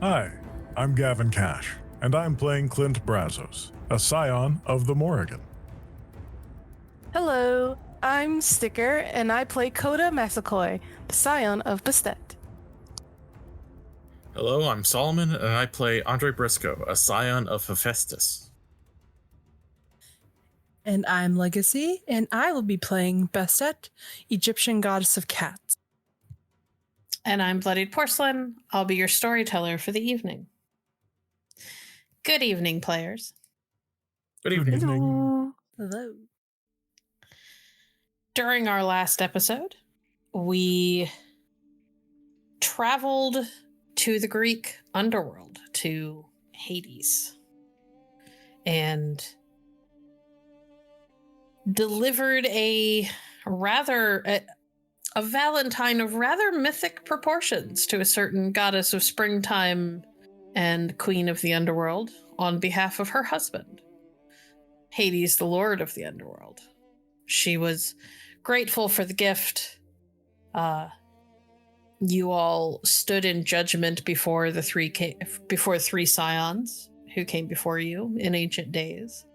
Hi, I'm Gavin Cash, and I'm playing Clint Brazos, a scion of the Morrigan. Hello, I'm Sticker, and I play Coda Massaquoi, the scion of Bastet. Hello, I'm Solomon, and I play Andre Briscoe, a scion of Hephaestus. And I'm Legacy, and I will be playing Bastet, Egyptian goddess of cats. And I'm Bloodied Porcelain. I'll be your storyteller for the evening. Good evening, players. Good evening. Hello. During our last episode, we traveled to the Greek underworld, to Hades, and delivered a Valentine of rather mythic proportions to a certain goddess of springtime and queen of the underworld on behalf of her husband, Hades, the lord of the underworld. She was grateful for the gift. You all stood in judgment before three scions who came before you in ancient days,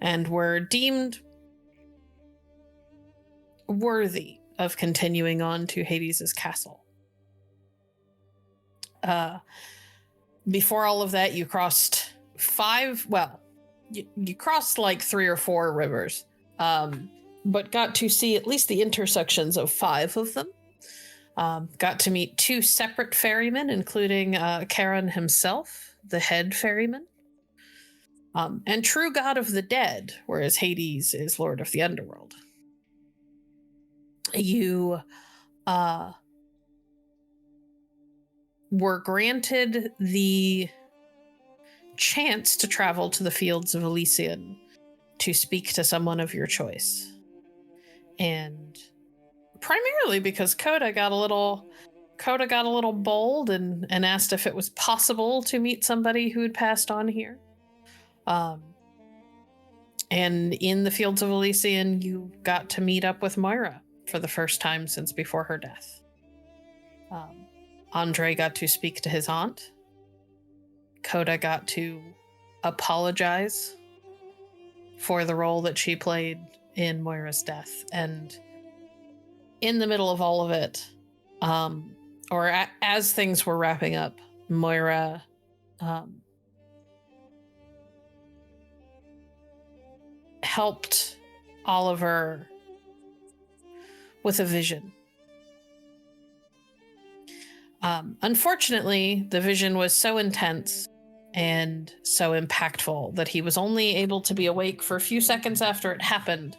and were deemed worthy of continuing on to Hades's castle. Before all of that, you crossed you crossed like 3 or 4 rivers, but got to see at least the intersections of 5 of them. Got to meet 2 separate ferrymen, including Charon himself, the head ferryman, and true god of the dead, whereas Hades is lord of the underworld. You were granted the chance to travel to the fields of Elysian to speak to someone of your choice. And primarily because Coda got a little bold and asked if it was possible to meet somebody who had passed on here. And in the fields of Elysian, you got to meet up with Moira for the first time since before her death. Andre got to speak to his aunt. Coda got to apologize for the role that she played in Moira's death. And in the middle of all of it, as things were wrapping up, Moira helped Oliver with a vision. Unfortunately, the vision was so intense and so impactful that he was only able to be awake for a few seconds after it happened,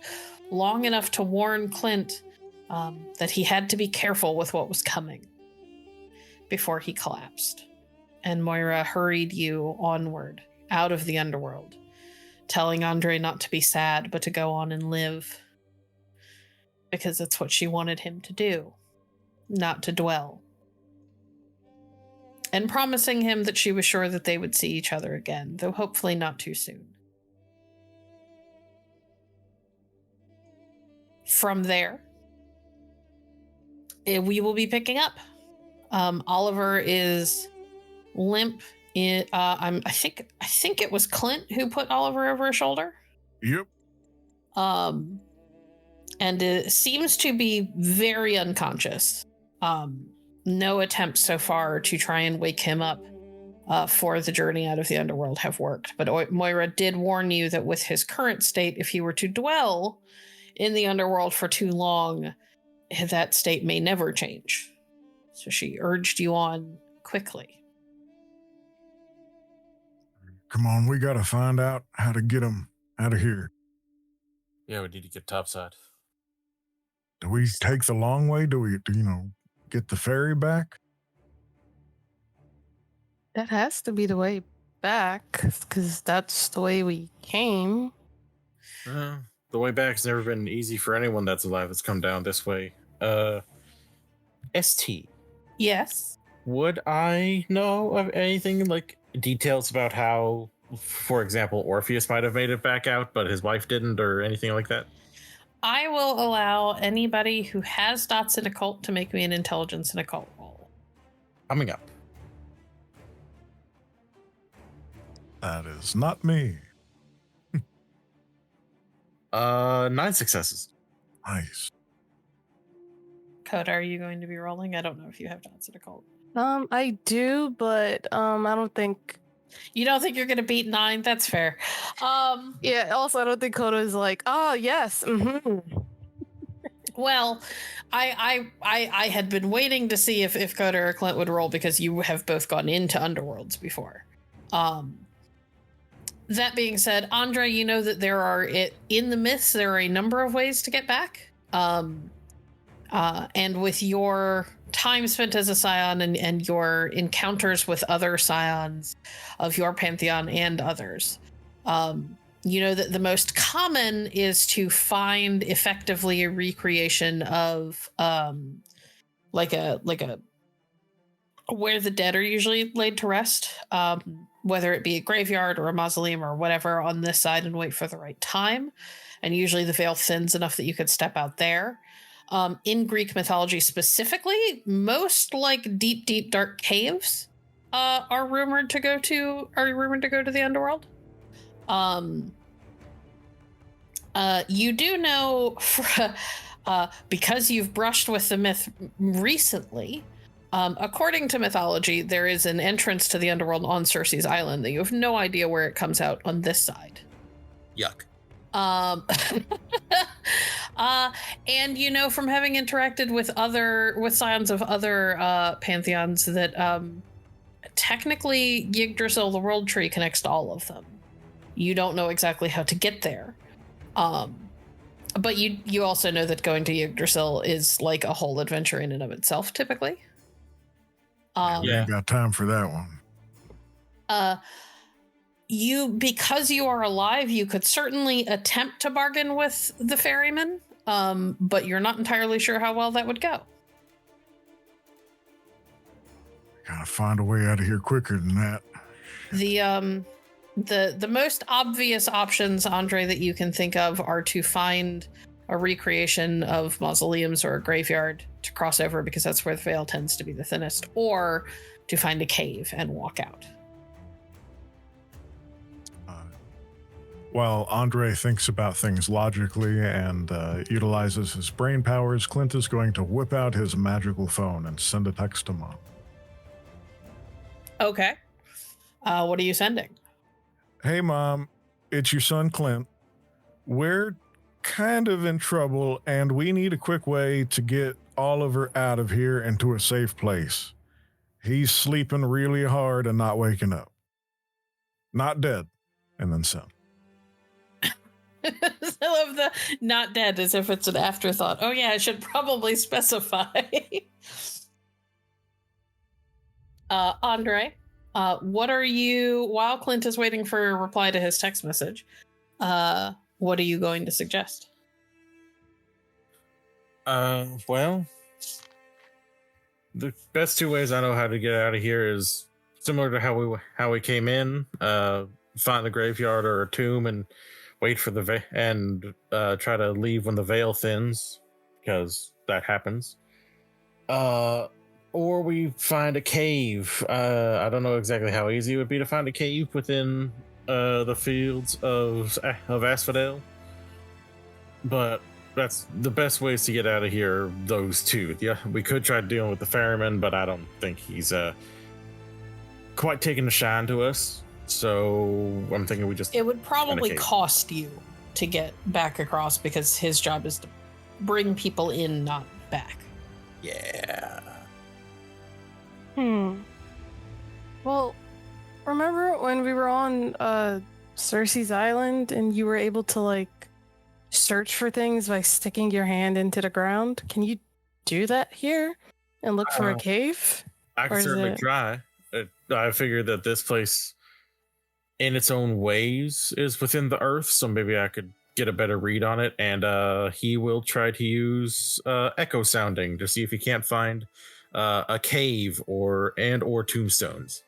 long enough to warn Clint that he had to be careful with what was coming before he collapsed. And Moira hurried you onward, out of the underworld, telling Andre not to be sad, but to go on and live, because that's what she wanted him to do, not to dwell. And promising him that she was sure that they would see each other again, though hopefully not too soon. From there, we will be picking up. Oliver is limp. I think it was Clint who put Oliver over his shoulder. Yep. And it seems to be very unconscious. No attempts so far to try and wake him up for the journey out of the underworld have worked. But Moira did warn you that with his current state, if he were to dwell in the underworld for too long, that state may never change. So she urged you on quickly. Come on, we gotta find out how to get him out of here. Yeah, we need to get topside. Do we take the long way? Do we, get the ferry back? That has to be the way back, because that's the way we came. The way back's never been easy for anyone that's alive that's come down this way. ST. Yes. Would I know of anything, like details about how, for example, Orpheus might have made it back out, but his wife didn't, or anything like that? I will allow anybody who has dots in occult to make me an intelligence and occult roll. Coming up. That is not me. 9 successes. Nice. Coda, are you going to be rolling? I don't know if you have dots at a cult. I do, but I don't think. You don't think you're going to beat 9? That's fair. Yeah. Also, I don't think Coda is like, oh yes. Well, I had been waiting to see if Coda or Clint would roll because you have both gone into Underworlds before. That being said, Andre, you know that in the myths there are a number of ways to get back. And with your time spent as a scion and your encounters with other scions of your pantheon and others, you know that the most common is to find effectively a recreation of like a where the dead are usually laid to rest, whether it be a graveyard or a mausoleum or whatever on this side, and wait for the right time. And usually the veil thins enough that you could step out there. In Greek mythology specifically, most like deep dark caves are rumored to go to the underworld. You do know, because you've brushed with the myth recently, according to mythology, there is an entrance to the underworld on Circe's Island that you have no idea where it comes out on this side. Yuck. And you know from having interacted with scions of other pantheons that technically Yggdrasil, the world tree, connects to all of them. You don't know exactly how to get there. But you also know that going to Yggdrasil is like a whole adventure in and of itself, typically. We ain't got time for that one. Because you are alive, you could certainly attempt to bargain with the ferryman, but you're not entirely sure how well that would go. Gotta find a way out of here quicker than that. The most obvious options, Andre, that you can think of are to find a recreation of mausoleums or a graveyard to cross over, because that's where the veil tends to be the thinnest, or to find a cave and walk out. While Andre thinks about things logically and utilizes his brain powers, Clint is going to whip out his magical phone and send a text to Mom. Okay. What are you sending? Hey, Mom, it's your son, Clint. We're kind of in trouble, and we need a quick way to get Oliver out of here and to a safe place. He's sleeping really hard and not waking up. Not dead. And then send. I love the not dead as if it's an afterthought. Oh yeah, I should probably specify. Andre, what are you, while Clint is waiting for a reply to his text message, what are you going to suggest? Well, the best 2 ways I know how to get out of here is similar to how we came in, find the graveyard or a tomb and wait for the try to leave when the veil thins, because that happens. Or we find a cave. I don't know exactly how easy it would be to find a cave within the fields of Asphodel, but that's the best ways to get out of here. Those 2. Yeah, we could try dealing with the ferryman, but I don't think he's quite taking a shine to us. So I'm thinking we just... It would probably cost you to get back across, because his job is to bring people in, not back. Yeah. Well, remember when we were on Circe's Island and you were able to like search for things by sticking your hand into the ground? Can you do that here and look for a cave? I can certainly try. I figured that this place, in its own ways, is within the earth, so maybe I could get a better read on it. And he will try to use echo sounding to see if he can't find a cave or tombstones.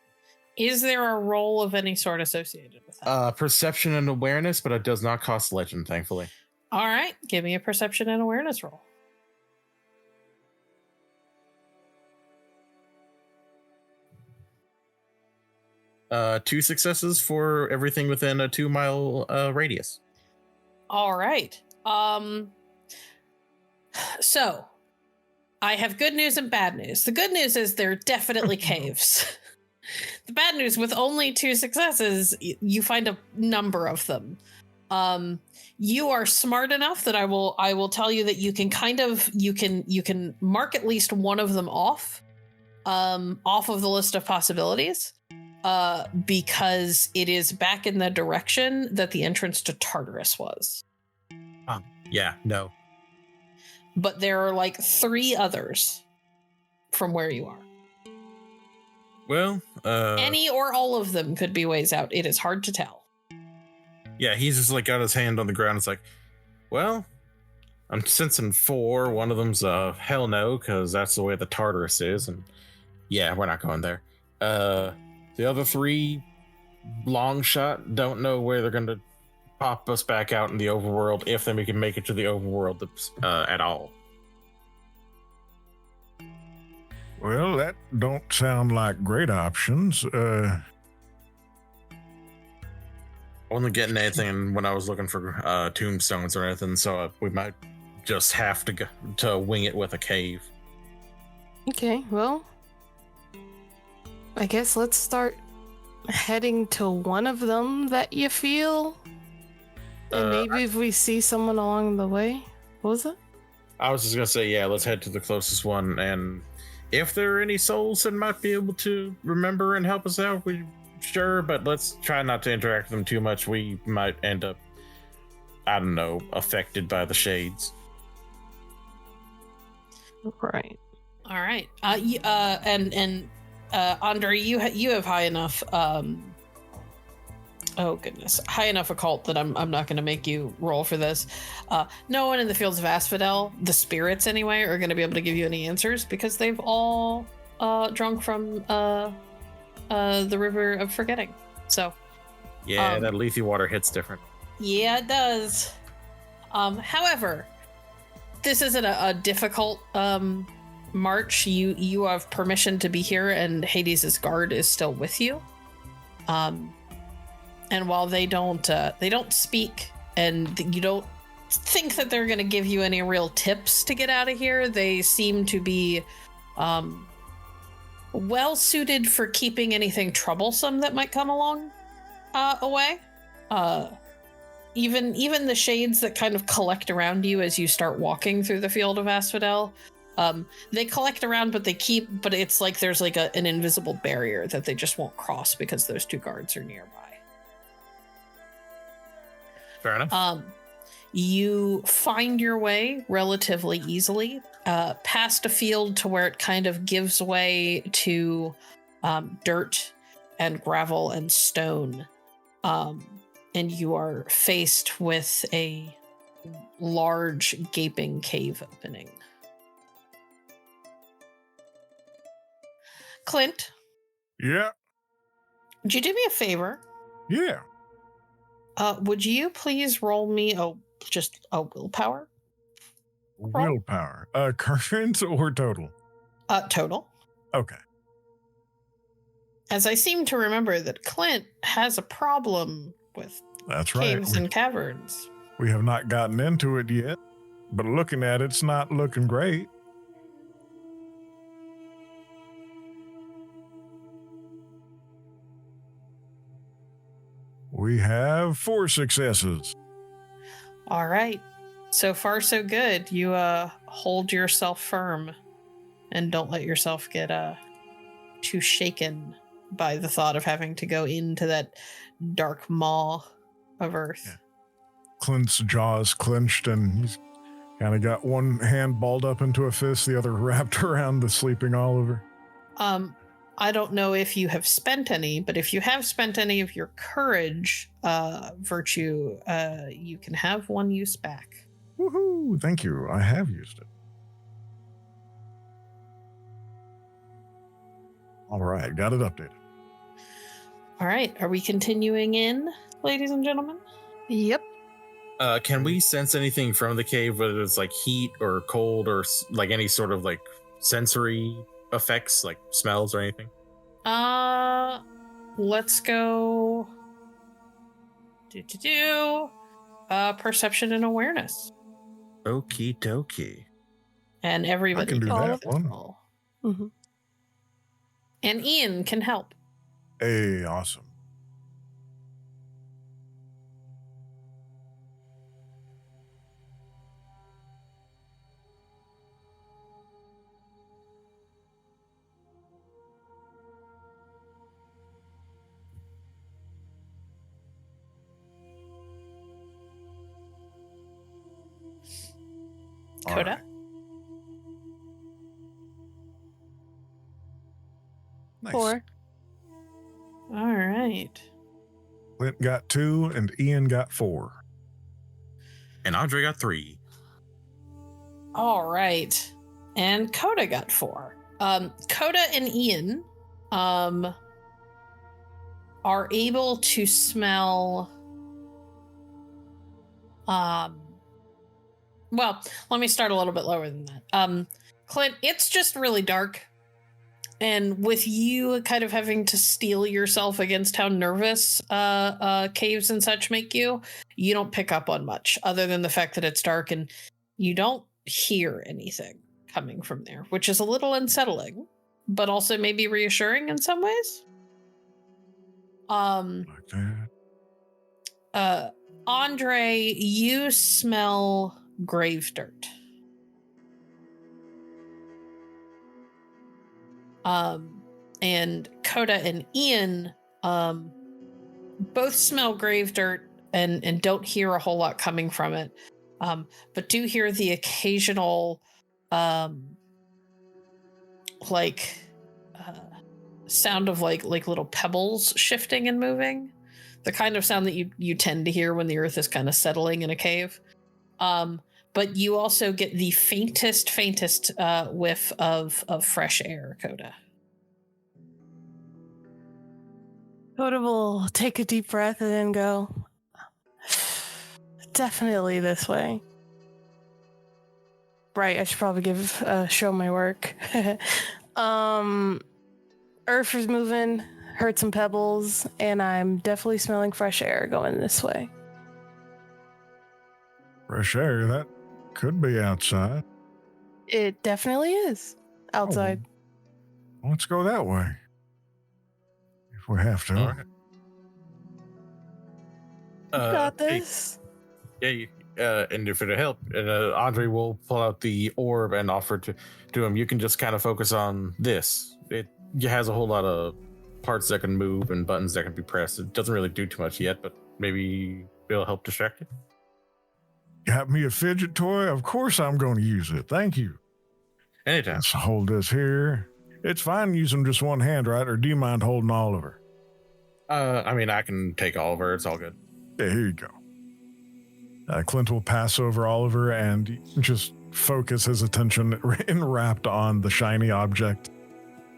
Is there a roll of any sort associated with that? Perception and awareness, but it does not cost legend, thankfully. All right, give me a perception and awareness roll. 2 successes for everything within a 2-mile radius. All right. So I have good news and bad news. The good news is there are definitely caves. The bad news, with only 2 successes, you find a number of them. You are smart enough that I will tell you that you can you can mark at least one of them off of the list of possibilities, because it is back in the direction that the entrance to Tartarus was. Yeah, no. But there are like 3 others from where you are. Well, any or all of them could be ways out. It is hard to tell. Yeah, he's just like got his hand on the ground. It's like, well, I'm sensing 4. One of them's hell no, because that's the way the Tartarus is, and yeah, we're not going there. The other 3, long shot, don't know where they're gonna pop us back out in the overworld, if then we can make it to the overworld at all. Well, that don't sound like great options. I wasn't getting anything when I was looking for tombstones or anything, so we might just have to go to wing it with a cave. Okay, well, I guess let's start heading to one of them that you feel. And maybe if we see someone along the way. What was it? I was just gonna say, yeah, let's head to the closest one, and if there are any souls that might be able to remember and help us out, sure, but let's try not to interact with them too much. We might end up, I don't know, affected by the shades. Right. All right. Andre, you have high enough. Oh goodness, high enough occult that I'm not going to make you roll for this. No one in the fields of Asphodel, the spirits anyway, are going to be able to give you any answers because they've all drunk from the River of Forgetting. So yeah, that Lethe water hits different. Yeah, it does. However, this isn't a difficult march. You have permission to be here, and Hades' guard is still with you. And while they don't speak, and you don't think that they're going to give you any real tips to get out of here, they seem to be well suited for keeping anything troublesome that might come along away. Even the shades that kind of collect around you as you start walking through the field of Asphodel, they collect around, but it's like there's like an invisible barrier that they just won't cross because those 2 guards are nearby. Fair enough. You find your way relatively easily past a field to where it kind of gives way to dirt and gravel and stone. And you are faced with a large gaping cave opening. Clint? Yeah. Would you do me a favor? Yeah. Would you please roll me just a willpower? Willpower. Current or total? Total. Okay. As I seem to remember that Clint has a problem with That's right. caves and caverns. We have not gotten into it yet, but looking at it's not looking great. We have 4 successes. All right. So far, so good. You hold yourself firm and don't let yourself get too shaken by the thought of having to go into that dark maw of earth. Yeah. Clint's jaws clenched, and he's kind of got one hand balled up into a fist, the other wrapped around the sleeping Oliver. I don't know if you have spent any, but if you have spent any of your courage virtue, you can have 1 use back. Woohoo! Thank you. I have used it. All right, got it updated. All right, are we continuing in, ladies and gentlemen? Yep. Can we sense anything from the cave, whether it's like heat or cold or like any sort of like sensory effects, like smells or anything? let's go. Perception and awareness. Okie dokie. And everybody I can do all that of one. roll. Mm-hmm. And Ian can help. Hey, awesome. All Coda? right. Nice. 4. All right. Clint got 2 and Ian got 4. And Andre got 3. All right. And Coda got 4. Coda and Ian are able to smell well, let me start a little bit lower than that. Clint, it's just really dark. And with you kind of having to steel yourself against how nervous caves and such make you, you don't pick up on much other than the fact that it's dark and you don't hear anything coming from there, which is a little unsettling, but also maybe reassuring in some ways. Like that. Andre, you smell grave dirt. And Coda and Ian both smell grave dirt and don't hear a whole lot coming from it, but do hear the occasional sound of like little pebbles shifting and moving, the kind of sound that you tend to hear when the earth is kind of settling in a cave. But you also get the faintest whiff of fresh air, Coda. Coda will take a deep breath and then go, definitely this way. Right, I should probably show my work. Earth is moving, heard some pebbles, and I'm definitely smelling fresh air going this way. Fresh air, that could be outside. It definitely is outside. Oh, let's go that way. If we have to. All right. Got Hey, this. and if it'll help, Andre will pull out the orb and offer to him. You can just kind of focus on this. It has a whole lot of parts that can move and buttons that can be pressed. It doesn't really do too much yet, but maybe it'll help distract you. Got me a fidget toy? Of course I'm going to use it. Thank you. Anytime. Let's hold this here. It's fine using just one hand, right? Or do you mind holding all of her? I mean, I can take Oliver. It's all good. Yeah, here you go. Clint will pass over Oliver and just focus his attention enwrapped on the shiny object,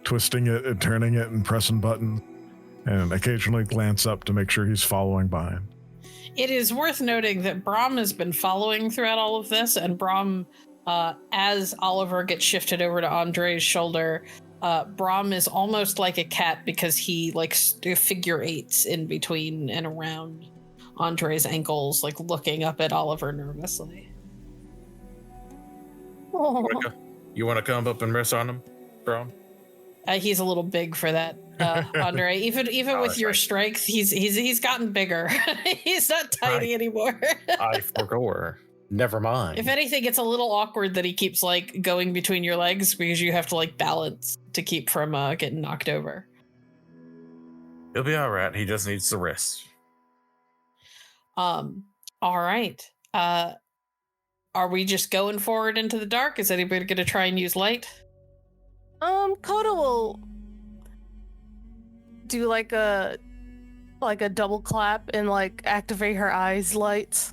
twisting it and turning it and pressing buttons, and occasionally glance up to make sure he's following behind. It is worth noting that Brahm has been following throughout all of this, and Brahm, as Oliver gets shifted over to Andre's shoulder, Brahm is almost like a cat because he figure eights in between and around Andre's ankles, like looking up at Oliver nervously. Oh. You want to come up and rest on him, Brahm? He's a little big for that, Andre. Even with your strength, he's gotten bigger. He's not tiny anymore. I forgot. Never mind. If anything, it's a little awkward that he keeps going between your legs because you have to balance to keep from getting knocked over. He'll be all right. He just needs to rest. All right. Are we just going forward into the dark? Is anybody going to try and use light? Coda will do a double clap and activate her eyes lights.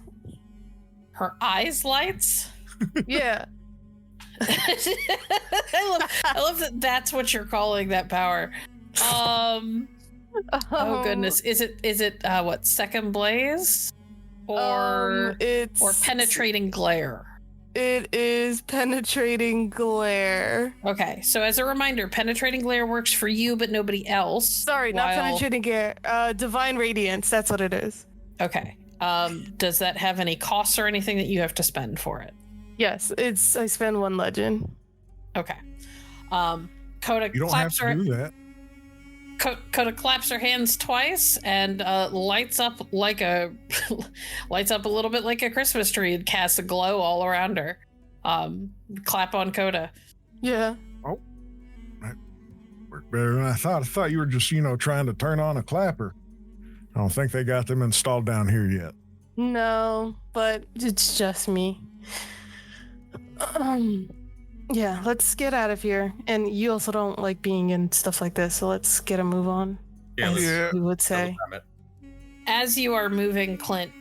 Her eyes lights? Yeah. I love that that's what you're calling that power. Oh goodness. Is it what, second blaze? Or it's penetrating glare? It is penetrating glare. Okay, so as a reminder, penetrating glare works for you, but nobody else. Sorry, not penetrating glare. Divine radiance. That's what it is. Okay. Does that have any costs or anything that you have to spend for it? Yes, I spend 1 legend. Okay. Coda You don't have claps to her. do that. Coda claps her hands twice and lights up like a lights up a little bit like a Christmas tree and casts a glow all around her. Clap on Coda. Yeah. Oh, that worked better than I thought. I thought you were just, trying to turn on a clapper. I don't think they got them installed down here yet. No, but it's just me. Yeah, let's get out of here. And you also don't like being in stuff like this, so let's get a move on. Yeah, as let's- you would say. As you are moving, Clint,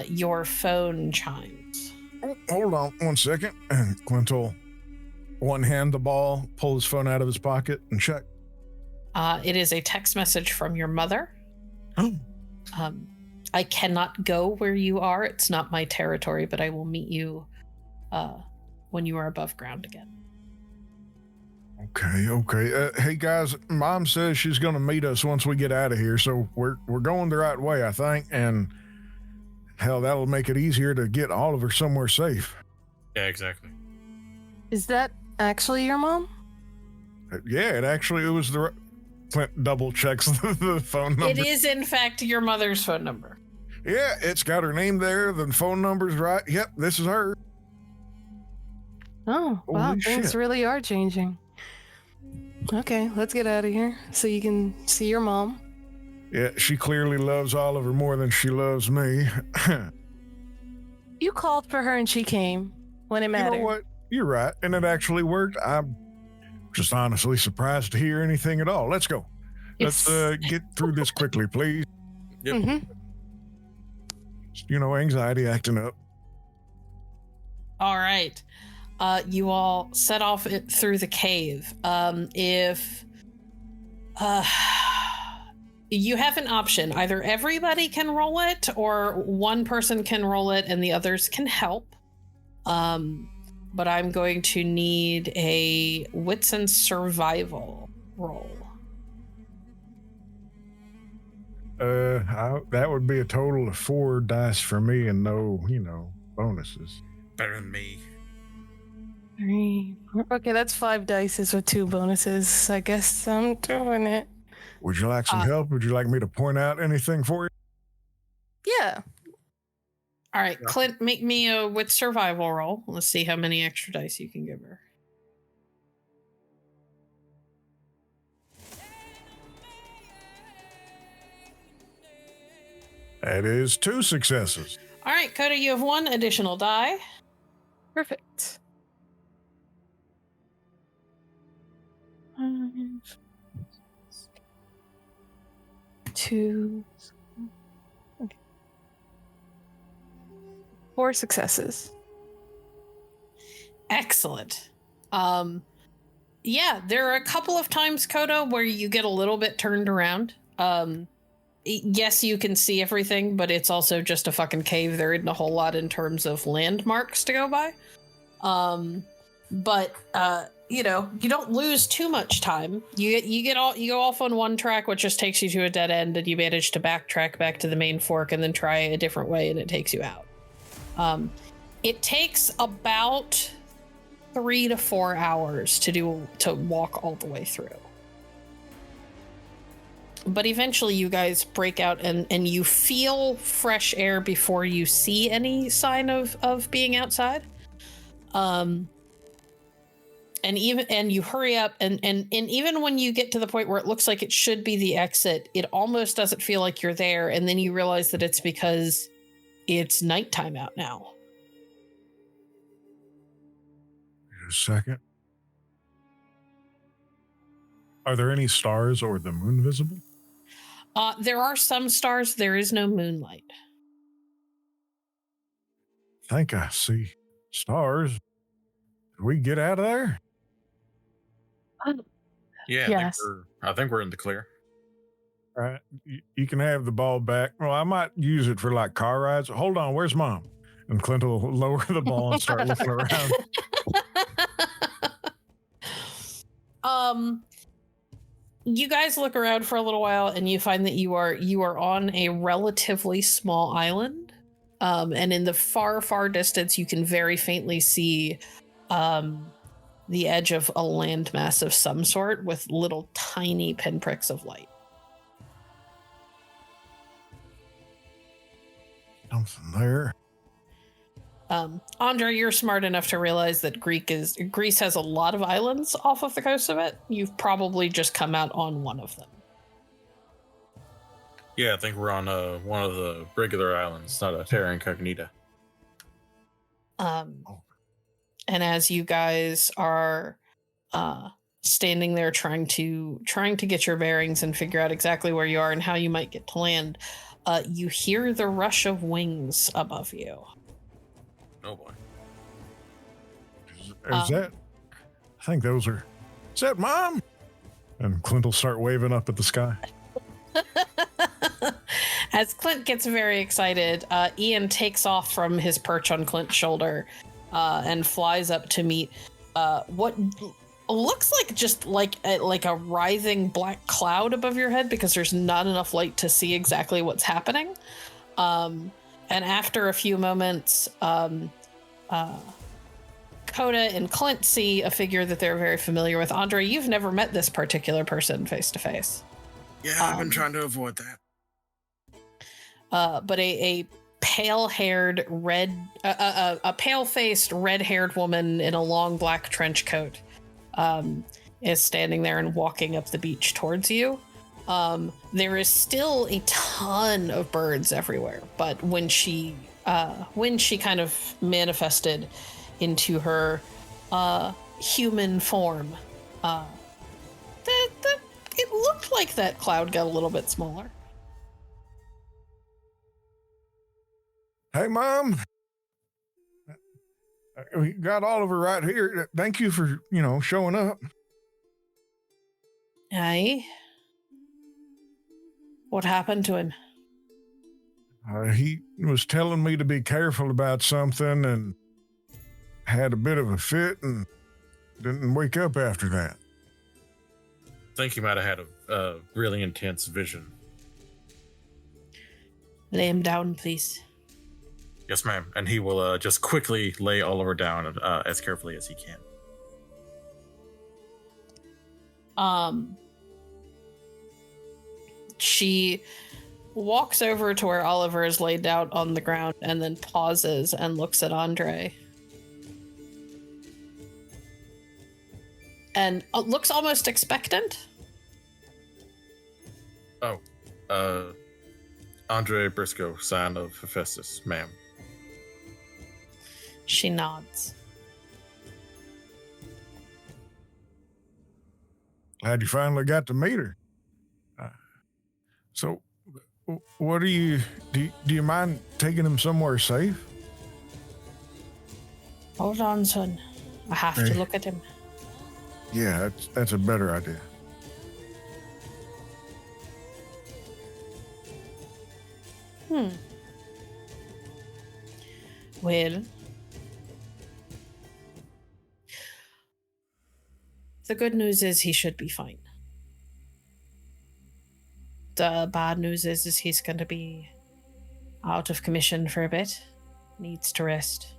your phone chimes. Oh, hold on 1 second. And Clint will one-hand the ball, pull his phone out of his pocket, and check. It is a text message from your mother. Oh. I cannot go where you are. It's not my territory, but I will meet you when you are above ground again. Okay. Hey guys, Mom says she's gonna meet us once we get out of here, so we're going the right way, I think, and hell, that'll make it easier to get Oliver somewhere safe. Yeah, exactly. Is that actually your mom? Yeah, it was the Clint double checks the phone number. It is, in fact, your mother's phone number. Yeah, it's got her name there. The phone number's right. Yep, this is her. Oh, wow, Holy things shit. really are changing. Okay, let's get out of here so you can see your mom. Yeah, she clearly loves Oliver more than she loves me. You called for her and she came when it You mattered. know what? You're right, and it actually worked. I'm just honestly surprised to hear anything at all. Let's go. Yes. Let's get through this quickly, please. Yep. Mhm. Anxiety acting up. All right. You all set off through the cave. If you have an option, either everybody can roll it or one person can roll it and the others can help. But I'm going to need a wits and survival roll. That would be a total of 4 dice for me and no, bonuses. Better than me. 3, 4. Okay, that's 5 dice with 2 bonuses. I guess I'm doing it. Would you like some help? Would you like me to point out anything for you? Yeah. All right, Yeah. Clint, make me a wits survival roll. Let's see how many extra dice you can give her. That is 2 successes. All right, Coda, you have 1 additional die. Perfect. 5, 2. Okay. 4 successes. Excellent. Yeah, there are a couple of times, Coda, where you get a little bit turned around. Yes, you can see everything, but it's also just a fucking cave. There isn't a whole lot in terms of landmarks to go by. But you don't lose too much time. You go off on one track, which just takes you to a dead end, and you manage to backtrack back to the main fork and then try a different way, and it takes you out. It takes about 3 to 4 hours to walk all the way through. But eventually you guys break out and you feel fresh air before you see any sign of being outside. And you hurry up and even when you get to the point where it looks like it should be the exit, it almost doesn't feel like you're there, and then you realize that it's because it's nighttime out now. Just a second. Are there any stars or the moon visible? There are some stars. There is no moonlight. I think I see stars. Did we get out of there? Yeah, Yes. I think we're in the clear. All right. You can have the ball back. Well, I might use it for like car rides. Hold on. Where's Mom? And Clint will lower the ball and start looking around. You guys look around for a little while and you find that you are on a relatively small island. And in the far distance you can very faintly see the edge of a landmass of some sort with little tiny pinpricks of light. Something there. Andre, you're smart enough to realize that Greece has a lot of islands off of the coast of it. You've probably just come out on one of them. Yeah, I think we're on one of the regular islands, not a terra incognita. And as you guys are standing there trying to get your bearings and figure out exactly where you are and how you might get to land, you hear the rush of wings above you. Oh boy. Is that? I think those are. Is that Mom? And Clint will start waving up at the sky. As Clint gets very excited, Ian takes off from his perch on Clint's shoulder and flies up to meet what looks like just like a writhing black cloud above your head because there's not enough light to see exactly what's happening. And after a few moments, Coda and Clint see a figure that they're very familiar with. Andre, you've never met this particular person face to face. Yeah, I've been trying to avoid that. But a pale-haired, a pale-faced, red-haired woman in a long black trench coat is standing there and walking up the beach towards you. There is still a ton of birds everywhere, but when she kind of manifested into her human form, it looked like that cloud got a little bit smaller. Hey, Mom. We got Oliver right here. Thank you for, showing up. Aye. What happened to him? He was telling me to be careful about something and had a bit of a fit and didn't wake up after that. I think you might have had a really intense vision. Lay him down, please. Yes, ma'am. And he will just quickly lay Oliver down as carefully as he can. She walks over to where Oliver is laid out on the ground and then pauses and looks at Andre. And looks almost expectant. Oh, Andre Briscoe, son of Hephaestus, ma'am. She nods. Glad you finally got to meet her. So, what do you mind taking him somewhere safe? Hold on, son. I have to look at him. Yeah, that's a better idea. Well, the good news is he should be fine. The bad news is he's going to be out of commission for a bit. Needs to rest.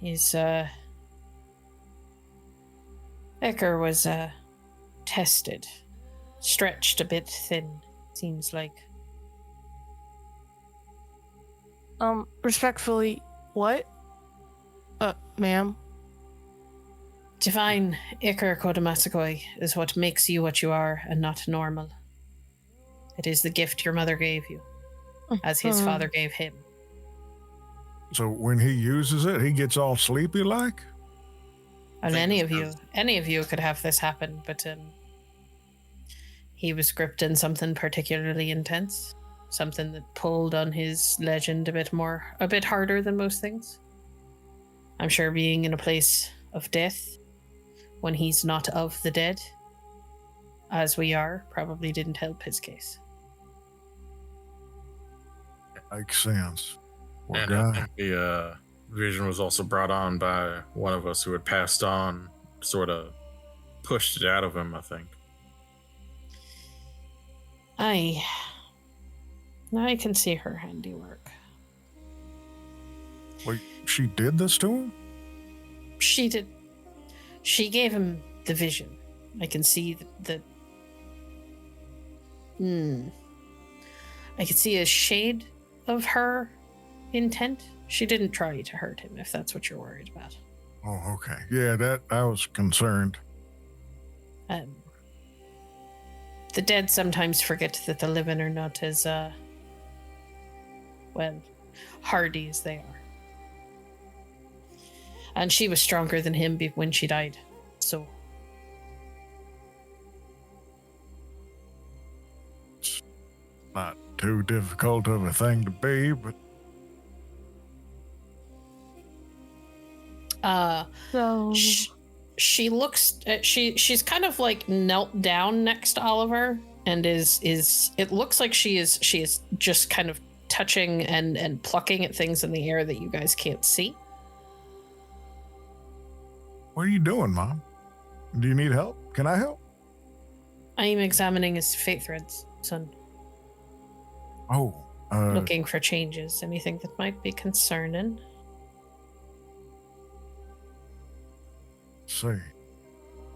His, Ecker was, tested. Stretched a bit thin, seems like. Respectfully, what? Ma'am? Divine Iker Coda Massaquoi is what makes you what you are and not normal. It is the gift your mother gave you, as his father gave him. So when he uses it, he gets all sleepy like? And any of you could have this happen, but he was gripped in something particularly intense. Something that pulled on his legend a bit harder than most things. I'm sure being in a place of death when he's not of the dead, as we are, probably didn't help his case. Makes sense. Poor And guy. I think the vision was also brought on by one of us who had passed on, sort of pushed it out of him, I think. I can see her handiwork. Wait, she did this to him? She did. She gave him the vision. I can see the I could see a shade of her intent. She didn't try to hurt him, if that's what you're worried about. Oh, okay. Yeah, that I was concerned. The dead sometimes forget that the living are not as, hardy as they are. And she was stronger than him when she died, so... Not too difficult of a thing to be, but So she looks she's kind of like knelt down next to Oliver and is it looks like she is just kind of touching and plucking at things in the air that you guys can't see. what are you doing, Mom? Do you need help? Can I help? I am examining his fate threads, son. Oh, Looking for changes, anything that might be concerning. see.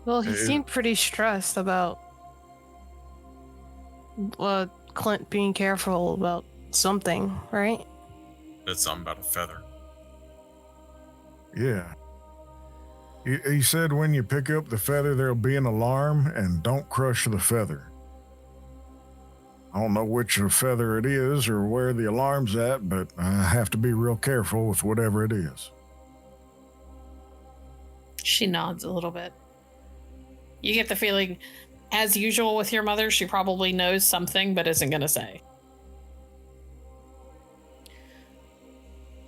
well, he seemed pretty stressed about Clint being careful about something, right? That's something about a feather. Yeah. He said when you pick up the feather, there'll be an alarm, and don't crush the feather. I don't know which feather it is or where the alarm's at, but I have to be real careful with whatever it is. She nods a little bit. You get the feeling, as usual with your mother, she probably knows something but isn't going to say.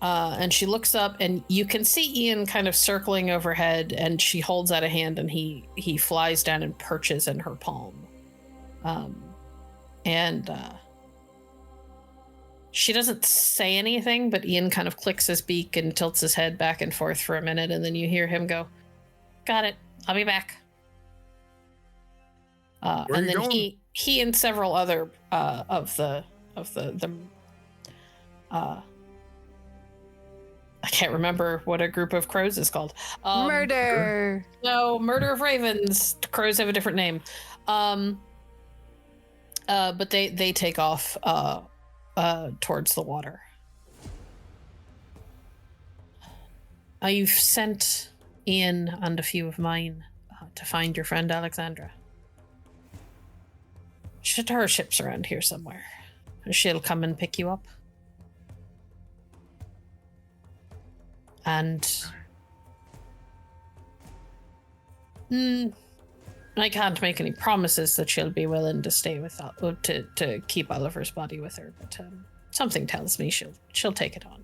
And she looks up, and you can see Ian kind of circling overhead, and she holds out a hand, and he flies down and perches in her palm. She doesn't say anything, but Ian kind of clicks his beak and tilts his head back and forth for a minute, and then you hear him go, "Got it. I'll be back." Where And you then going? he and several other of the I can't remember what a group of crows is called. Murder. No, Murder of Ravens. Crows have a different name. But they take off towards the water. I've sent Ian and a few of mine to find your friend Alexandra. Her ship's around here somewhere. She'll come and pick you up. And I can't make any promises that she'll be willing to stay with to keep Oliver's body with her, but something tells me she'll take it on.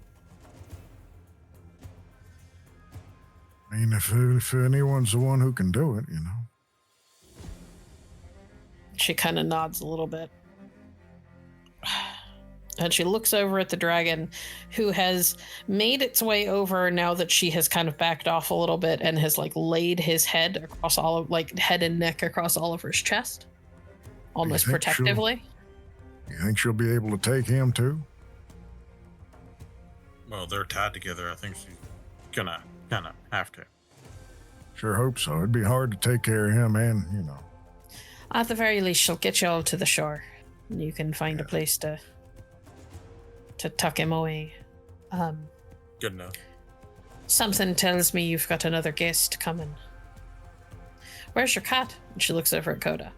I mean, if anyone's the one who can do it, you know. She kind of nods a little bit. And she looks over at the dragon, who has made its way over now that she has kind of backed off a little bit and has like laid his head across head and neck across Oliver's chest, almost think protectively. You think she'll be able to take him too? Well, they're tied together. I think she's gonna kind of have to. Sure hope so. It'd be hard to take care of him and, you know. At the very least, she'll get you all to the shore. And you can find a place to tuck him away. Good enough. Something tells me you've got another guest coming. Where's your cat? And she looks over at Coda.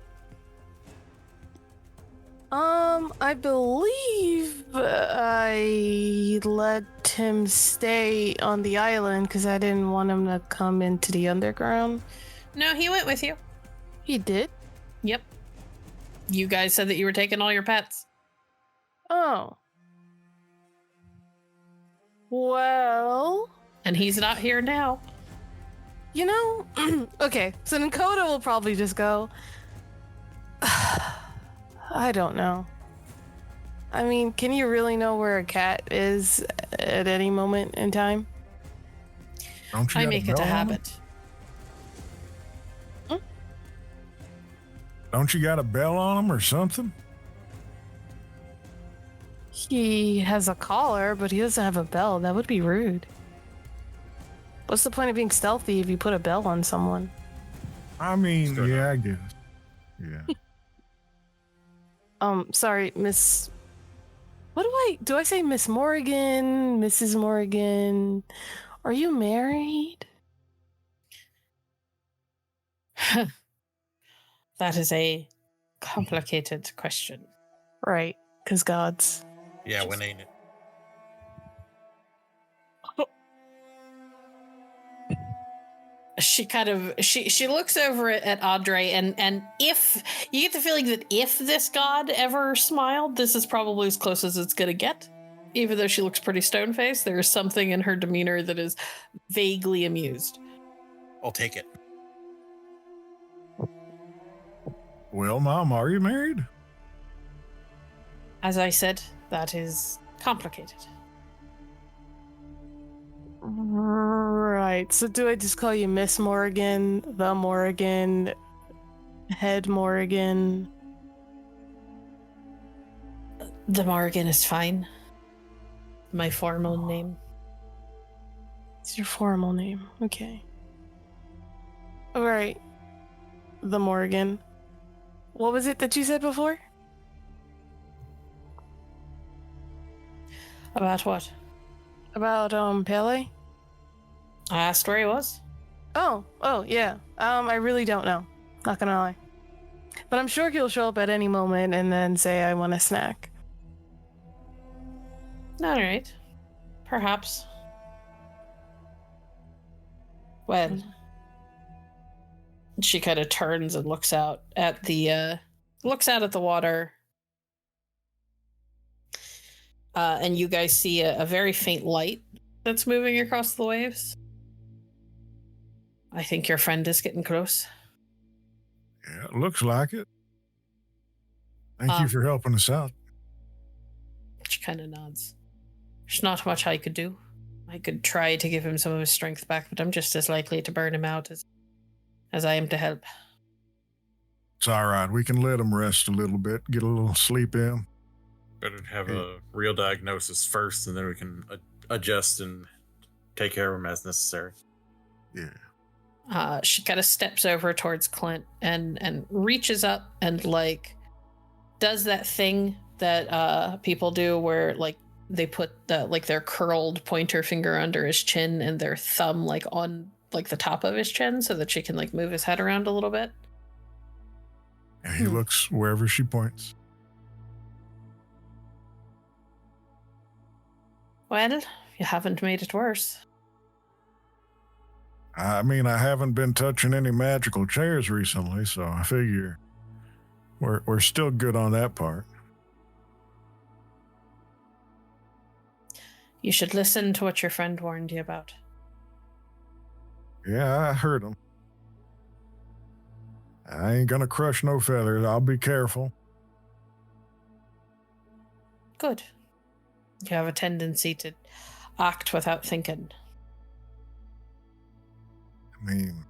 I believe I let him stay on the island because I didn't want him to come into the underground. No, he went with you. He did? Yep. You guys said that you were taking all your pets. Oh. Well... And he's not here now. You know, okay, so then Coda will probably just go, I don't know. I mean, can you really know where a cat is at any moment in time? Don't you I got make it bell a on 'em? habit. Don't you got a bell on him or something? He has a collar, but he doesn't have a bell. That would be rude. What's the point of being stealthy if you put a bell on someone? I mean, Sure yeah, I guess. Yeah. Sorry, Miss. What do I say? Miss Morrigan, Mrs. Morrigan. Are you married? That is a complicated question. Right, because gods. Yeah, when ain't it? She looks over at Audrey, and if you get the feeling that if this god ever smiled, this is probably as close as it's gonna get. Even though she looks pretty stone-faced, there is something in her demeanor that is vaguely amused. I'll take it. Well, Mom, are you married? As I said, that is complicated. Right. So do I just call you Miss Morrigan, the Morrigan, Head Morrigan? The Morrigan is fine. My formal name. It's your formal name. Okay. All right. The Morrigan. What was it that you said before? About what? About Pele? I asked where he was. Oh, yeah. I really don't know. Not gonna lie. But I'm sure he'll show up at any moment and then say I want a snack. All right. Perhaps. Well, she kind of turns and looks out at the water. And you guys see a very faint light that's moving across the waves. I think your friend is getting close. Yeah, it looks like it. Thank you for helping us out. She kind of nods. There's not much I could do. I could try to give him some of his strength back, but I'm just as likely to burn him out as I am to help. It's all right. We can let him rest a little bit, get a little sleep in. Better to have a real diagnosis first, and then we can adjust and take care of him as necessary. Yeah. She kind of steps over towards Clint and reaches up and does that thing that people do where they put their curled pointer finger under his chin and their thumb on the top of his chin so that she can move his head around a little bit. And he looks wherever she points. Well, you haven't made it worse. I mean, I haven't been touching any magical chairs recently, so I figure we're still good on that part. You should listen to what your friend warned you about. Yeah, I heard him. I ain't gonna crush no feathers. I'll be careful. Good. You have a tendency to act without thinking. I mean,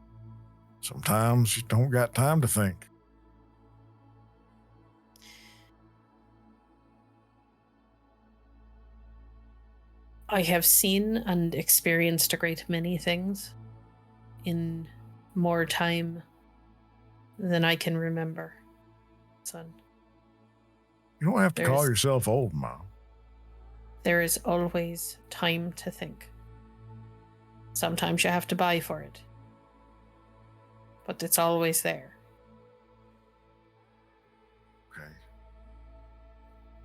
sometimes you don't got time to think. I have seen and experienced a great many things in more time than I can remember, son. You don't have to call There's- yourself old, Mom. There is always time to think. Sometimes you have to buy for it, but it's always there. Okay.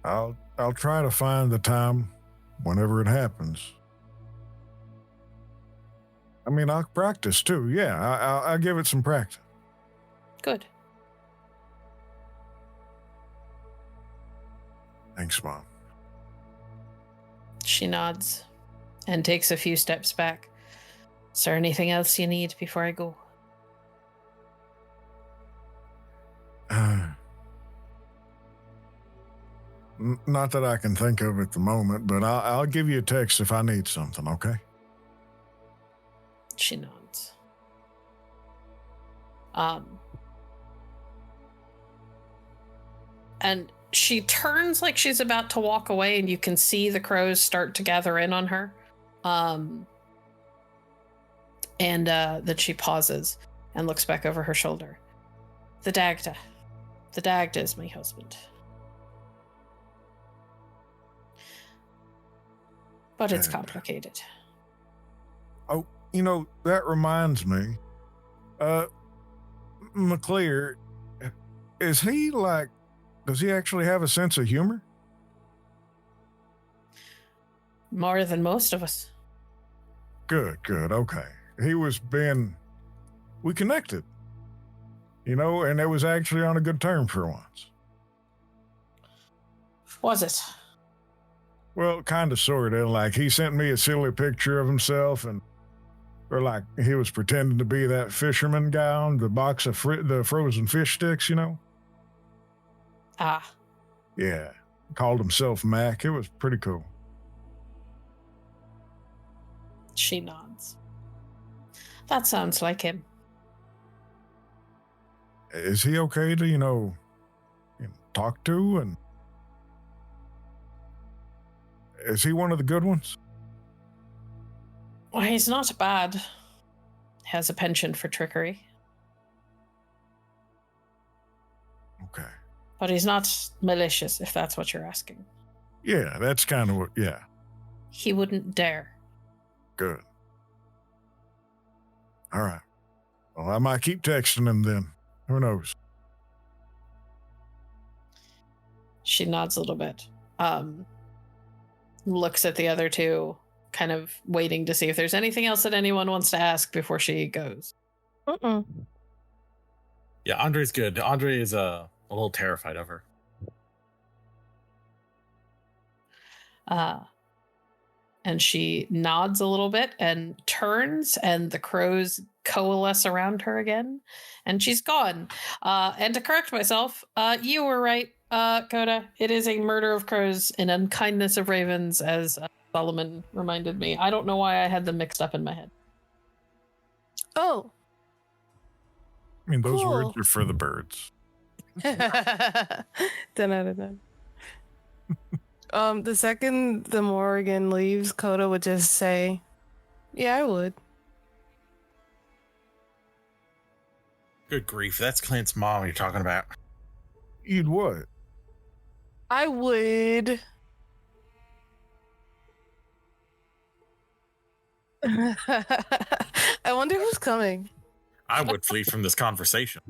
I'll try to find the time whenever it happens. I mean, I'll practice too. Yeah, I'll give it some practice. Good. Thanks, Mom. She nods and takes a few steps back. Is there anything else you need before I go? Not that I can think of at the moment, but I'll give you a text if I need something, okay? She nods. And she turns like she's about to walk away, and you can see the crows start to gather in on her. And then she pauses and looks back over her shoulder. The Dagda is my husband. But it's complicated. Oh, that reminds me. McClear, is he does he actually have a sense of humor? More than most of us. Good, okay. We connected, and it was actually on a good term for once. Was it? Well, kind of, sort of. Like, he sent me a silly picture of himself, or like he was pretending to be that fisherman guy on the box of the frozen fish sticks, Ah. Yeah, called himself Mac. It was pretty cool. She nods. That sounds like him. Is he okay to, talk to? And is he one of the good ones? Well, he's not bad. Has a penchant for trickery. Okay. But he's not malicious, if that's what you're asking. Yeah, that's kind of what, yeah. He wouldn't dare. Good. All right. Well, I might keep texting him then. Who knows? She nods a little bit. Looks at the other two, kind of waiting to see if there's anything else that anyone wants to ask before she goes. Yeah, Andre's good. Andre is a little terrified of her. And she nods a little bit and turns, and the crows coalesce around her again, and she's gone. And to correct myself, you were right, Coda. It is a murder of crows and unkindness of ravens, as Solomon reminded me. I don't know why I had them mixed up in my head. Oh. I mean, those Cool. words are for the birds. 10 out of 10. The second the Morrigan leaves, Coda would just say, "Yeah, I would." Good grief, that's Clint's mom you're talking about. You'd what? I would. I wonder who's coming. I would flee from this conversation.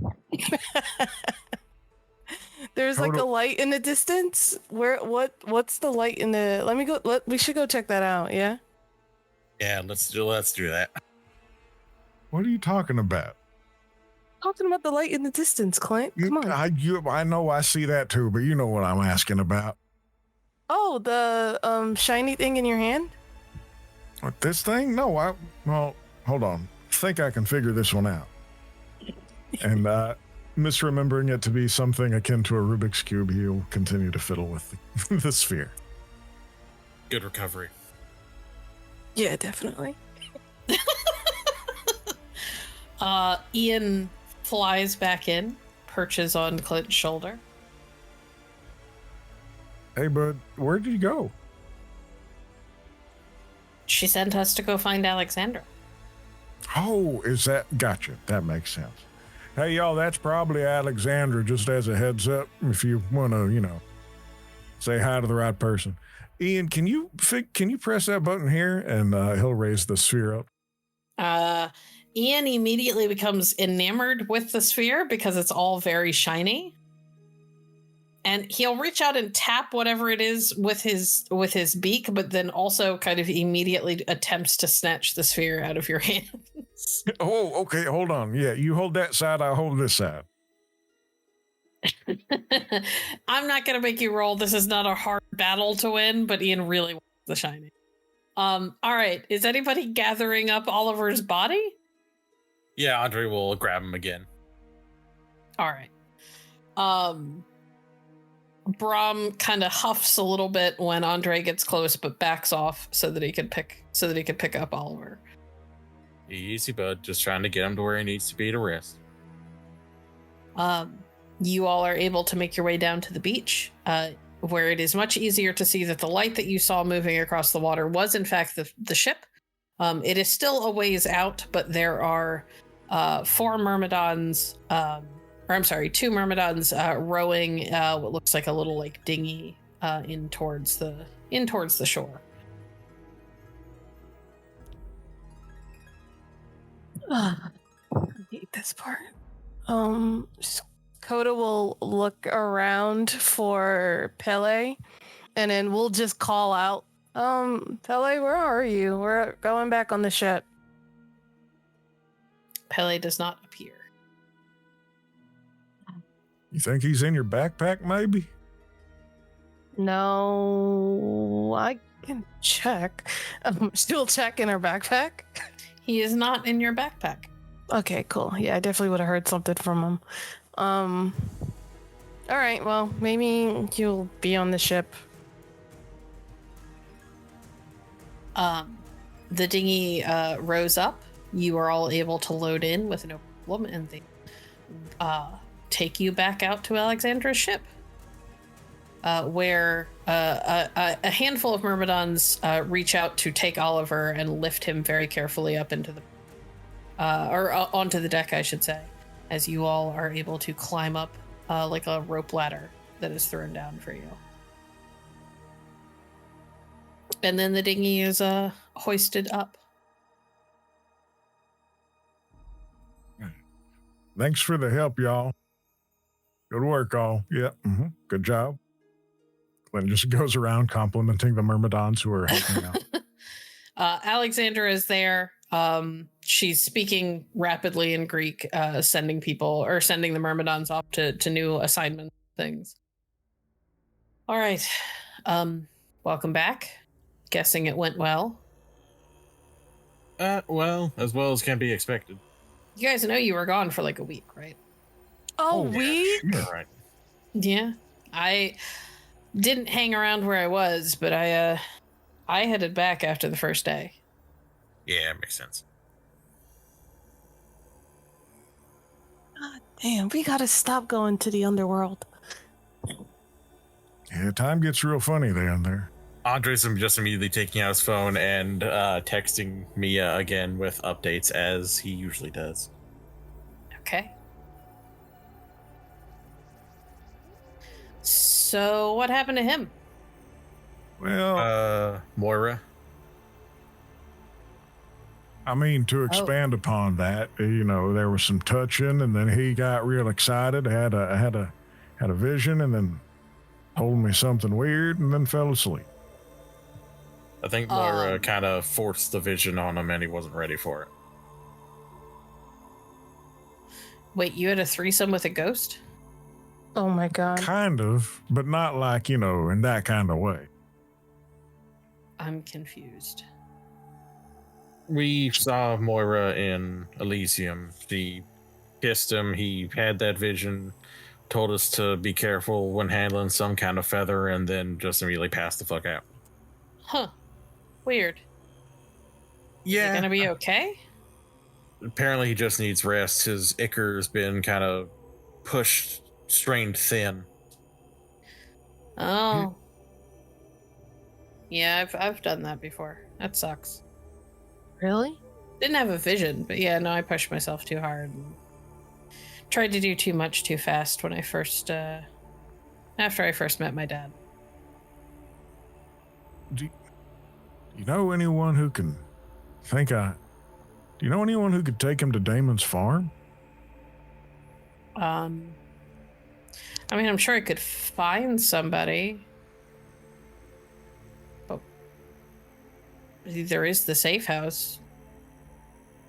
There's like a light in the distance. What's the light in the? Let me go. We should go check that out. Yeah. Yeah, let's do that. What are you talking about? Talking about the light in the distance, Clint. Come on. I know I see that too, but you know what I'm asking about. Oh, the shiny thing in your hand? What, this thing? No, well, hold on. I think I can figure this one out. And misremembering it to be something akin to a Rubik's Cube, he'll continue to fiddle with the sphere. Good recovery. Yeah, definitely. Ian flies back in, perches on Clint's shoulder. Hey, bud, where did you go? She sent us to go find Alexandra. Oh, is that? Gotcha. That makes sense. Hey, y'all, that's probably Alexandra, just as a heads up, if you want to, say hi to the right person. Ian, can you press that button here? And he'll raise the sphere up. Ian immediately becomes enamored with the sphere because it's all very shiny. And he'll reach out and tap whatever it is with his beak, but then also kind of immediately attempts to snatch the sphere out of your hands. Oh, okay, hold on. Yeah, you hold that side, I'll hold this side. I'm not going to make you roll. This is not a hard battle to win, but Ian really wants the shiny. All right. Is anybody gathering up Oliver's body? Yeah, Andre will grab him again. All right. Brom kind of huffs a little bit when Andre gets close, but backs off so that he could pick up Oliver. Easy, bud. Just trying to get him to where he needs to be to rest. You all are able to make your way down to the beach, where it is much easier to see that the light that you saw moving across the water was in fact the ship. It is still a ways out, but there are two myrmidons rowing what looks like a little like dinghy in towards the shore. I hate this part. Coda will look around for Pele, and then we'll just call out, Pele, where are you? We're going back on the ship. Pele does not appear. You think he's in your backpack, maybe? No, I can check. She'll check in her backpack. He is not in your backpack. Okay, cool. Yeah, I definitely would have heard something from him. All right, well, maybe you'll be on the ship. The dinghy rows up. You are all able to load in with no problem, and they take you back out to Alexandra's ship, where a handful of myrmidons reach out to take Oliver and lift him very carefully up into the onto the deck, I should say, as you all are able to climb up like a rope ladder that is thrown down for you. And then the dinghy is hoisted up. Thanks for the help, y'all. Good work, all. Yeah, good job. Clint just goes around complimenting the myrmidons who are helping out. Alexandra is there. She's speaking rapidly in Greek, sending the myrmidons off to new assignment things. All right. Welcome back. Guessing it went well. Well, as well as can be expected. You guys know you were gone for like a week, right? Oh, week? You're right. Yeah. I didn't hang around where I was, but I headed back after the first day. Yeah, it makes sense. God damn, we gotta stop going to the underworld. Yeah, time gets real funny down there. Andre's just immediately taking out his phone and texting Mia again with updates, as he usually does. Okay. So what happened to him? Well, Moira. I mean, to expand upon that, there was some touching, and then he got real excited, had a vision, and then told me something weird, and then fell asleep. I think Moira kind of forced the vision on him, and he wasn't ready for it. Wait, you had a threesome with a ghost? Oh my god. Kind of, but not like, in that kind of way. I'm confused. We saw Moira in Elysium. She kissed him. He had that vision, told us to be careful when handling some kind of feather, and then just immediately passed the fuck out. Huh. Weird. Yeah. Is he gonna be okay? Apparently he just needs rest. His ichor's been kind of strained thin. Oh. Yeah, I've done that before. That sucks. Really? Didn't have a vision, but yeah, no, I pushed myself too hard and tried to do too much too fast when after I first met my dad. Do you know anyone who can do you know anyone who could take him to Damon's farm? I mean, I'm sure I could find somebody. But there is the safe house.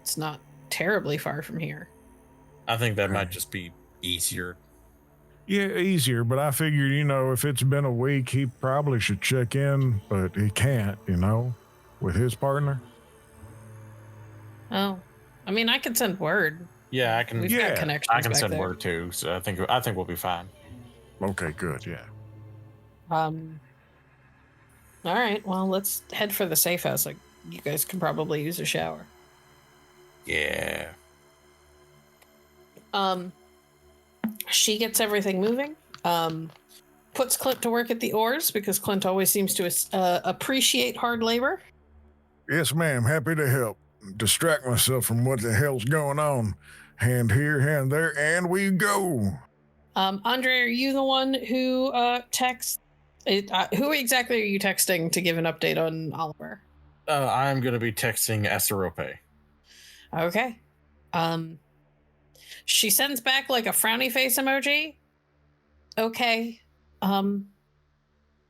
It's not terribly far from here. I think that might just be easier. Yeah, easier, but I figured, if it's been a week, he probably should check in, but he can't, with his partner. Oh, I mean, I could send word. Yeah, I can. We've got connections. I can back send there. word too, so I think we'll be fine. Okay, good, yeah. All right. Well, let's head for the safe house. Like, you guys can probably use a shower. Yeah. She gets everything moving. Puts Clint to work at the oars because Clint always seems to appreciate hard labor. Yes, ma'am. Happy to help. Distract myself from what the hell's going on. Hand here, hand there, and we go. Andre, are you the one who texts? Who exactly are you texting to give an update on Oliver? I'm going to be texting Asterope. Okay. She sends back like a frowny face emoji. Okay.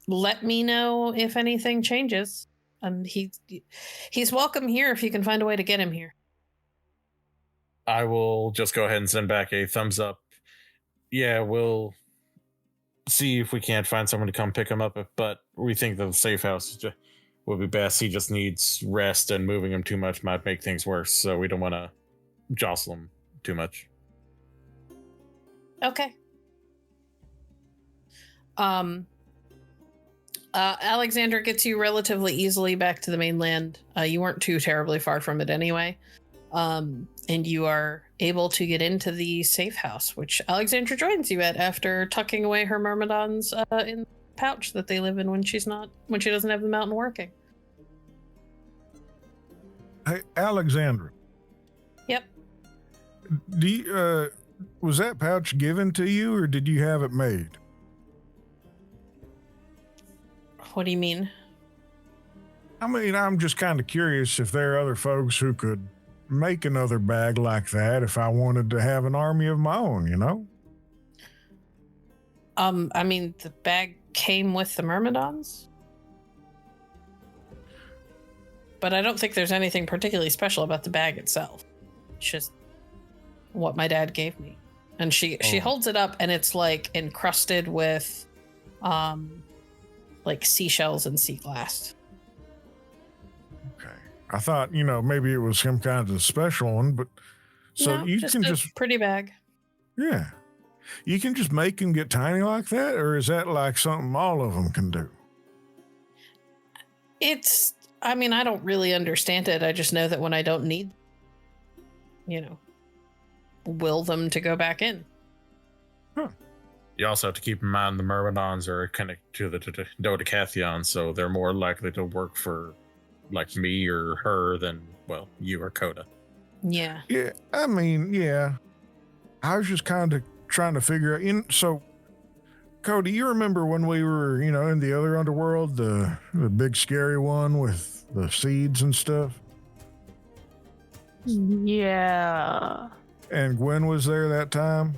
Let me know if anything changes. He's welcome here if you can find a way to get him here. I will just go ahead and send back a thumbs up. Yeah, we'll see if we can't find someone to come pick him up, but we think the safe house would be best. He just needs rest, and moving him too much might make things worse, so we don't want to jostle him too much. Okay. Alexander gets you relatively easily back to the mainland. You weren't too terribly far from it anyway. And you are able to get into the safe house, which Alexandra joins you at after tucking away her myrmidons in the pouch that they live in when she doesn't have the mountain working. Hey, Alexandra. Yep. Was that pouch given to you, or did you have it made? What do you mean? I mean, I'm just kind of curious if there are other folks who could make another bag like that if I wanted to have an army of my own, you know? I mean, the bag came with the myrmidons. But I don't think there's anything particularly special about the bag itself. It's just what my dad gave me. And she holds it up, and it's like encrusted with like seashells and sea glass. Okay. I thought, maybe it was some kind of special one, but so No, you just can a just, pretty bag. yeah. You can just make them get tiny like that, or is that like something all of them can do? I don't really understand it. I just know that when I don't need, will them to go back in. Huh. You also have to keep in mind the myrmidons are connected to the dodecathion, so they're more likely to work for like me or her than, well, you or Coda. Yeah. Yeah, I mean, yeah. I was just kind of trying to figure out. So, Coda, you remember when we were, in the other underworld, the big scary one with the seeds and stuff? Yeah. And Gwen was there that time?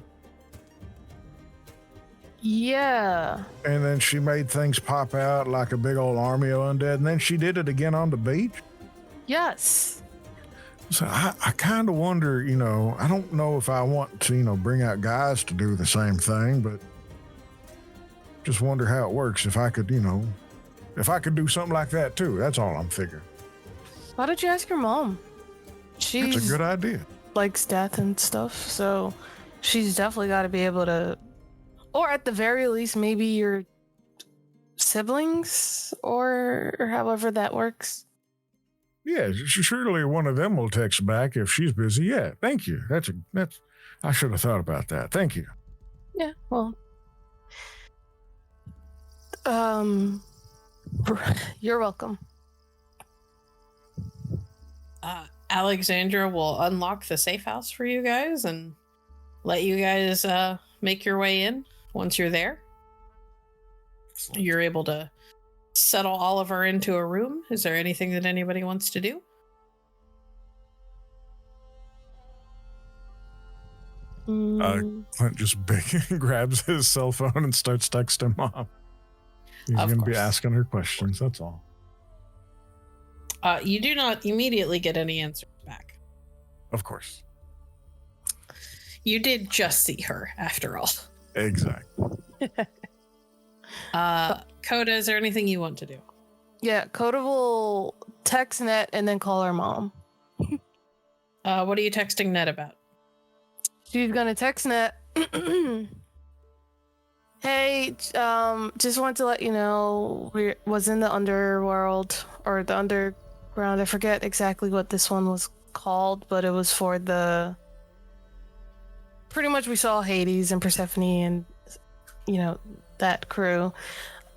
Yeah. And then she made things pop out like a big old army of undead, and then she did it again on the beach? Yes. So I kind of wonder, I don't know if I want to, bring out guys to do the same thing, but just wonder how it works. If I could, if I could do something like that too. That's all I'm figuring. Why don't you ask your mom? That's She's a good idea. likes death and stuff, so she's definitely got to be able to, or at the very least, maybe your siblings, or however that works. Yeah, surely one of them will text back if she's busy. Yeah, thank you. That's I should have thought about that. Thank you. Yeah, well, you're welcome. Alexandra will unlock the safe house for you guys and let you guys make your way in. Once you're there, you're able to settle Oliver into a room. Is there anything that anybody wants to do? Clint just grabs his cell phone and starts texting Mom. He's going to be asking her questions. That's all. You do not immediately get any answers back. Of course. You did just see her, after all. Exactly. Coda, is there anything you want to do? Yeah, Coda will text Net and then call her mom. What are you texting Net about? She's gonna text Net. Hey, just wanted to let you know we was in the underworld or the underground. I forget exactly what this one was called, but it was for the. Pretty much, we saw Hades and Persephone and that crew,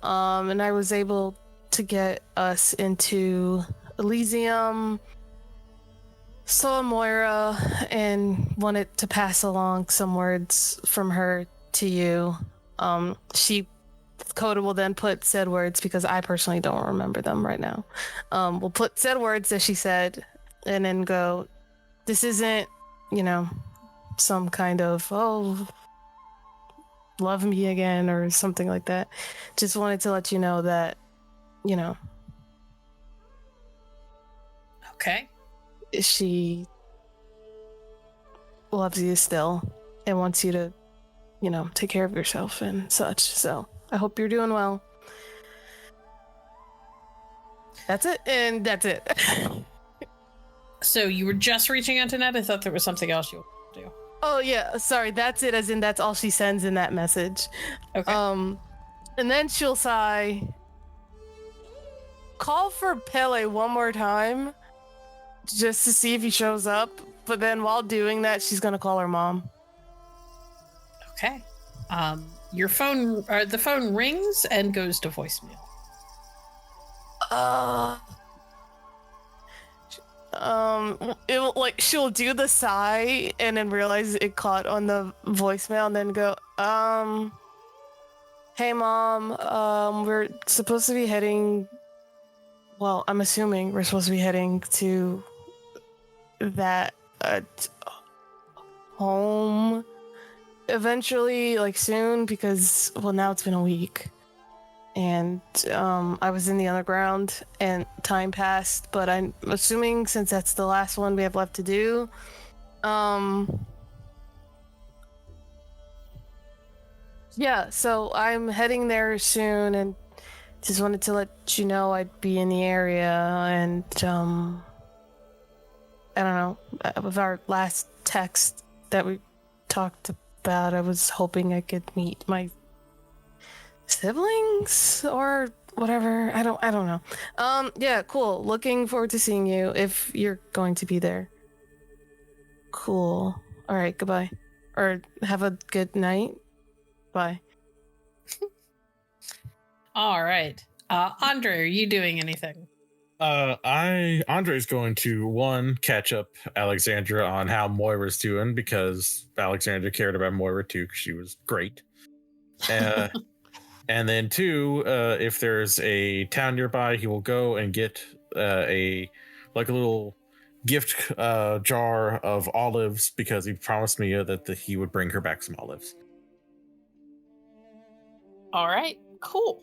and I was able to get us into Elysium. Saw Moira and wanted to pass along some words from her to you. Coda will then put said words, because I personally don't remember them right now. We'll put said words that she said and then go, this isn't, some kind of, oh, love me again or something like that. Just wanted to let you know that, Okay. she loves you still and wants you to, take care of yourself and such. So I hope you're doing well. That's it. And that's it. So you were just reaching out to Ned? I thought there was something else you wanted to do. Oh, yeah. Sorry. That's it. As in, that's all she sends in that message. Okay. And then she'll sigh. Call for Pele one more time just to see if he shows up. But then while doing that, she's going to call her mom. Okay. Your phone, the phone rings and goes to voicemail. She'll do the sigh and then realize it caught on the voicemail and then go, hey mom, we're supposed to be heading, well, I'm assuming we're supposed to be heading to that home eventually, like soon, because, well, now it's been a week. And I was in the underground and time passed, but I'm assuming since that's the last one we have left to do, yeah, so I'm heading there soon and just wanted to let you know I'd be in the area. And I don't know, with our last text that we talked about, I was hoping I could meet my siblings or whatever. I don't know. Yeah, cool. Looking forward to seeing you if you're going to be there. Cool. All right, goodbye. Or have a good night. Bye. All right. Andre, are you doing anything? Andre's going to catch up Alexandra on how Moira's doing, because Alexandra cared about Moira too, because she was great. And then two, if there's a town nearby, he will go and get a little gift jar of olives, because he promised me that he would bring her back some olives. All right, cool.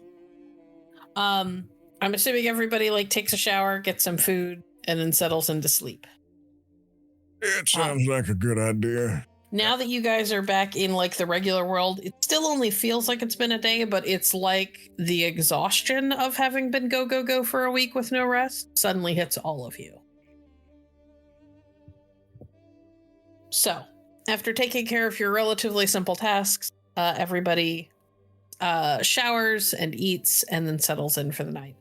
I'm assuming everybody takes a shower, gets some food, and then settles into sleep. It sounds like a good idea. Now that you guys are back in the regular world, it still only feels like it's been a day, but it's like the exhaustion of having been go for a week with no rest suddenly hits all of you. So, after taking care of your relatively simple tasks, everybody showers and eats and then settles in for the night.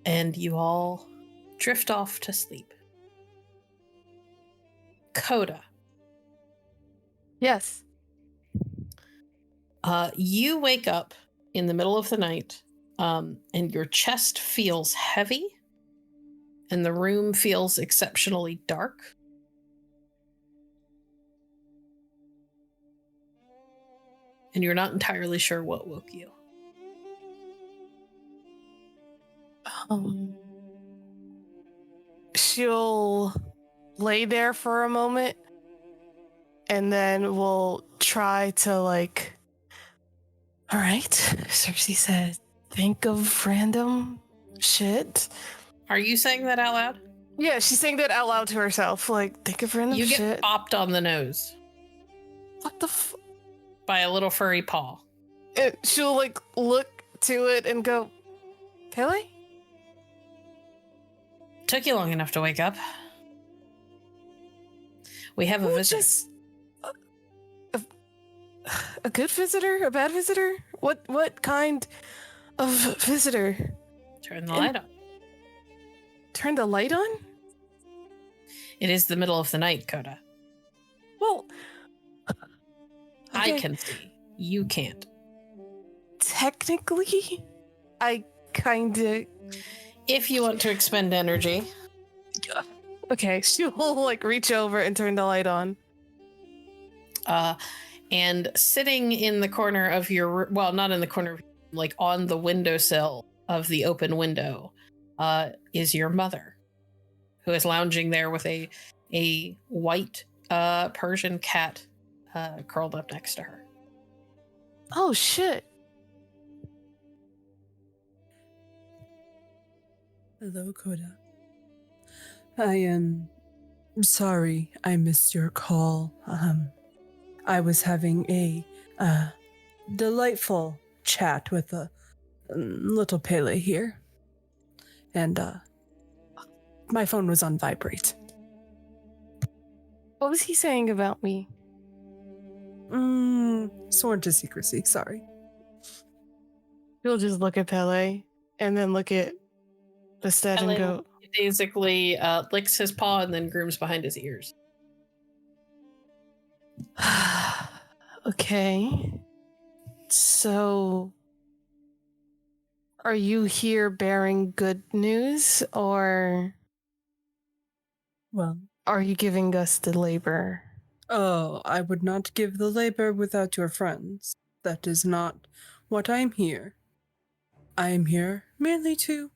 And you all drift off to sleep. Coda. Yes. You wake up in the middle of the night, and your chest feels heavy, and the room feels exceptionally dark. And you're not entirely sure what woke you. She'll lay there for a moment and then we'll try to all right, Cersei said, think of random shit. Are you saying that out loud? Yeah, she's saying that out look to herself, think of random shit. You get popped on the nose. What the by a little furry paw. And she'll look to it and go, Kelly? Took you long enough to wake up. We have a visit. A good visitor? A bad visitor? What kind of visitor? Turn the light on. Turn the light on? It is the middle of the night, Coda. Well, I okay. can see. You can't. Technically, I kinda... If you want to expend energy. Okay, she'll like reach over and turn the light on. And sitting in the corner of your, well, not in the corner, like on the windowsill of the open window, is your mother, who is lounging there with a white Persian cat curled up next to her. Oh shit. Hello, Coda. I am sorry I missed your call. I was having a delightful chat with a little Pele here. And my phone was on vibrate. What was he saying about me? Sworn to secrecy, sorry. He'll just look at Pele and then look at Bastet and go, Basically licks his paw and then grooms behind his ears. okay. So, are you here bearing good news, or Well, are you giving us the labor? oh, I would not give the labor without your friends. That is not what I am here. I am here merely to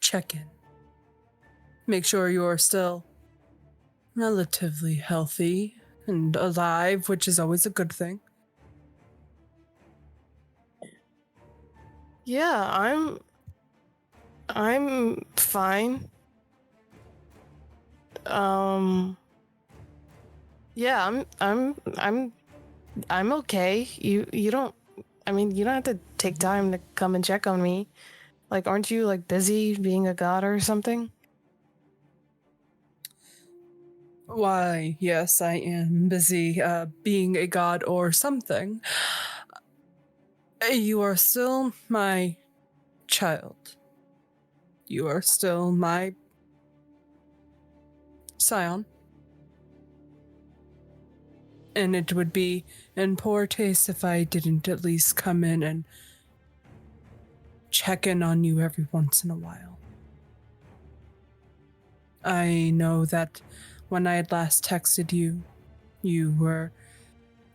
check in. Make sure you're still relatively healthy and alive, which is always a good thing. Yeah, I'm fine. Yeah, I'm okay. You don't, I mean, you don't have to take time to come and check on me. Like, aren't you like busy being a god or something? Why, yes, I am busy being a god or something. You are still my child. You are still my scion. And it would be in poor taste if I didn't at least come in and check in on you every once in a while. I know that when I had last texted you, you were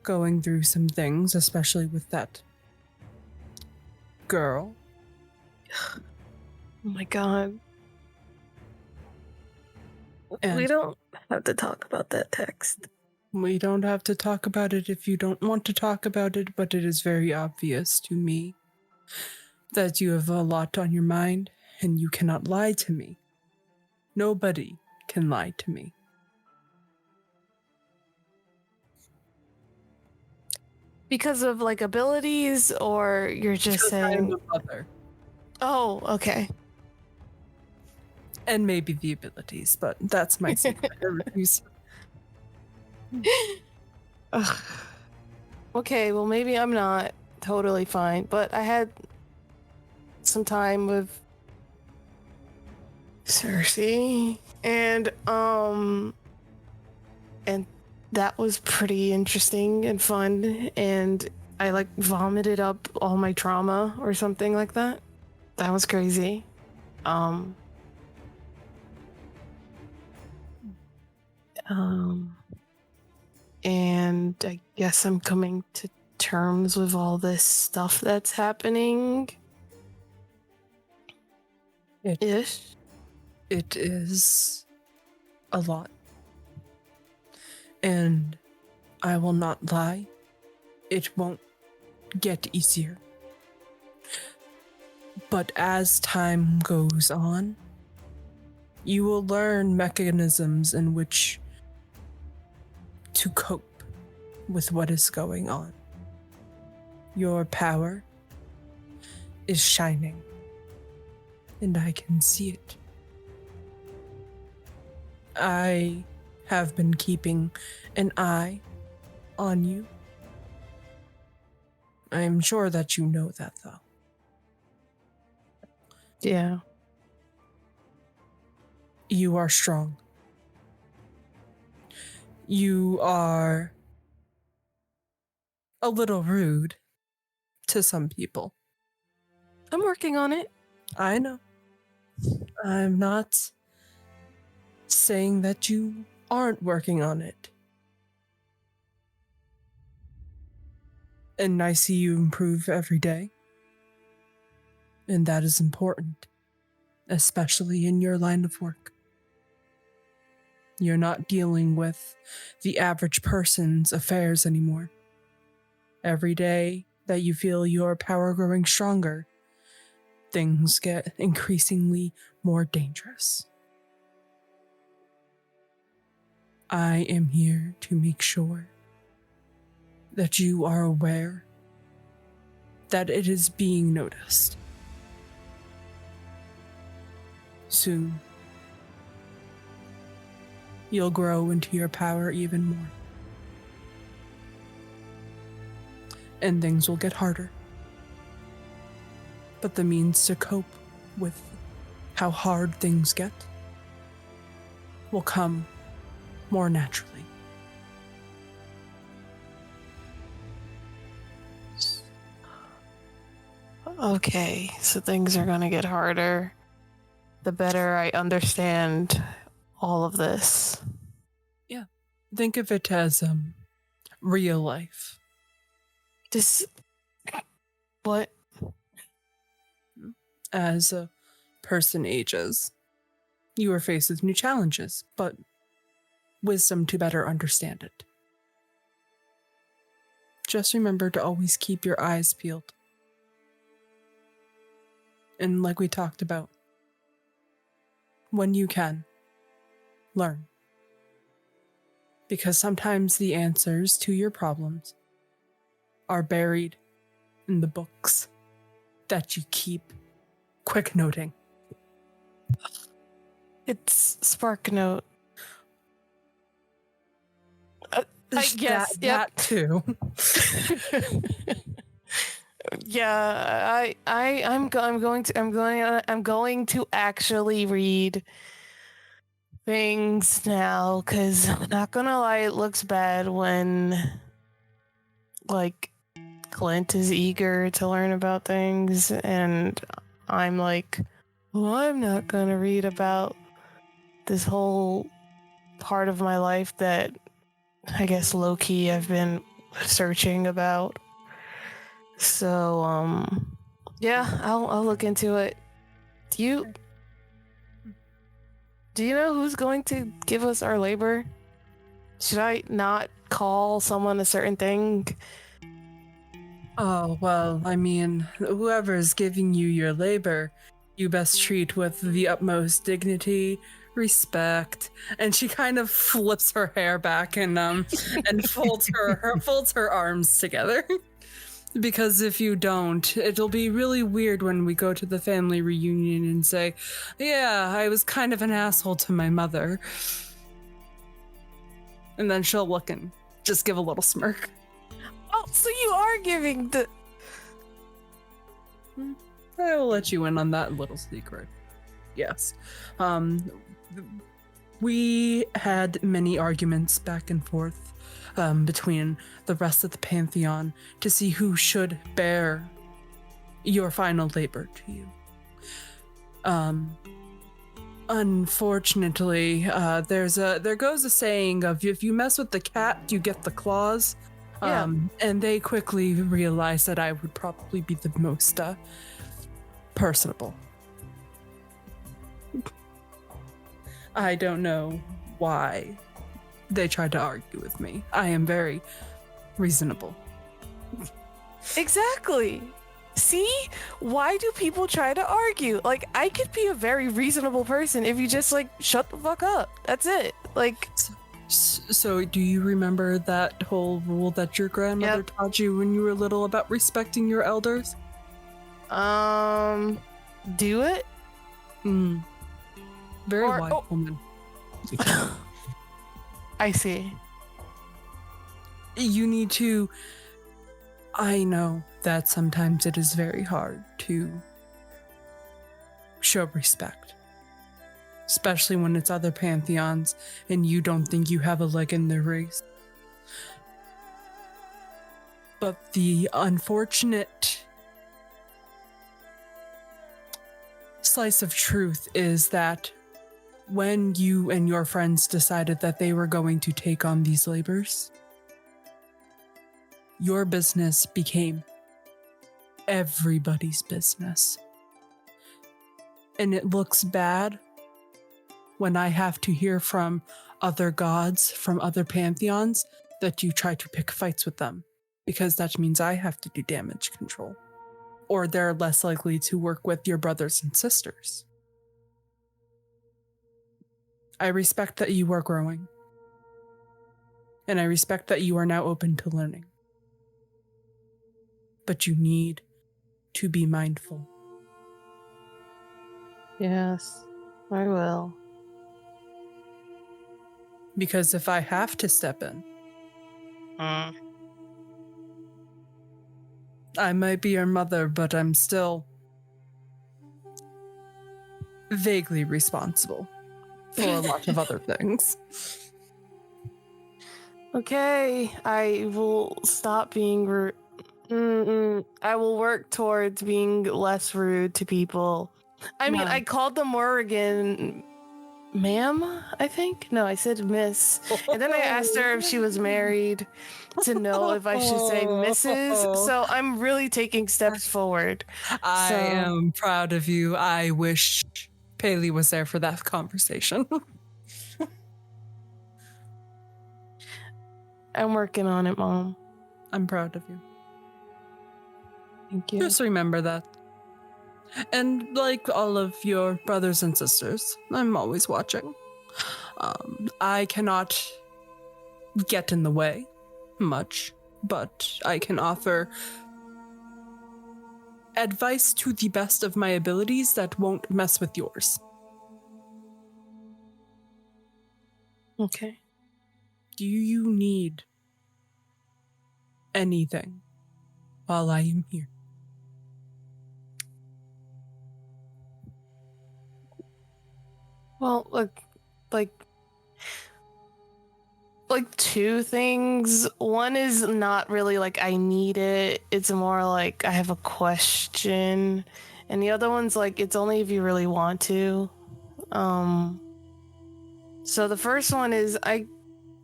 going through some things, especially with that girl. Oh my god. And we don't have to talk about that text. we don't have to talk about it if you don't want to talk about it, but it is very obvious to me that you have a lot on your mind and you cannot lie to me. Nobody can lie to me. Because of like abilities, or you're just Because I am saying, a mother. oh, okay. And maybe the abilities, but that's my secret. I refuse. Ugh. Okay, well maybe I'm not totally fine, but I had some time with Cersei, and that was pretty interesting and fun, and I like vomited up all my trauma or something like that. That was crazy. And I guess I'm coming to terms with all this stuff that's happening. Ish. It is a lot. And I will not lie, it won't get easier. But as time goes on, you will learn mechanisms in which to cope with what is going on. Your power is shining, and I can see it. I have been keeping an eye on you, I'm sure that you know that, though. Yeah. You are strong. You are a little rude to some people. I'm working on it. I know. I'm not saying that you aren't working on it. And I see you improve every day. And that is important, especially in your line of work. You're not dealing with the average person's affairs anymore. Every day that you feel your power growing stronger, things get increasingly more dangerous. I am here to make sure that you are aware that it is being noticed. Soon, you'll grow into your power even more. And things will get harder. But the means to cope with how hard things get will come more naturally. Okay, so things are gonna get harder the better I understand all of this. Think of it as real life. What? As a person ages, you are faced with new challenges, but wisdom to better understand it. Just remember to always keep your eyes peeled. And like we talked about, when you can, learn. Because sometimes the answers to your problems are buried in the books that you keep quick noting. It's SparkNote. I guess. That too. Yeah, I'm going to actually read things now, because not gonna lie, it looks bad when like Clint is eager to learn about things and I'm like, well, I'm not gonna read about this whole part of my life that I guess low-key I've been searching about. So yeah, I'll look into it. Do you know who's going to give us our labor? Should I not call someone a certain thing? Oh, well, I mean, whoever's giving you your labor, you best treat with the utmost dignity, respect, and she kind of flips her hair back and folds her arms together. Because if you don't, it'll be really weird when we go to the family reunion and say, yeah, I was kind of an asshole to my mother. And then she'll look and just give a little smirk. Oh, so you are giving the... I will let you in on that little secret. Yes. We had many arguments back and forth between the rest of the Pantheon to see who should bear your final labor to you. Unfortunately, there goes a saying of if you mess with the cat, you get the claws. Yeah. And they quickly realized that I would probably be the most personable. I don't know why they tried to argue with me. I am very reasonable. Exactly. See? Why do people try to argue? Like, I could be a very reasonable person if you just, like, shut the fuck up. That's it. Like... So do you remember that whole rule that your grandmother taught you when you were little about respecting your elders? Do it? Very wise woman. I see. You need to... I know that sometimes it is very hard to show respect, especially when it's other pantheons and you don't think you have a leg in their race. But the unfortunate slice of truth is that when you and your friends decided that they were going to take on these labors, your business became everybody's business. And it looks bad when I have to hear from other gods, from other pantheons, that you try to pick fights with them, because that means I have to do damage control. Or they're less likely to work with your brothers and sisters. I respect that you are growing. And I respect that you are now open to learning. But you need to be mindful. Yes, I will. Because if I have to step in, I might be your mother, but I'm still vaguely responsible for a lot of other things. Okay, I will stop being rude. I will work towards being less rude to people. I mean, No. I called the Morrigan ma'am, I think. No, I said miss. And then I asked her if she was married to know if I should say Mrs. So I'm really taking steps forward. I So- am proud of you. I wish Paley was there for that conversation. I'm working on it, Mom. I'm proud of you. Thank you. Just remember that. And like all of your brothers and sisters, I'm always watching. I cannot get in the way much, but I can offer advice to the best of my abilities that won't mess with yours. Okay. Do you need anything while I am here? Well, look, like two things. One is not really like I need it. It's more like I have a question. And the other one's like it's only if you really want to. So the first one is I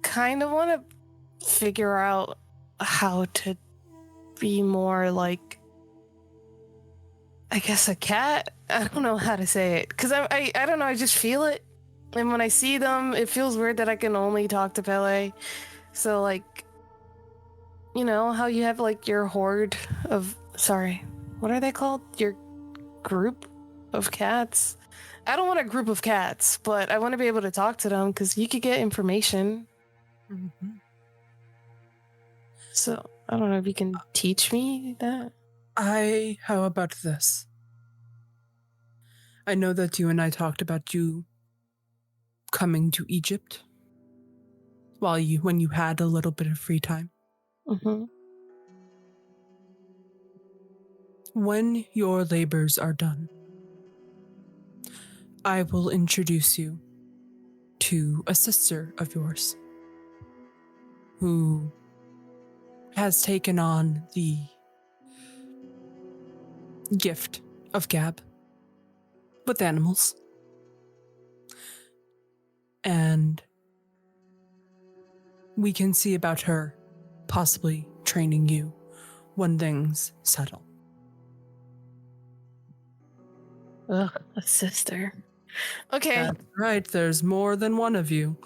kind of want to figure out how to be more like, I guess, a cat. I don't know how to say it because I don't know. I just feel it, and when I see them, it feels weird that I can only talk to Pele. So like, you know how you have like your horde of what are they called? Your group of cats. I don't want a group of cats, but I want to be able to talk to them because you could get information. Mm-hmm. So I don't know if you can teach me that. How about this? I know that you and I talked about you coming to Egypt when you had a little bit of free time. Mm-hmm. When your labors are done, I will introduce you to a sister of yours who has taken on the gift of gab with animals. And we can see about her possibly training you when things settle. Ugh, a sister. Okay. That's right, there's more than one of you.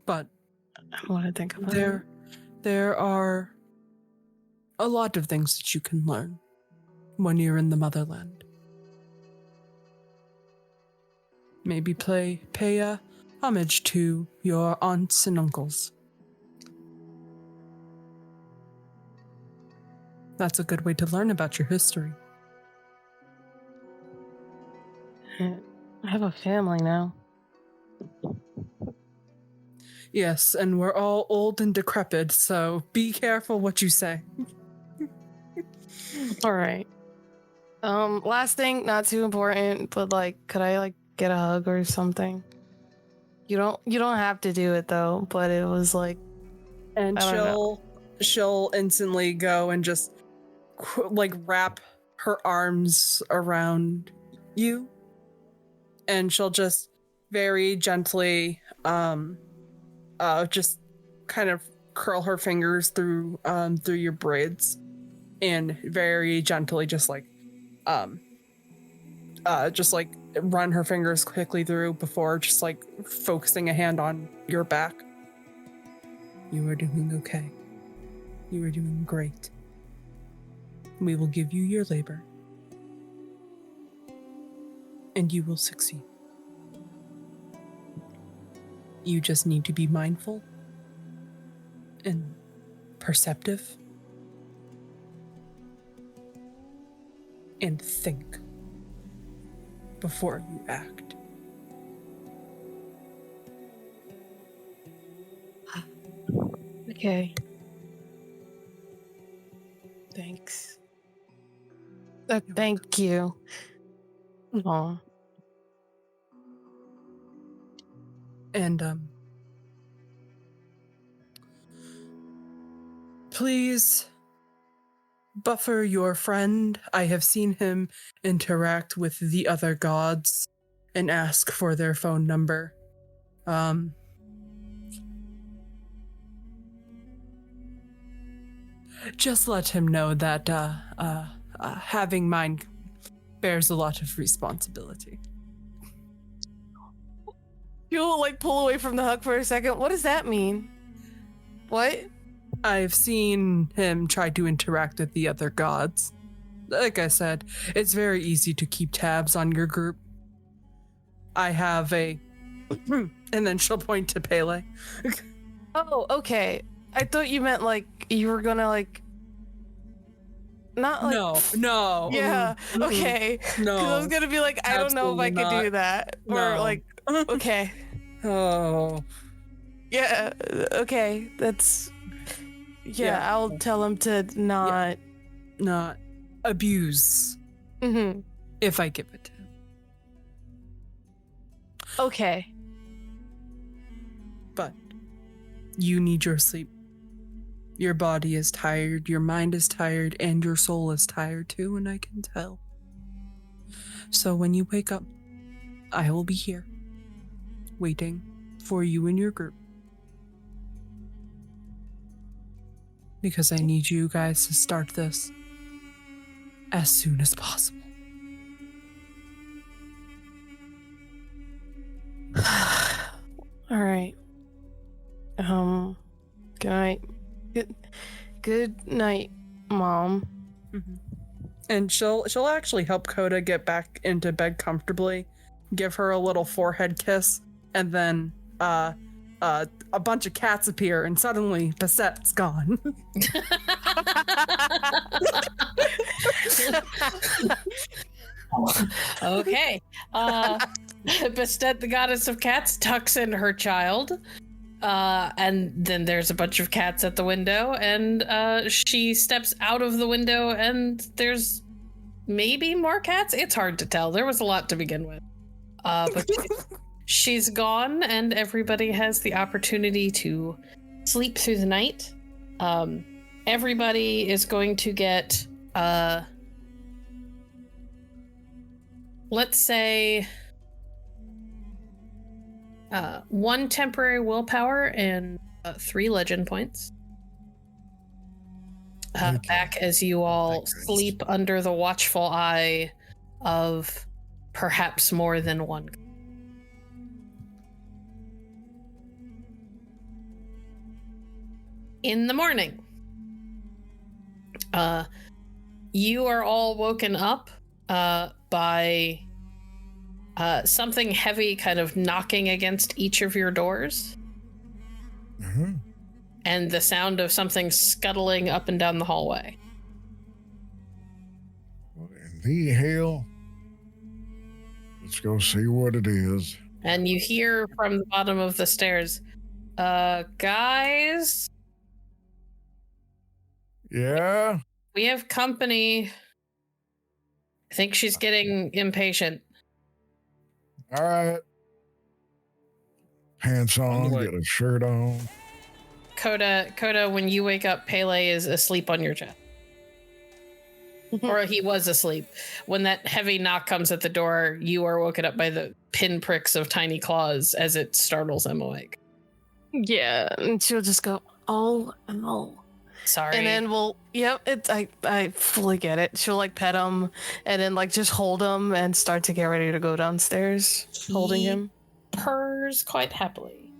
But I want to think about it. there are a lot of things that you can learn when you're in the motherland. Maybe pay a homage to your aunts and uncles. That's a good way to learn about your history. I have a family now. Yes, and we're all old and decrepit, so be careful what you say. All right. Last thing, not too important, but like, could I like get a hug or something? You don't have to do it though, but it was like, And I don't know. she'll instantly go and just like wrap her arms around you, and she'll just very gently just kind of curl her fingers through your braids, and very gently just like run her fingers quickly through before just like focusing a hand on your back. You are doing okay. You are doing great. We will give you your labor, and you will succeed. You just need to be mindful and perceptive and think before you act. Okay. Thanks. Thank you. Oh. And please buffer your friend. I have seen him interact with the other gods and ask for their phone number. Just let him know that having mine bears a lot of responsibility. You'll like pull away from the hug for a second. What does that mean? What? I've seen him try to interact with the other gods. Like I said, it's very easy to keep tabs on your group. I have a... and then she'll point to Pele. Oh, okay. I thought you meant like you were gonna like... Not like... No. Yeah, okay. No. Because I was gonna be like, I don't know if I could do that. Or No. like, okay. Oh. Yeah, okay. That's... Yeah, I'll tell him to not... Not abuse Mm-hmm. if I give it to him. Okay. But you need your sleep. Your body is tired, your mind is tired, and your soul is tired too, and I can tell. So when you wake up, I will be here, waiting for you and your group. Because I need you guys to start this as soon as possible. All right. Good night. Good night, Mom. Mm-hmm. And she'll actually help Coda get back into bed comfortably, give her a little forehead kiss, and then a bunch of cats appear, and suddenly Bastet's gone. Okay. Bastet, the goddess of cats, tucks in her child. And then there's a bunch of cats at the window, and she steps out of the window, and there's maybe more cats. It's hard to tell. There was a lot to begin with. But she's gone, and everybody has the opportunity to sleep through the night. Everybody is going to get, let's say, 1 temporary willpower and 3 legend points. Back as you all sleep under the watchful eye of perhaps more than one. In the morning, you are all woken up by something heavy kind of knocking against each of your doors. Mm-hmm. And the sound of something scuttling up and down the hallway. What in the hell? Let's go see what it is. And you hear from the bottom of the stairs, Guys, Yeah? we have company. I think she's getting impatient. All right. Pants On on, the way. get a shirt on. Coda, when you wake up, Pele is asleep on your chest. Or he was asleep. When that heavy knock comes at the door, you are woken up by the pinpricks of tiny claws as it startles him awake. Yeah, and she'll just go, oh, no. Sorry. And then I fully get it. She'll like pet him and then like just hold him and start to get ready to go downstairs, holding He him. purrs quite happily.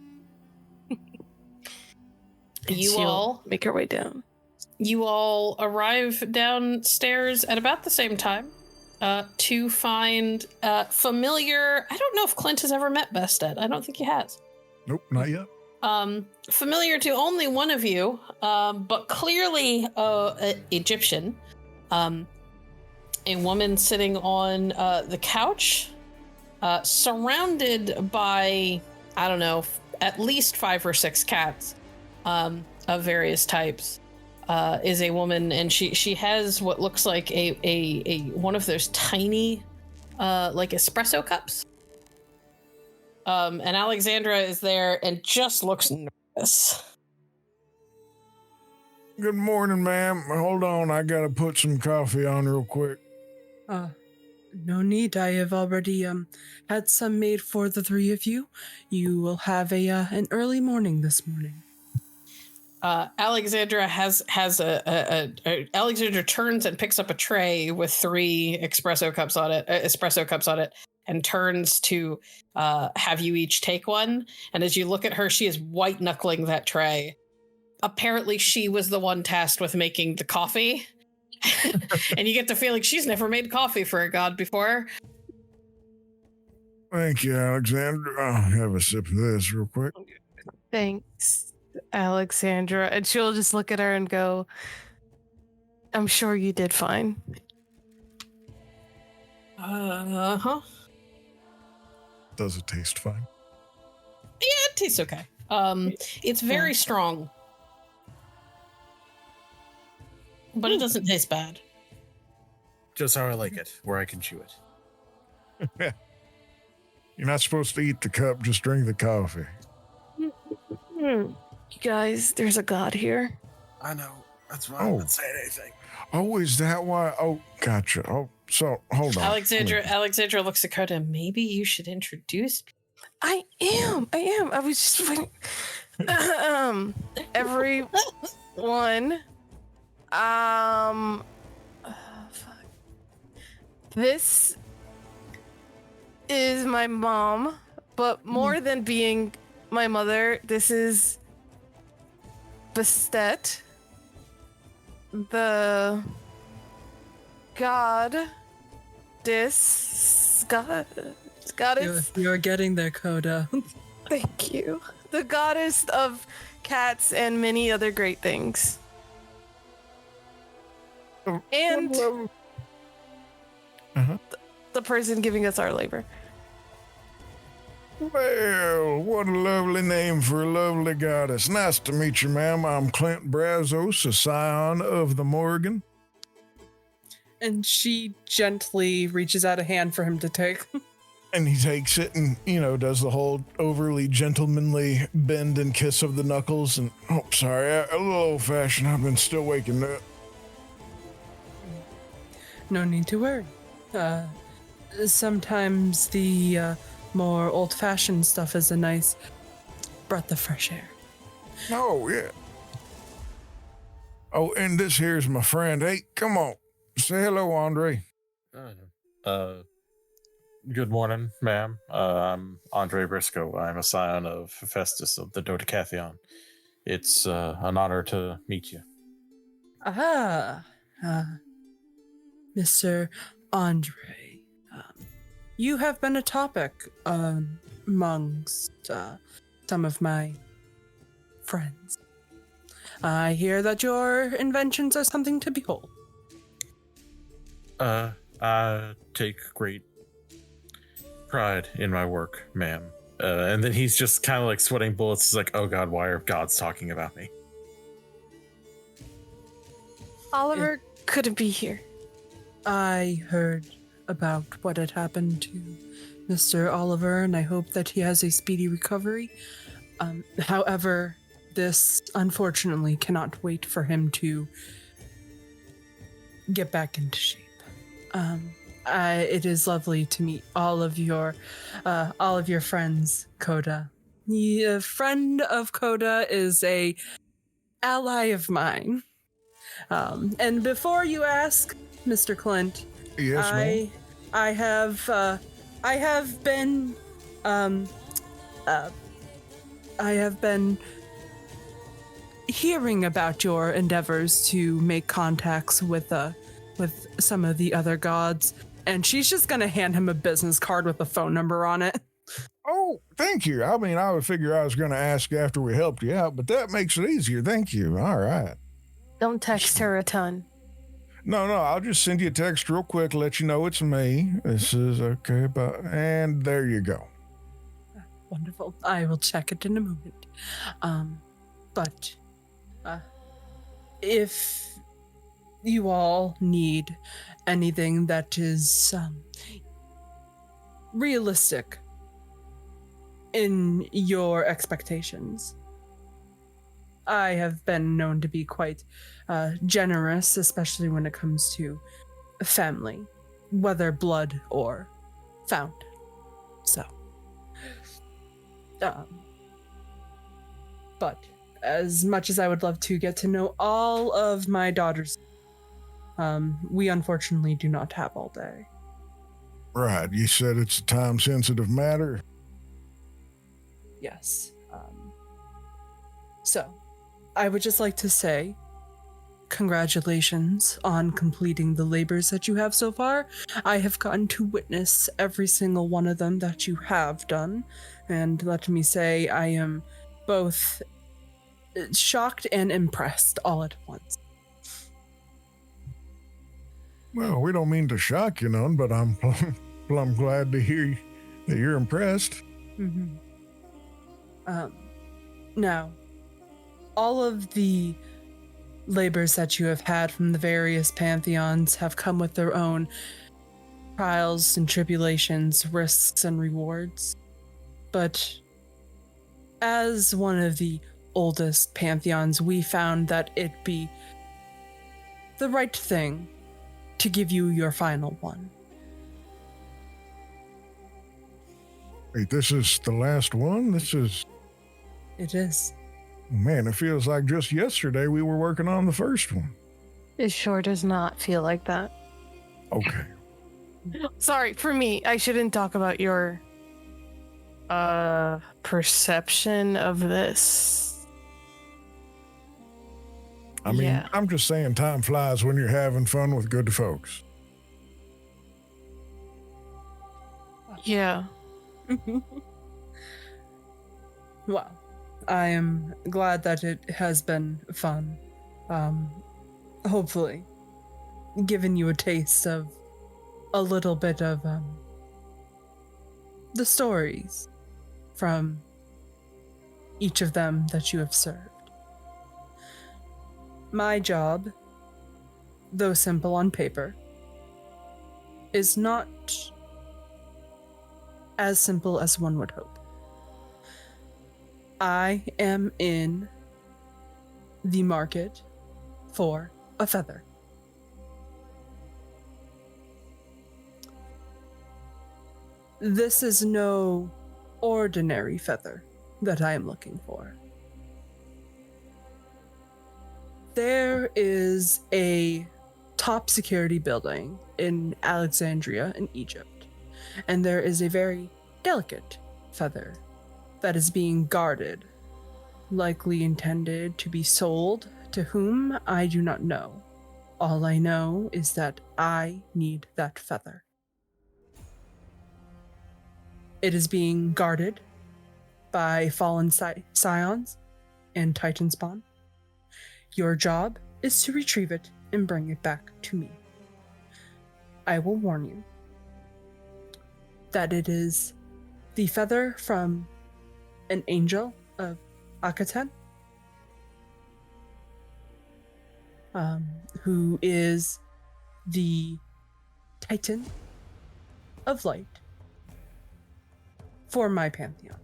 And You she'll all make her way down. You all arrive downstairs at about the same time to find familiar. I don't know if Clint has ever met Bastet. I don't think he has. Nope, not yet. Familiar to only one of you, but clearly Egyptian. A woman sitting on the couch, surrounded by, I don't know, at least 5 or 6 cats of various types. Is a woman, and she has what looks like a one of those tiny like espresso cups. And Alexandra is there and just looks nervous. Good morning, ma'am. Hold on, I gotta put some coffee on real quick. No need. I have already had some made for the 3 of you. You will have an early morning this morning. Alexandra Alexandra turns and picks up a tray with 3 espresso cups on it, and turns to have you each take one. And as you look at her, she is white knuckling that tray. Apparently, she was the one tasked with making the coffee, and you get the feeling she's never made coffee for a god before. Thank you, Alexander. I'll have a sip of this real quick. Thanks, Alexandra. And she'll just look at her and go, I'm sure you did fine. Uh-huh. Does it taste fine? Yeah, it tastes okay. It's very strong, but it doesn't taste bad. Just how I like it, where I can chew it. You're not supposed to eat the cup, just drink the coffee. You guys, there's a god here. I know. That's why I'm not saying anything. Oh, is that why? Oh, gotcha. Oh, so hold on. Alexandra looks at Coda. Maybe you should introduce. I am. I was just waiting. Everyone. Fuck. This is my mom, but more than being my mother, this is Bastet, the goddess. You're getting there, Coda. Thank you. The goddess of cats and many other great things. And the person giving us our labor. Well, what a lovely name for a lovely goddess. Nice to meet you, ma'am. I'm Clint Brazos, a scion of the Morgan. And she gently reaches out a hand for him to take. And he takes it and, does the whole overly gentlemanly bend and kiss of the knuckles. And, oh, sorry, a little old-fashioned. I've been still waking up. No need to worry. Sometimes the more old-fashioned stuff is a nice breath of fresh air. Oh, yeah. Oh, and this here's my friend. Hey, come on. Say hello, Andre. Good morning, ma'am. I'm Andre Briscoe. I'm a scion of Hephaestus of the Dodecatheon. It's an honor to meet you. Mr. Andre, you have been a topic amongst some of my friends. I hear that your inventions are something to behold. I take great pride in my work, ma'am. And then he's just kind of like sweating bullets. He's like, oh God, why are gods talking about me? Oliver couldn't be here. I heard about what had happened to Mr. Oliver, and I hope that he has a speedy recovery. However, this unfortunately cannot wait for him to get back into shape. It is lovely to meet all of your friends, Coda. The friend of Coda is a ally of mine. And before you ask, Mr. Clint, Yes, ma'am. I have been hearing about your endeavors to make contacts with some of the other gods, and she's just gonna hand him a business card with a phone number on it. Oh, thank you. I mean, I would figure I was going to ask after we helped you out, but that makes it easier. Thank you. All right. Don't text her a ton. No, I'll just send you a text real quick, let you know it's me. This is okay, and there you go. Wonderful. I will check it in a moment. But if you all need anything that is realistic in your expectations, I have been known to be quite generous, especially when it comes to family, whether blood or found. So, but as much as I would love to get to know all of my daughters, we unfortunately do not have all day. Right. You said it's a time-sensitive matter. Yes. So, I would just like to say congratulations on completing the labors that you have so far. I have gotten to witness every single one of them that you have done, and let me say I am both shocked and impressed all at once. Well, we don't mean to shock you none, but I'm glad to hear that you're impressed. Mm-hmm. Now, all of the labors that you have had from the various pantheons have come with their own trials and tribulations, risks and rewards. But as one of the oldest pantheons, we found that it be the right thing to give you your final one. Wait, this is the last one? It is. Man, it feels like just yesterday we were working on the first one. It sure does not feel like that. Okay. Sorry, for me, I shouldn't talk about your perception of this. I mean, Yeah. I'm just saying time flies when you're having fun with good folks. Yeah. Well, I am glad that it has been fun. Hopefully, given you a taste of a little bit of the stories from each of them that you have served. My job, though simple on paper, is not as simple as one would hope. I am in the market for a feather. This is no ordinary feather that I am looking for. There is a top security building in Alexandria in Egypt, and there is a very delicate feather that is being guarded, likely intended to be sold to whom I do not know. All I know is that I need that feather. It is being guarded by fallen scions and titanspawn. Your job is to retrieve it and bring it back to me. I will warn you that it is the feather from an angel of Akaten, who is the Titan of Light for my pantheon.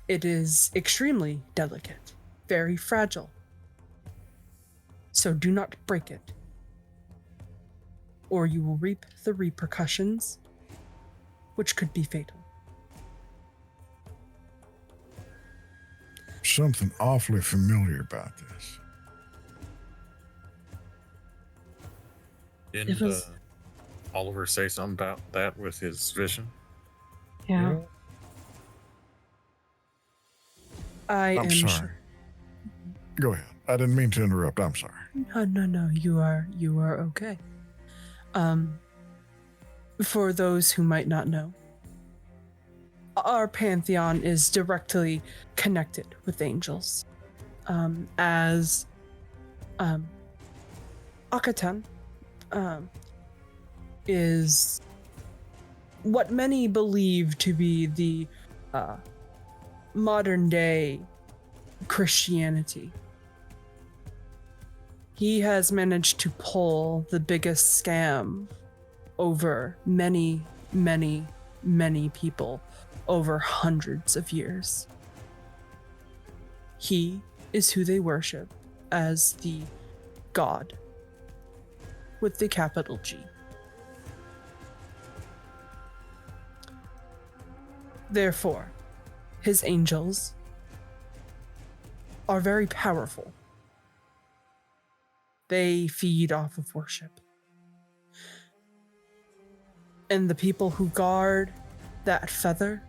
It is extremely delicate, very fragile, so do not break it, or you will reap the repercussions, which could be fatal. Something awfully familiar about this. Didn't It was- Oliver say something about that with his vision? Yeah. I I'm am sorry. sure. Go ahead. I didn't mean to interrupt. I'm sorry. No, you are okay. For those who might not know, our pantheon is directly connected with angels. As Akaten is what many believe to be the modern day Christianity. He has managed to pull the biggest scam over many, many, many people over hundreds of years. He is who they worship as the God with the capital G. Therefore, his angels are very powerful. They feed off of worship. And the people who guard that feather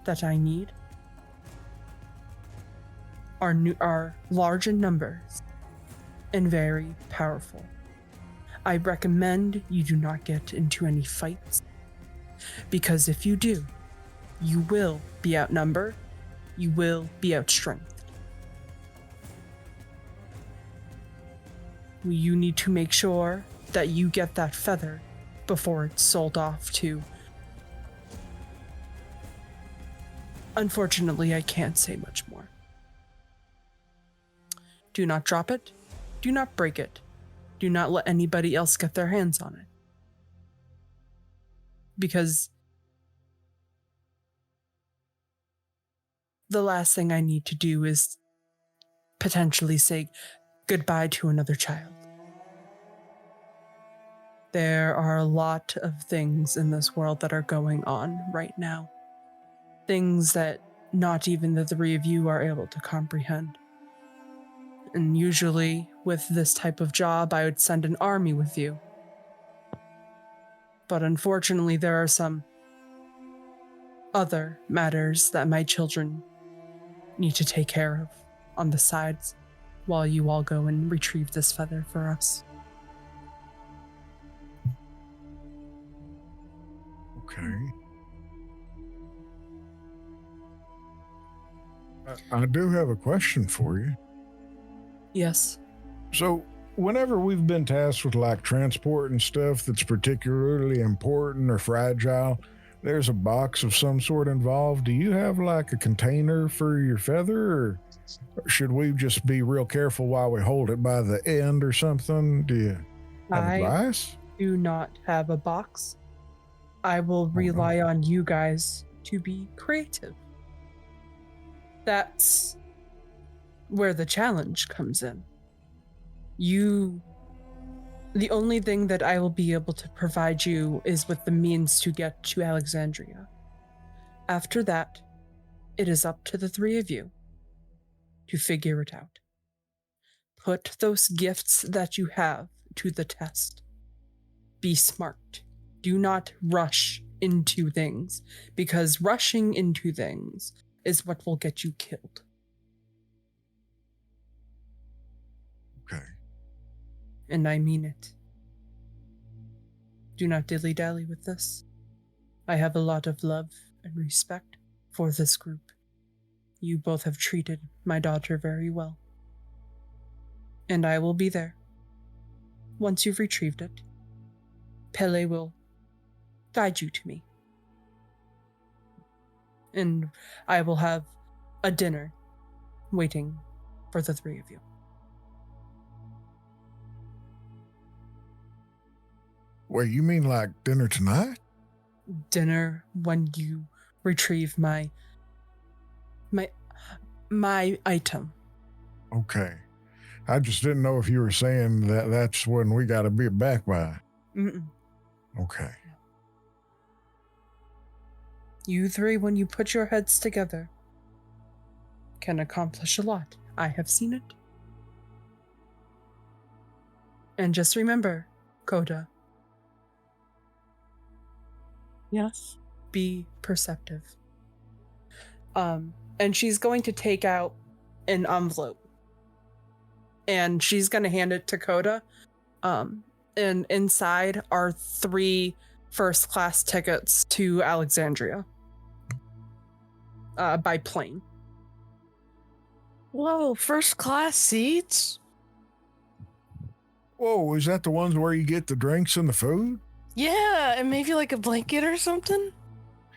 that I need are large in numbers and very powerful. I recommend you do not get into any fights, because if you do, you will be outnumbered, you will be outstrengthened. You need to make sure that you get that feather before it's sold off to... Unfortunately, I can't say much more. Do not drop it. Do not break it. Do not let anybody else get their hands on it. Because the last thing I need to do is potentially say goodbye to another child. There are a lot of things in this world that are going on right now. Things that not even the three of you are able to comprehend. And usually, with this type of job, I would send an army with you. But unfortunately, there are some other matters that my children need to take care of on the sides while you all go and retrieve this feather for us. Okay. I do have a question for you. Yes. So, whenever we've been tasked with like transport and stuff that's particularly important or fragile, there's a box of some sort involved. Do you have like a container for your feather, or should we just be real careful while we hold it by the end or something? Do you have I advice? do not have a box. I will rely on you guys to be creative. That's where the challenge comes in. The only thing that I will be able to provide you is with the means to get to Alexandria. After that, it is up to the three of you to figure it out. Put those gifts that you have to the test. Be smart. Do not rush into things, because rushing into things is what will get you killed. Okay. And I mean it. Do not dilly-dally with this. I have a lot of love and respect for this group. You both have treated my daughter very well. And I will be there. Once you've retrieved it, Pele will guide you to me. and I will have a dinner waiting for the three of you. Wait, you mean like dinner tonight? Dinner when you retrieve my item. Okay. I just didn't know if you were saying that that's when we got to be back by. Mm-mm. Okay. You three, when you put your heads together, can accomplish a lot. I have seen it. And just remember, Coda, Yes. be perceptive. And she's going to take out an envelope. And she's going to hand it to Coda. And inside are 3 first-class tickets to Alexandria. By plane. Whoa, first class seats? Whoa, is that the ones where you get the drinks and the food? Yeah, and maybe like a blanket or something?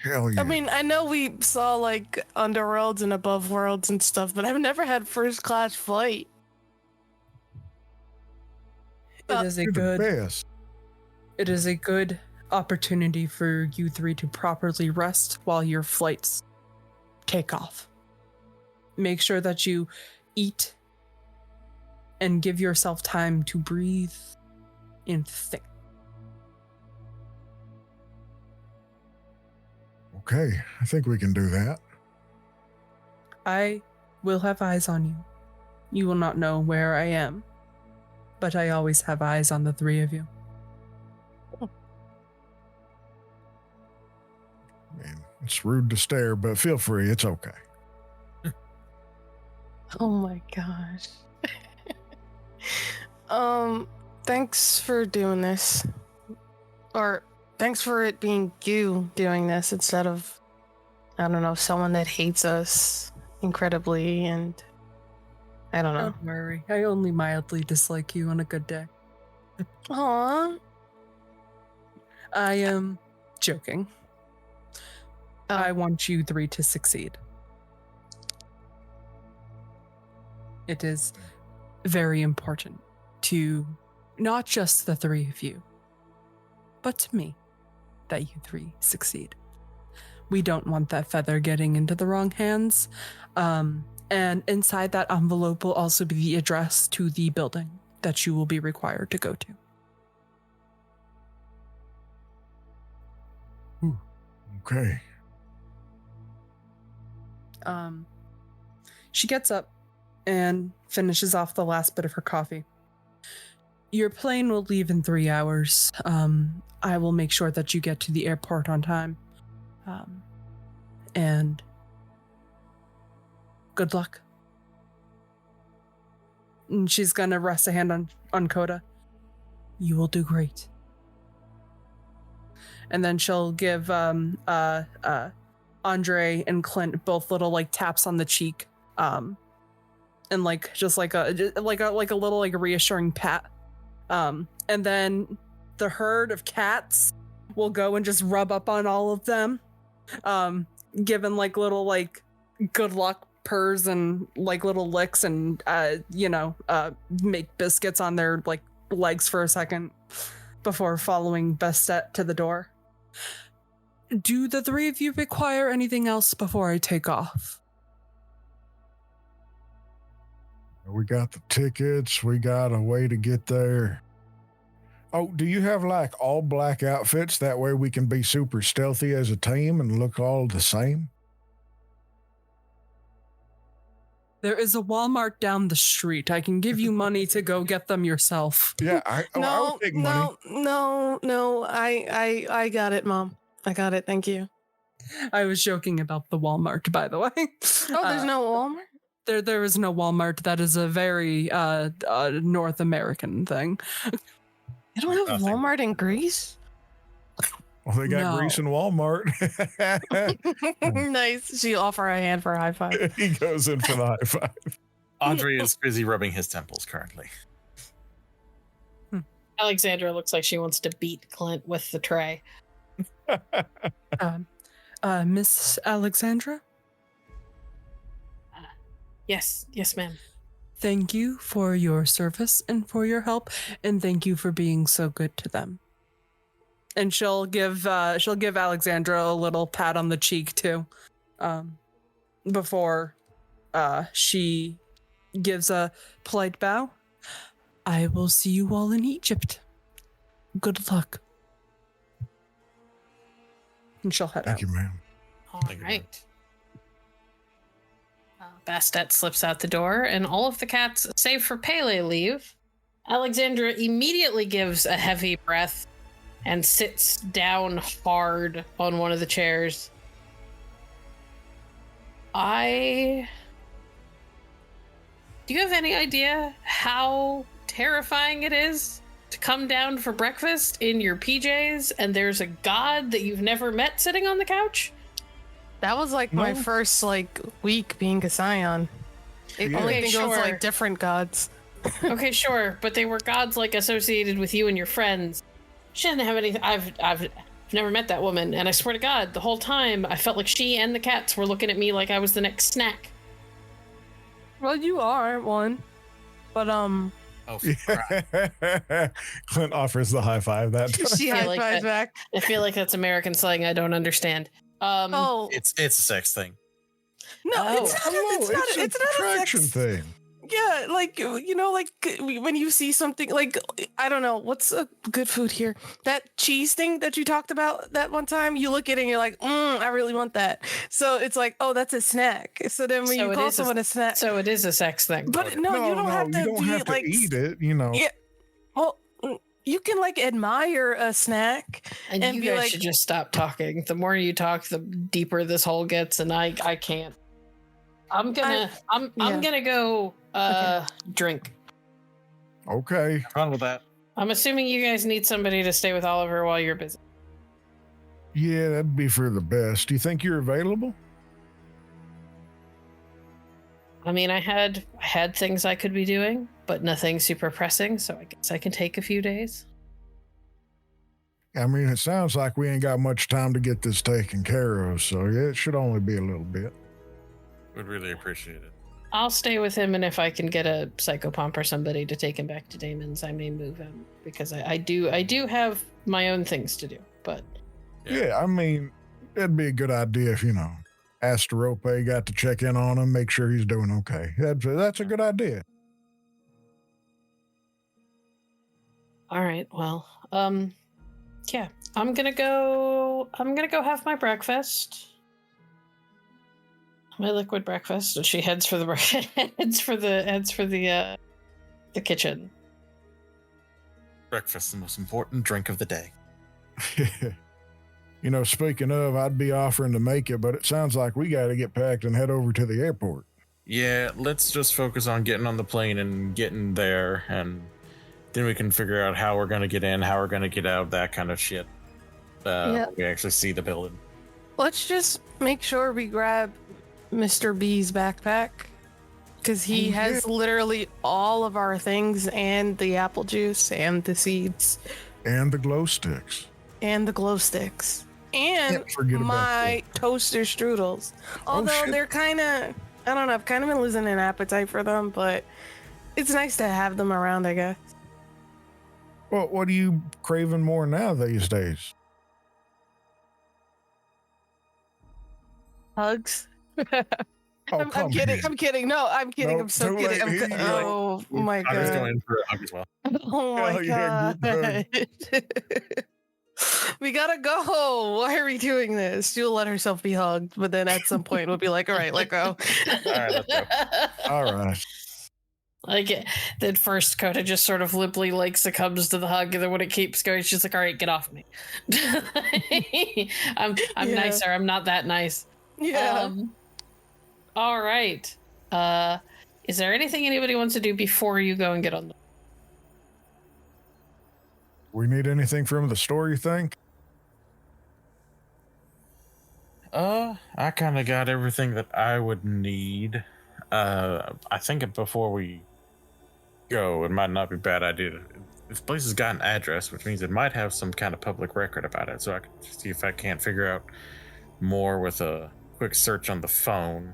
Hell yeah. I mean, I know we saw like underworlds and above worlds and stuff, but I've never had first class flight. It is a You're the good best. It is a good opportunity for you three to properly rest while your flights take off. Make sure that you eat and give yourself time to breathe and think. Okay, I think we can do that. I will have eyes on you. You will not know where I am, but I always have eyes on the three of you. I mean, it's rude to stare, but feel free. It's okay. Oh my gosh. Thanks for doing this. Or thanks for it being you doing this instead of, I don't know, someone that hates us incredibly and I don't know. Don't worry, I only mildly dislike you on a good day. Aww. I am joking. Oh. I want you three to succeed. It is very important to not just the three of you, but to me, that you three succeed. We don't want that feather getting into the wrong hands. And inside that envelope will also be the address to the building that you will be required to go to. Okay. She gets up and finishes off the last bit of her coffee. Your plane will leave in 3 hours. I will make sure that you get to the airport on time. And good luck. And she's gonna rest a hand on Coda. You will do great. And then she'll give Andre and Clint both little like taps on the cheek, and like just like a little like reassuring pat. And then the herd of cats will go and just rub up on all of them, giving like little like good luck purrs and like little licks and make biscuits on their like legs for a second before following Bastet to the door. Do the three of you require anything else before I take off? We got the tickets. We got a way to get there. Oh, do you have like all black outfits? That way we can be super stealthy as a team and look all the same? There is a Walmart down the street. I can give you money to go get them yourself. Yeah, I would take money. No. I got it, Mom. I got it. Thank you. I was joking about the Walmart, by the way. Oh, there's no Walmart? There is no Walmart. That is a very North American thing. You don't have Walmart in Greece? Well, they got Greece and Walmart. Nice. She offer a hand for a high five. He goes in for the high five. Andre is busy rubbing his temples currently. Alexandra looks like she wants to beat Clint with the tray. Miss Alexandra, Yes, ma'am. thank you for your service and for your help, and thank you for being so good to them. And she'll give Alexandra a little pat on the cheek too, before she gives a polite bow. I will see you all in Egypt. Good luck. And she'll head out. Thank you, ma'am. All Thank you, ma'am. right. Bastet slips out the door, and all of the cats, save for Pele, leave. Alexandra immediately gives a heavy breath and sits down hard on one of the chairs. Do you have any idea how terrifying it is to come down for breakfast in your PJs and there's a god that you've never met sitting on the couch? That was like my No. first week being a scion. The Yeah. only Okay, thing was sure. different gods. Okay, sure, but they were gods associated with you and your friends. She didn't have anything. I've never met that woman, and I swear to God, the whole time I felt like she and the cats were looking at me like I was the next snack. Well, you are one, but Oh, Clint offers the high five that time. she I high feel like fives that- back. I feel like that's American slang I don't understand. Oh it's a sex thing. no, Oh. it's not. Oh, It's not a attraction sex thing. Yeah, when you see something I don't know what's a good food here. That cheese thing that you talked about that one time, you look at it and you're like, I really want that. So it's like, oh, that's a snack. So then when So you it call is a- someone a snack, So it is a sex thing. but no, you don't have to you don't be have to eat it. You know. Yeah. Well, you can admire a snack. and and you be guys like- should just stop talking. The more you talk, the deeper this hole gets, and I can't. I'm yeah. gonna go drink. Okay. Fun with that. I'm assuming you guys need somebody to stay with Oliver while you're busy. Yeah, that'd be for the best. Do you think you're available? I mean, I had things I could be doing, but nothing super pressing, so I guess I can take a few days. I mean, it sounds like we ain't got much time to get this taken care of, so yeah, it should only be a little bit. Would really appreciate it. I'll stay with him, and if I can get a psychopomp or somebody to take him back to Damon's, I may move him because I do have my own things to do. But Yeah, I mean, it'd be a good idea if, Asterope got to check in on him, make sure he's doing okay. That's a good idea. all right, well, yeah, I'm gonna go have my breakfast. My liquid breakfast, and she heads for the kitchen. Breakfast, the most important drink of the day. Speaking of, I'd be offering to make it, but it sounds like we got to get packed and head over to the airport. Yeah, let's just focus on getting on the plane and getting there, and then we can figure out how we're going to get in, how we're going to get out, that kind of shit. Yeah. We actually see the building. Let's just make sure we grab Mr. B's backpack because he has literally all of our things and the apple juice and the seeds And the glow sticks. and the glow sticks and Can't forget about my toaster strudels. Although shit. they're kind of, I don't know, I've kind of been losing an appetite for them, but it's nice to have them around, I guess. Well, what are you craving more now these days? Hugs. Oh, I'm come kidding. here. I'm kidding. No, I'm kidding. Nope, I'm so too kidding. late. He's like, Oh my I was god. going for a hug as well. Oh my Hell yeah, god. We gotta go. Why are we doing this? She'll let herself be hugged, but then at some point we'll be like, all right, let go. All right, let's go. All right. Then first Coda just sort of limply succumbs to the hug, and then when it keeps going, she's like, all right, get off me. I'm Yeah. nicer. I'm not that nice. Yeah. All right. Is there anything anybody wants to do before you go and get on the We need anything from the store, you think? I kind of got everything that I would need. I think before we go, it might not be a bad idea. This place has got an address, which means it might have some kind of public record about it. So I can see if I can't figure out more with a quick search on the phone.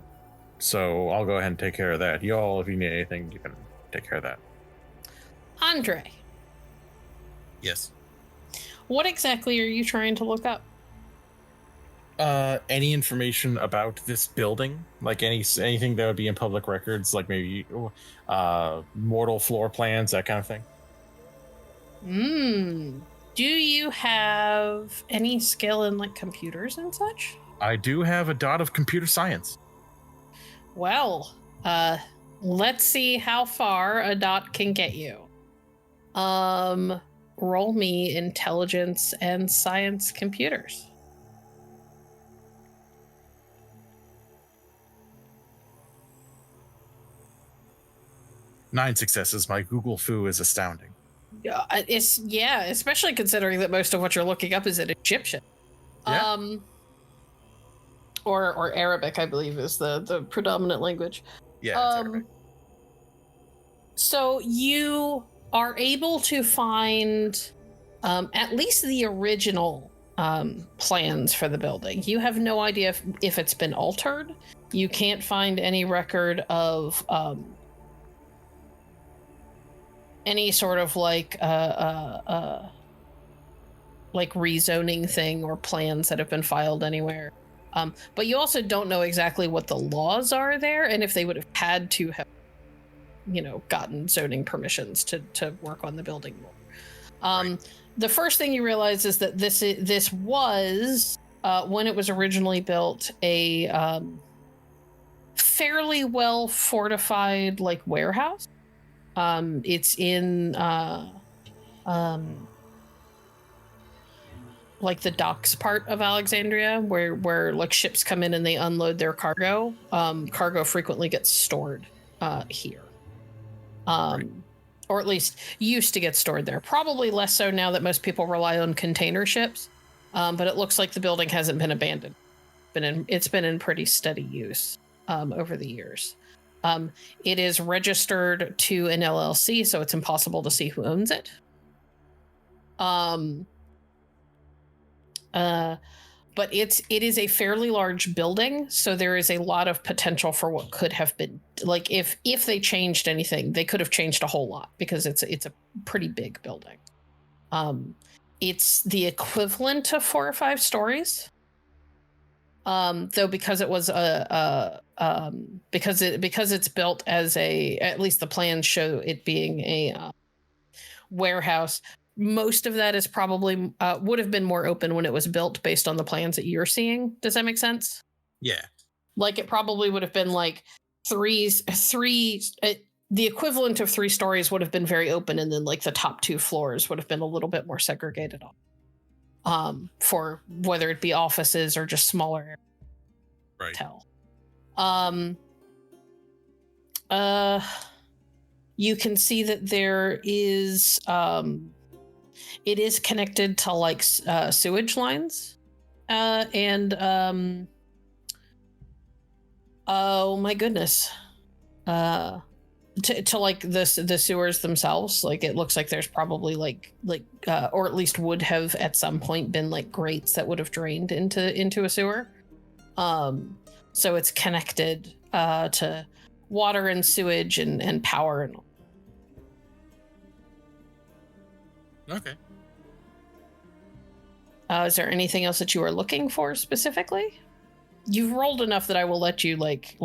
So I'll go ahead and take care of that. Y'all, if you need anything, you can take care of that. Andre, Yes. what exactly are you trying to look up? Any information about this building, like anything that would be in public records, like maybe mortal floor plans, that kind of thing. Do you have any skill in like computers and such? I do have a dot of computer science. Well, let's see how far a dot can get you. Roll me intelligence and science computers. 9 successes. My Google foo is astounding. Especially considering that most of what you're looking up is in Egyptian. Yeah. Or Arabic, I believe, is the predominant language. Yeah, it's Arabic. So you are able to find at least the original plans for the building. You have no idea if it's been altered. You can't find any record of any sort of like rezoning thing or plans that have been filed anywhere. But you also don't know exactly what the laws are there and if they would have had to have, gotten zoning permissions to work on the building more. Right. The first thing you realize is that this was, when it was originally built, a fairly well fortified like warehouse. It's in like the docks part of Alexandria where like ships come in and they unload their cargo. Cargo frequently gets stored here. Or at least used to get stored there. Probably less so now that most people rely on container ships. But it looks like the building hasn't been abandoned. It's been in pretty steady use over the years. It is registered to an LLC, so it's impossible to see who owns it. But it is a fairly large building, so there is a lot of potential for what could have been. Like if they changed anything, they could have changed a whole lot because it's a pretty big building. It's the equivalent of 4 or 5 stories. Though because it was because it's built as at least the plans show it being a warehouse. Most of that is probably would have been more open when it was built based on the plans that you're seeing. Does that make sense? Yeah. Like it probably would have been like the equivalent of 3 stories would have been very open. And then like the top 2 floors would have been a little bit more segregated for whether it be offices or just smaller areas. Right. You can see that there is it is connected to like sewage lines and oh my goodness, to like the sewers themselves. Like it looks like there's probably like or at least would have at some point been like grates that would have drained into a sewer. So it's connected to water and sewage and power and all. Okay. Is there anything else that you are looking for specifically? You've rolled enough that I will let you like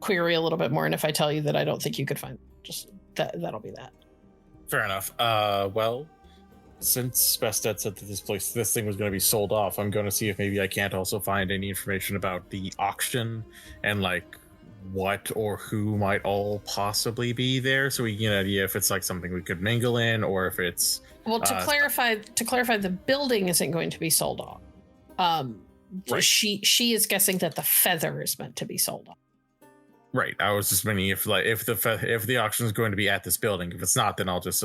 query a little bit more, and if I tell you that I don't think you could find, just that'll be that. Fair enough. Well, since Bastet said that this thing was going to be sold off, I'm going to see if maybe I can't also find any information about the auction and like what or who might all possibly be there, so we can get an idea if it's like something we could mingle in or if it's. Well, to clarify, the building isn't going to be sold off. Right. She is guessing that the feather is meant to be sold off. Right. I was just meaning if the auction is going to be at this building. If it's not, then I'll just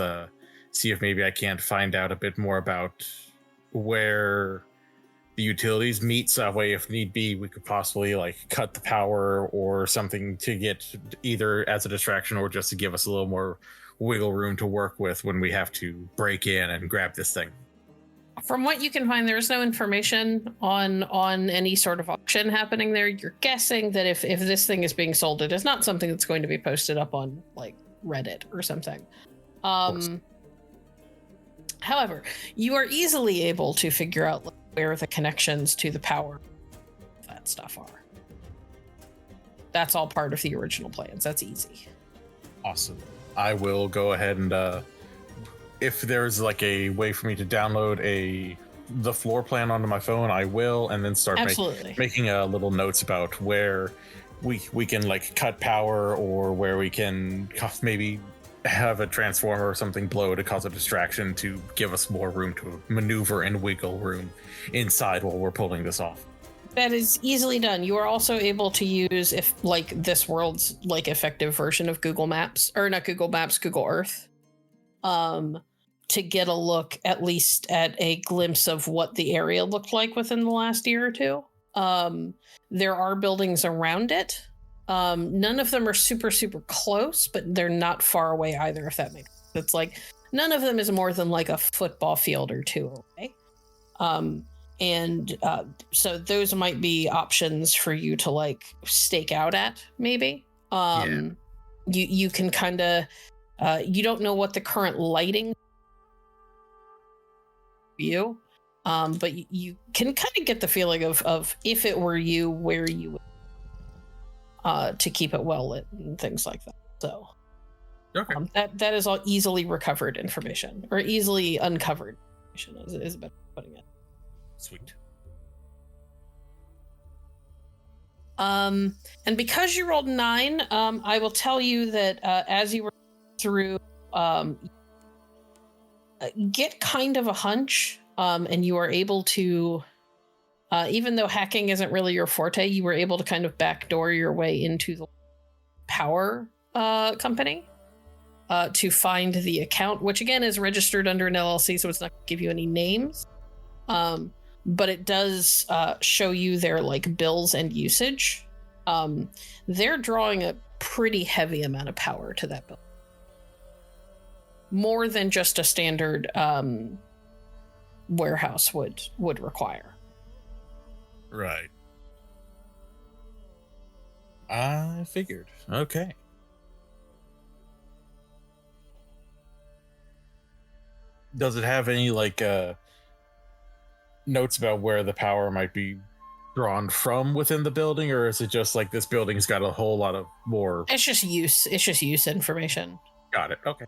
see if maybe I can't find out a bit more about where the utilities meet. So that way, if need be, we could possibly like cut the power or something to get either as a distraction or just to give us a little more wiggle room to work with when we have to break in and grab this thing. From what you can find, there is no information on any sort of auction happening there. You're guessing that if this thing is being sold, it is not something that's going to be posted up on like Reddit or something. However, you are easily able to figure out like, where the connections to the power of that stuff are. That's all part of the original plans. That's easy. Awesome. I will go ahead and if there's like a way for me to download the floor plan onto my phone, I will, and then start making little notes about where we can like cut power, or where we can maybe have a transformer or something blow to cause a distraction to give us more room to maneuver and wiggle room inside while we're pulling this off. That is easily done. You are also able to use if like this world's like effective version of Google Maps, or not Google Maps, Google Earth, to get a look at least at a glimpse of what the area looked like within the last year or two. There are buildings around it. None of them are super, super close, but they're not far away either, if that makes sense. It's like none of them is more than like a football field or two away. So those might be options for you to like stake out at, maybe. You can kind of, you don't know what the current lighting you, but you can kind of get the feeling of if it were you, where you would to keep it well lit and things like that. So okay, that is all easily recovered information, or easily uncovered information is a better way of putting it. Sweet. And because you rolled 9, I will tell you that as you were through, get kind of a hunch, and you are able to, even though hacking isn't really your forte, you were able to kind of backdoor your way into the power company to find the account, which again is registered under an LLC, so it's not going to give you any names. But it does show you their like bills and usage. They're drawing a pretty heavy amount of power to that bill. More than just a standard warehouse would require. Right. I figured. Okay. Does it have any like notes about where the power might be drawn from within the building, or is it just like this building's got a whole lot of more? It's just use information. Got it. Okay.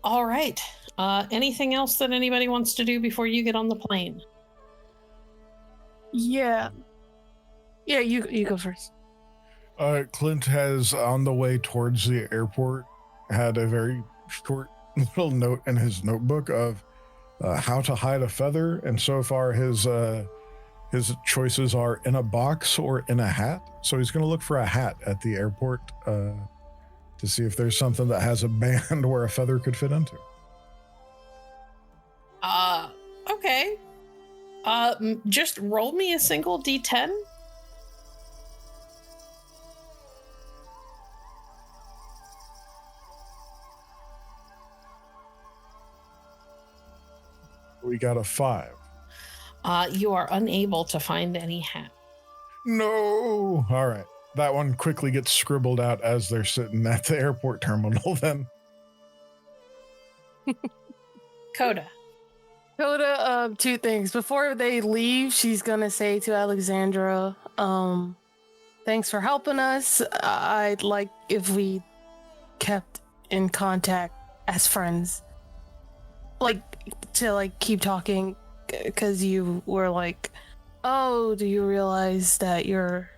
All right. Anything else that anybody wants to do before you get on the plane? Yeah, you go first. Clint has, on the way towards the airport, had a very short little note in his notebook of how to hide a feather, and so far his choices are in a box or in a hat. So he's going to look for a hat at the airport to see if there's something that has a band where a feather could fit into. Okay. Just roll me a single D10. We got a 5. You are unable to find any hat. No. All right. That one quickly gets scribbled out as they're sitting at the airport terminal then. Coda, 2 things. Before they leave, she's gonna say to Alexandra, thanks for helping us. I'd like if we kept in contact as friends. Like, to like keep talking, because you were like, oh, do you realize that you're...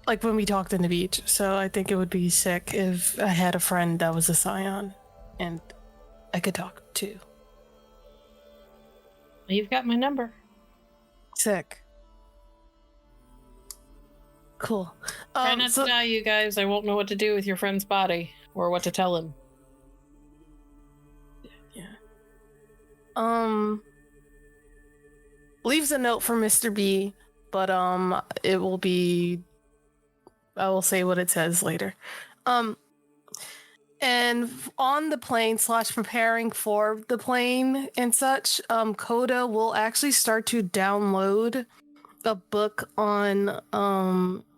Like when we talked on the beach. So I think it would be sick if I had a friend that was a scion and I could talk to. you've got my number. Sick. Cool. Try not to die, you guys. I won't know what to do with your friend's body or what to tell him. Yeah. Leaves a note for Mr. B, but it will be... I will say what it says later. And And on the plane / preparing for the plane and such, Coda will actually start to download a book on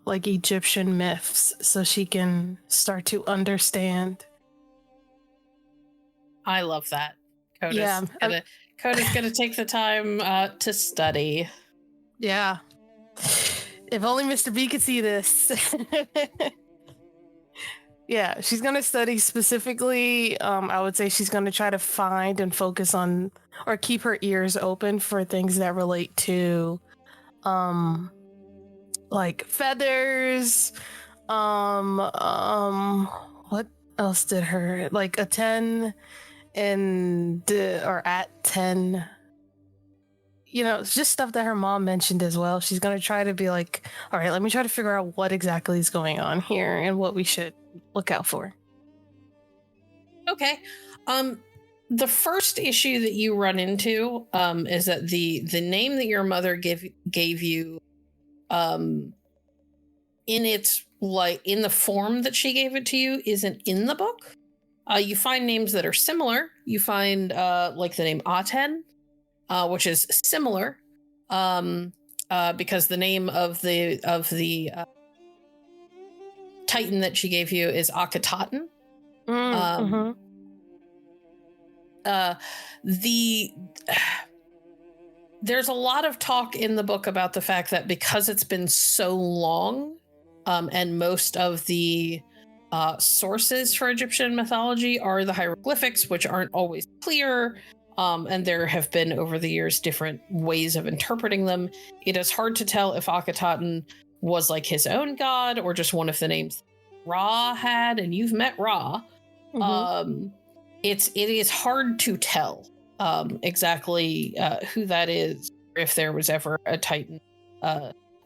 like Egyptian myths so she can start to understand. I love that. Yeah, Coda's gonna take the time to study. Yeah. If only Mr. B could see this. Yeah, she's going to study specifically. I would say she's going to try to find and focus on or keep her ears open for things that relate to like feathers. What else did her like a 10 and or at 10? You know, it's just stuff that her mom mentioned as well. She's going to try to be like, all right, let me try to figure out what exactly is going on here and what we should look out for. Okay. The first issue that you run into is that the name that your mother gave you in its like in the form that she gave it to you isn't in the book. You find names that are similar. You find like the name Aten, which is similar, because the name of the Titan that she gave you is Akhenaten. There's a lot of talk in the book about the fact that because it's been so long, and most of the sources for Egyptian mythology are the hieroglyphics, which aren't always clear. And there have been over the years different ways of interpreting them. It is hard to tell if Akhenaten was like his own god or just one of the names Ra had, and you've met Ra. It is hard to tell exactly who that is, if there was ever a Titan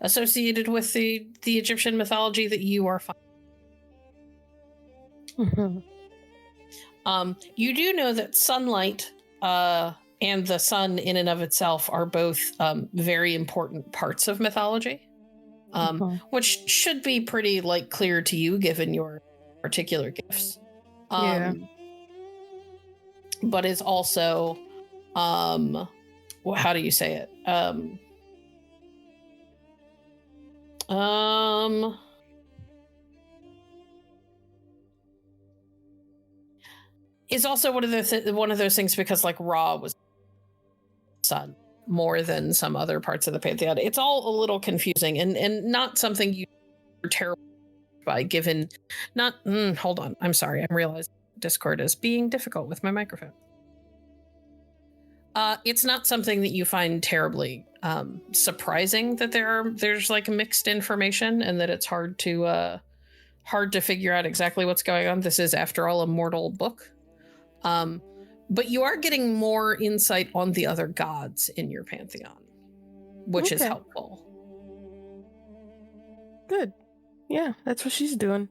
associated with the Egyptian mythology that you are finding. You do know that sunlight and the sun in and of itself are both very important parts of mythology, which should be pretty like clear to you given your particular gifts. But is also, how do you say it? Is also one of those things because like Ra was sun more than some other parts of the pantheon. It's all a little confusing and not something you are terrible by given not hold on, I'm sorry, I'm realizing Discord is being difficult with my microphone. It's not something that you find terribly surprising that there's like mixed information and that it's hard to figure out exactly what's going on. This is, after all, a mortal book. But you are getting more insight on the other gods in your pantheon, which is helpful. Good. Yeah, that's what she's doing.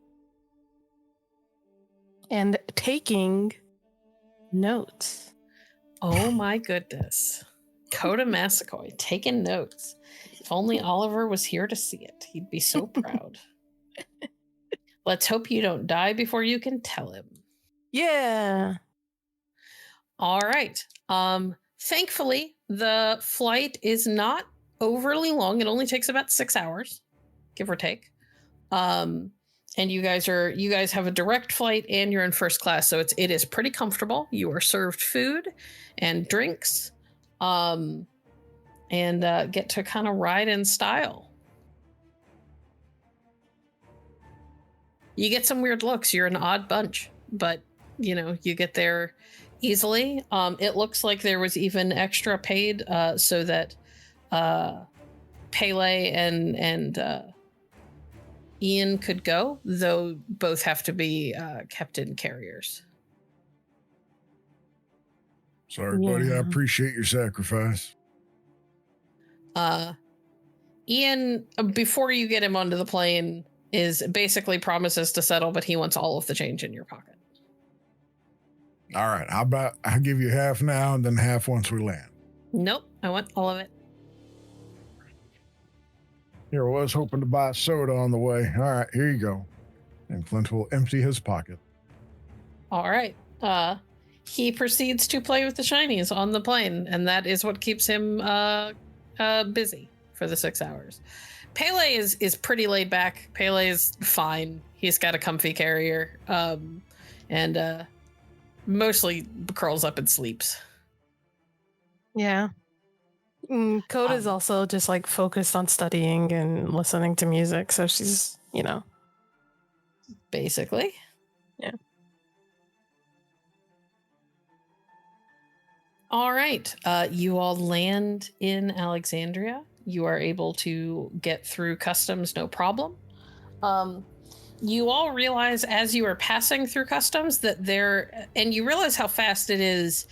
And taking notes. Oh my goodness. Coda Massaquoi taking notes. If only Oliver was here to see it, he'd be so proud. Let's hope you don't die before you can tell him. Yeah. All right. Thankfully, the flight is not overly long. It only takes about 6 hours, give or take. And you guys have a direct flight and you're in first class, so it is pretty comfortable. You are served food and drinks, and get to kind of ride in style. You get some weird looks. You're an odd bunch, but you get there easily. It looks like there was even extra paid so that Pele and Ian could go, though both have to be kept in carriers. Sorry, buddy. I appreciate your sacrifice. Ian, before you get him onto the plane, is basically promises to settle, but he wants all of the change in your pocket. All right. How about I give you half now and then half once we land? Nope. I want all of it. Here, I was hoping to buy a soda on the way. All right, here you go. And Clint will empty his pocket. All right. He proceeds to play with the shinies on the plane, and that is what keeps him busy for the 6 hours. Pele is pretty laid back. Pele is fine. He's got a comfy carrier, and mostly curls up and sleeps. Yeah. Coda's also just like focused on studying and listening to music, so she's, Basically. Yeah. All right. You all land in Alexandria. You are able to get through customs, no problem. You all realize as you are passing through customs that and you realize how fast it is.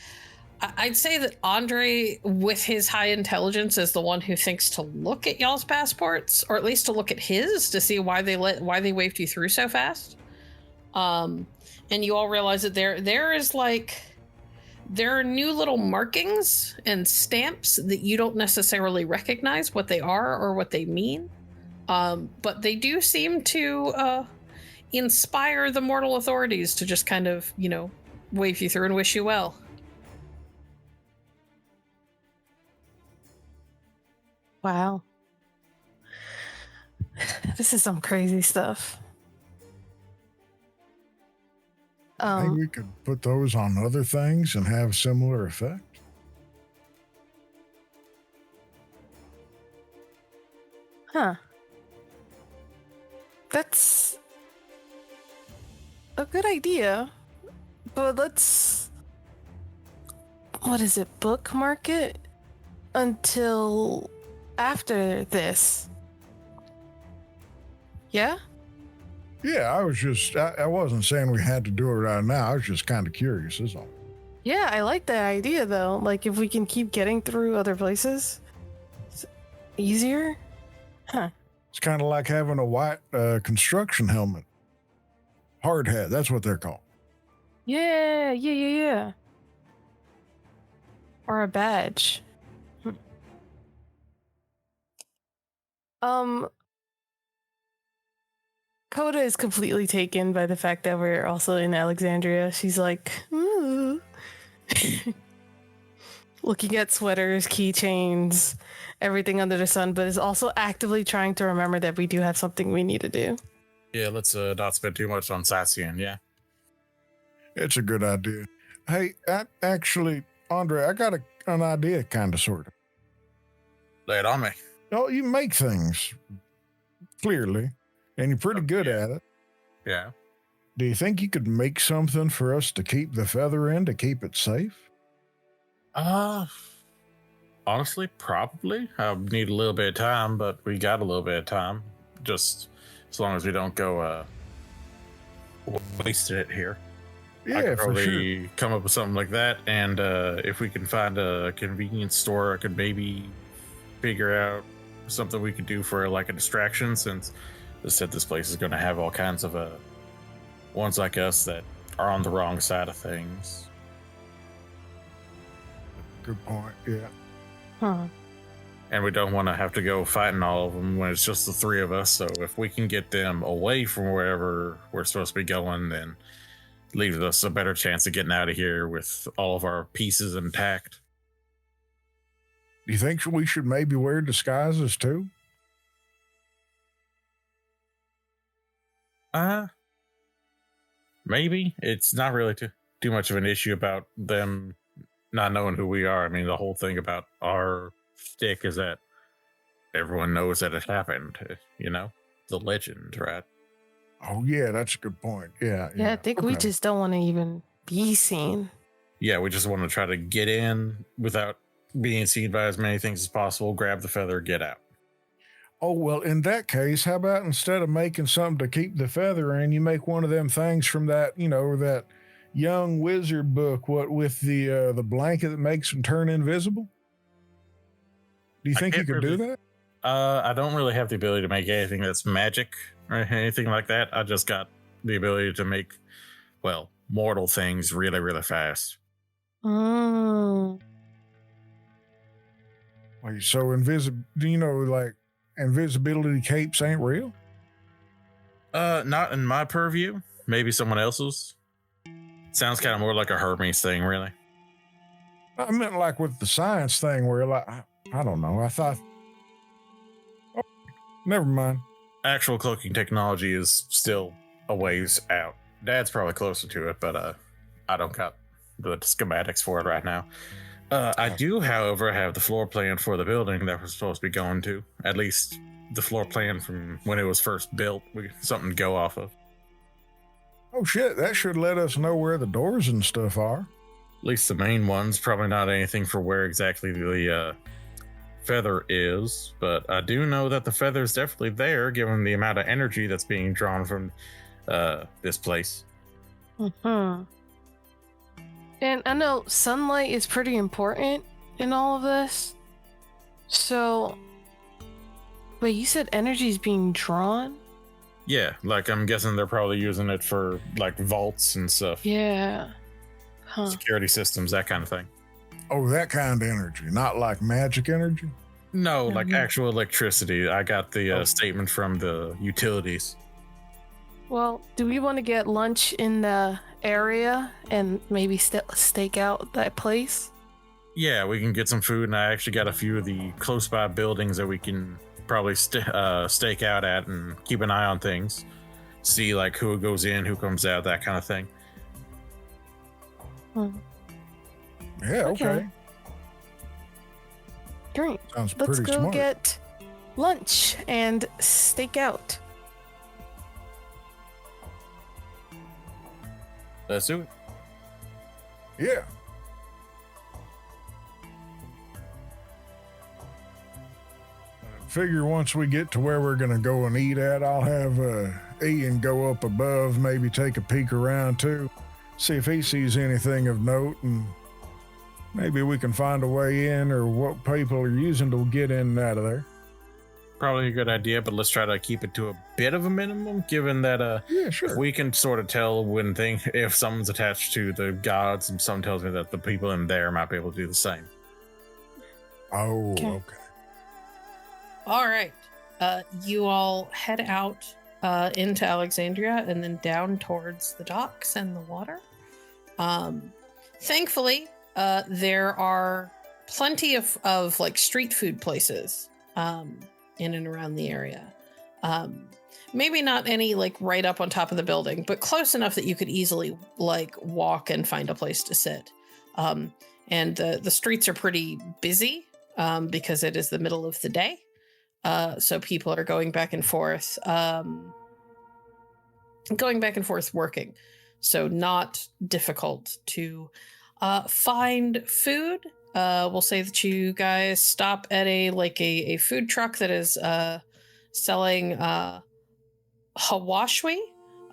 I'd say that Andre, with his high intelligence, is the one who thinks to look at y'all's passports, or at least to look at his to see why they waved you through so fast. And you all realize that there are new little markings and stamps that you don't necessarily recognize what they are or what they mean. But they do seem to inspire the mortal authorities to just kind of, wave you through and wish you well. Wow. This is some crazy stuff. I think we could put those on other things and have similar effect. Huh. That's a good idea, but let's, bookmark it until after this. Yeah? Yeah, I wasn't saying we had to do it right now. I was just kind of curious, is all. Yeah, I like that idea though. Like if we can keep getting through other places, it's easier. Huh. It's kind of like having a white construction helmet. Hard hat, that's what they're called. Yeah. Or a badge. Coda is completely taken by the fact that we're also in Alexandria. She's like, ooh. Looking at sweaters, keychains, everything under the sun, but is also actively trying to remember that we do have something we need to do. Yeah, let's not spend too much on sightseeing, yeah. It's a good idea. Hey, actually, Andre, I got an idea, kind of, sort of. Lay it on me. Oh, you make things, clearly, and you're pretty good at it. Yeah. Do you think you could make something for us to keep the feather in to keep it safe? Honestly, probably. I need a little bit of time, but we got a little bit of time. Just as long as we don't go wasting it here. Yeah, I could for probably sure. come up with something like that, and if we can find a convenience store, I could maybe figure out something we could do for like a distraction, since they said this place is going to have all kinds of ones like us that are on the wrong side of things. Good point, yeah. Huh. And we don't want to have to go fighting all of them when it's just the three of us. So if we can get them away from wherever we're supposed to be going, then leaves us a better chance of getting out of here with all of our pieces intact. Do you think we should maybe wear disguises too? Maybe. It's not really too much of an issue about them not knowing who we are. I mean, the whole thing about our shtick is that everyone knows that it happened, the legend, right? Oh, yeah, that's a good point. Yeah. I think we Okay. just don't want to even be seen. Yeah, we just want to try to get in without being seen by as many things as possible, grab the feather, get out. Oh, well, in that case, how about instead of making something to keep the feather in, you make one of them things from that, that young wizard book, what with the blanket that makes them turn invisible? Do you think you could do that? I don't really have the ability to make anything that's magic or anything like that. I just got the ability to make, mortal things really, really fast. Mm. Like, so invisibility capes ain't real? Not in my purview. Maybe someone else's. Sounds kind of more like a Hermes thing, really. I meant like with the science thing where like, I don't know. I thought, oh, never mind. Actual cloaking technology is still a ways out. Dad's probably closer to it, but I don't got the schematics for it right now. I do, however, have the floor plan for the building that we're supposed to be going to. At least the floor plan from when it was first built. Something to go off of. Oh shit, that should let us know where the doors and stuff are. At least the main ones. Probably not anything for where exactly the feather is, but I do know that the feather is definitely there, given the amount of energy that's being drawn from this place. And I know sunlight is pretty important in all of this. So, but you said energy is being drawn? Yeah, like I'm guessing they're probably using it for like vaults and stuff. Yeah. Huh. Security systems, that kind of thing. Oh, that kind of energy, not like magic energy? No, like Mhm. actual electricity. I got the statement from the utilities. Well, do we want to get lunch in the area and maybe stake out that place? Yeah, we can get some food, and I actually got a few of the close by buildings that we can probably stake out at and keep an eye on things. See like who goes in, who comes out, that kind of thing. Yeah, okay. Great. Sounds Let's pretty go smart. get lunch and stake out. Let's do it. Yeah. Figure once we get to where we're going to go and eat at, I'll have Ian go up above, maybe take a peek around too, see if he sees anything of note, and maybe we can find a way in or what people are using to get in and out of there. Probably a good idea, but let's try to keep it to a bit of a minimum, given that Yeah, sure. we can sort of tell when if someone's attached to the gods, and some tells me that the people in there might be able to do the same. Oh, Okay. okay. All right. You all head out into Alexandria and then down towards the docks and the water. Thankfully, there are plenty of like street food places in and around the area. Maybe not any like right up on top of the building, but close enough that you could easily like walk and find a place to sit. And the streets are pretty busy because it is the middle of the day. So people are going back and forth working. So not difficult to find food. We'll say that you guys stop at a food truck that is selling hawashwi,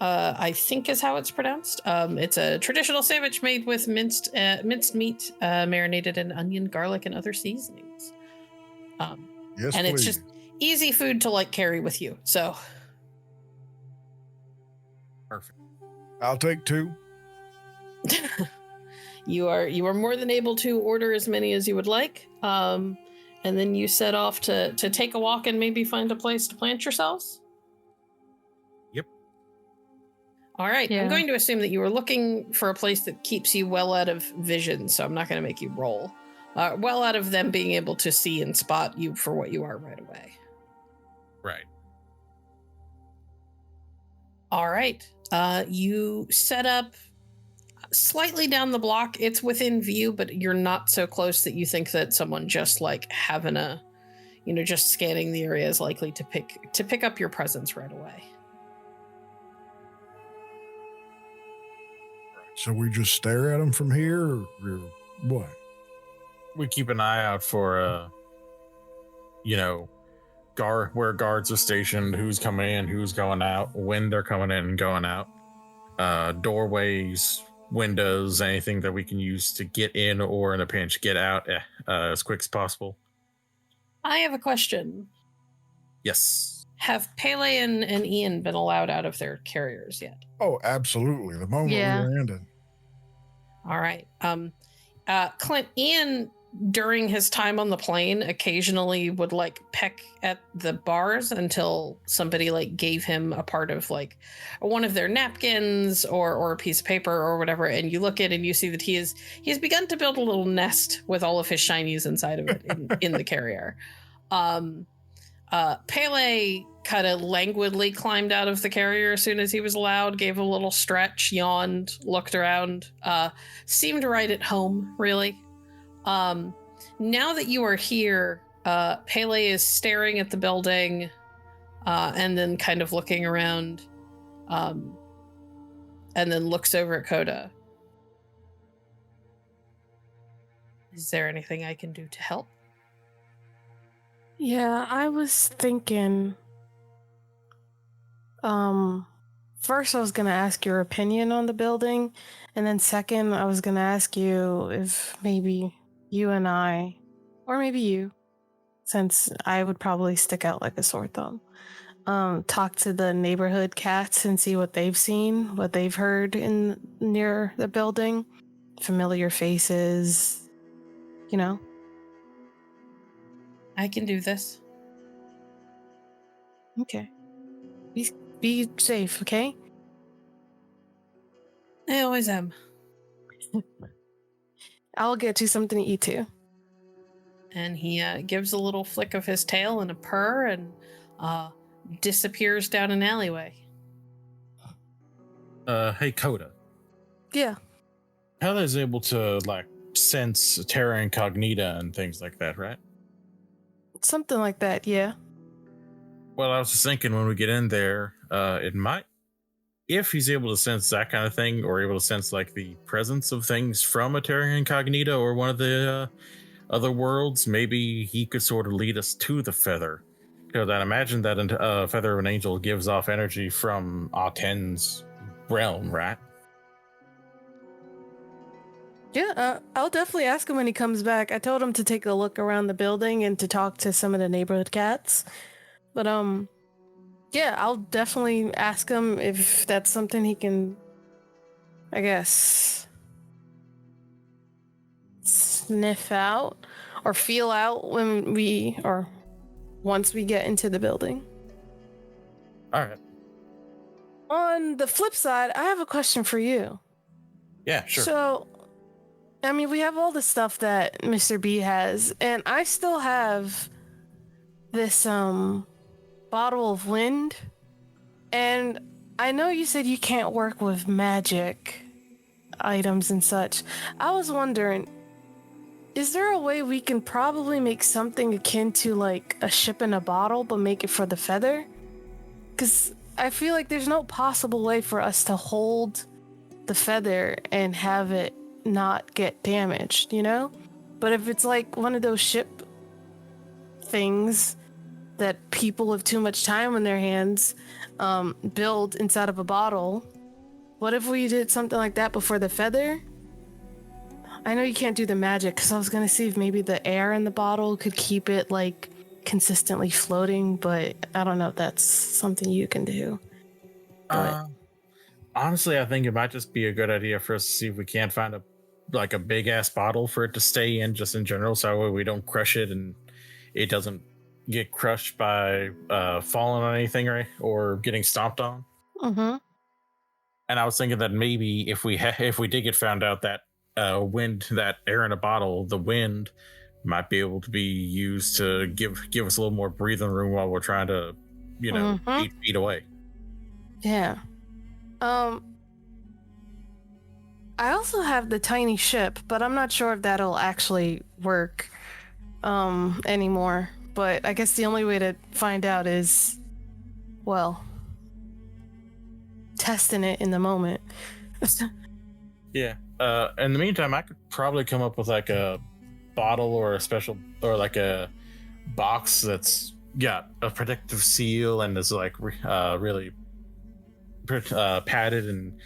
I think is how it's pronounced. It's a traditional sandwich made with minced meat, marinated in onion, garlic, and other seasonings. Yes, And please. it's just easy food to like carry with you. So Perfect. I'll take two. you are more than able to order as many as you would like. And then you set off to take a walk and maybe find a place to plant yourselves. Yep. All right. Yeah. I'm going to assume that you were looking for a place that keeps you well out of vision, so I'm not going to make you roll. Well out of them being able to see and spot you for what you are right away. Right. All right. You set up slightly down the block. It's within view, but you're not so close that you think that someone just like having just scanning the area is likely to pick up your presence right away. So we just stare at them from here or what? We keep an eye out for where guards are stationed, who's coming in, who's going out, when they're coming in and going out, doorways, windows, anything that we can use to get in or in a pinch get out as quick as possible. I have a question. Yes. Have Pele and Ian been allowed out of their carriers yet? Oh, absolutely. The moment Yeah. we landed. All right. Clint, Ian during his time on the plane, occasionally would like peck at the bars until somebody like gave him a part of like one of their napkins or a piece of paper or whatever. And you look at it and you see that he has begun to build a little nest with all of his shinies inside of it in the carrier. Pele kind of languidly climbed out of the carrier as soon as he was allowed, gave a little stretch, yawned, looked around, seemed right at home, really. Now that you are here, Pele is staring at the building, and then kind of looking around, and then looks over at Coda. Is there anything I can do to help? Yeah, I was thinking. First, I was gonna ask your opinion on the building, and then second, I was gonna ask you if maybe you and I, or maybe you, since I would probably stick out like a sore thumb, talk to the neighborhood cats and see what they've seen, what they've heard in near the building, familiar faces, you know. I can do this. Okay. Be safe, okay? I always am. I'll get you something to eat too. And he gives a little flick of his tail and a purr and disappears down an alleyway. Hey, Coda. Yeah. Pele is able to, like, sense terra incognita and things like that, right? Something like that, yeah. Well, I was just thinking when we get in there, it might, if he's able to sense that kind of thing, or able to sense like the presence of things from a terra incognita or one of the other worlds, maybe he could sort of lead us to the feather. Because I imagine that a feather of an angel gives off energy from Aten's realm, right? Yeah, I'll definitely ask him when he comes back. I told him to take a look around the building and to talk to some of the neighborhood cats. But, yeah, I'll definitely ask him if that's something he can, I guess, sniff out or feel out once we get into the building. All right. On the flip side, I have a question for you. Yeah, sure. So, I mean, we have all the stuff that Mr. B has, and I still have this, bottle of wind. And I know you said you can't work with magic items and such. I was wondering, is there a way we can probably make something akin to like a ship in a bottle, but make it for the feather? Because I feel like there's no possible way for us to hold the feather and have it not get damaged, you know? But if it's like one of those ship things that people with too much time on their hands build inside of a bottle, what if we did something like that before the feather? I know you can't do the magic, because I was gonna see if maybe the air in the bottle could keep it like consistently floating, but I don't know if that's something you can do. But Honestly, I think it might just be a good idea for us to see if we can't find a big ass bottle for it to stay in, just in general, so we don't crush it and it doesn't get crushed by falling on anything, right, or getting stomped on. Mm-hmm. And I was thinking that maybe if we did get found out, that that air in a bottle, the wind might be able to be used to give us a little more breathing room while we're trying to, 8 feet away. Yeah. I also have the tiny ship, but I'm not sure if that'll actually work anymore. But I guess the only way to find out is, well, testing it in the moment. Yeah. In the meantime, I could probably come up with like a bottle or a special, or like a box that's got a protective seal and is like really padded and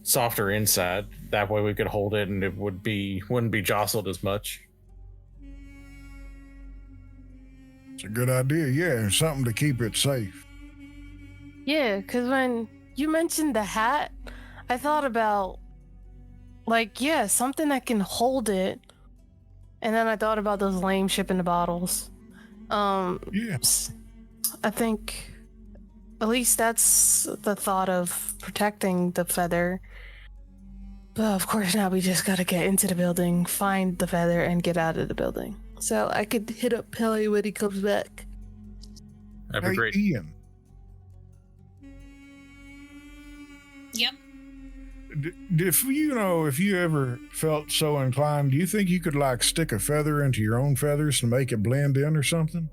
softer inside. That way we could hold it and it wouldn't be jostled as much. It's a good idea, yeah, something to keep it safe. Yeah, because when you mentioned the hat, I thought about, like, yeah, something that can hold it And then I thought about those lame shipping the bottles. Yeah. I think at least that's the thought of protecting the feather. But of course now we just gotta get into the building, find the feather, and get out of the building. So I could hit up Pelly when he comes back. That'd be great. Ian, Yep. if you ever felt so inclined, do you think you could like stick a feather into your own feathers to make it blend in or something?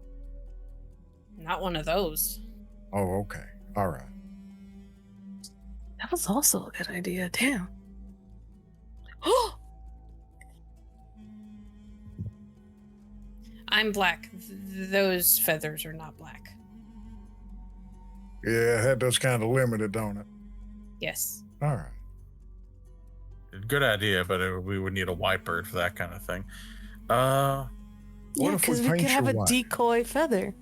Not one of those. Oh, okay. All right. That was also a good idea. Damn. I'm black. Those feathers are not black. Yeah, that does kind of limit it, don't it? Yes. All right. Good idea, but we would need a white bird for that kind of thing. What Yeah, if we because we paint could have your a white? decoy feather.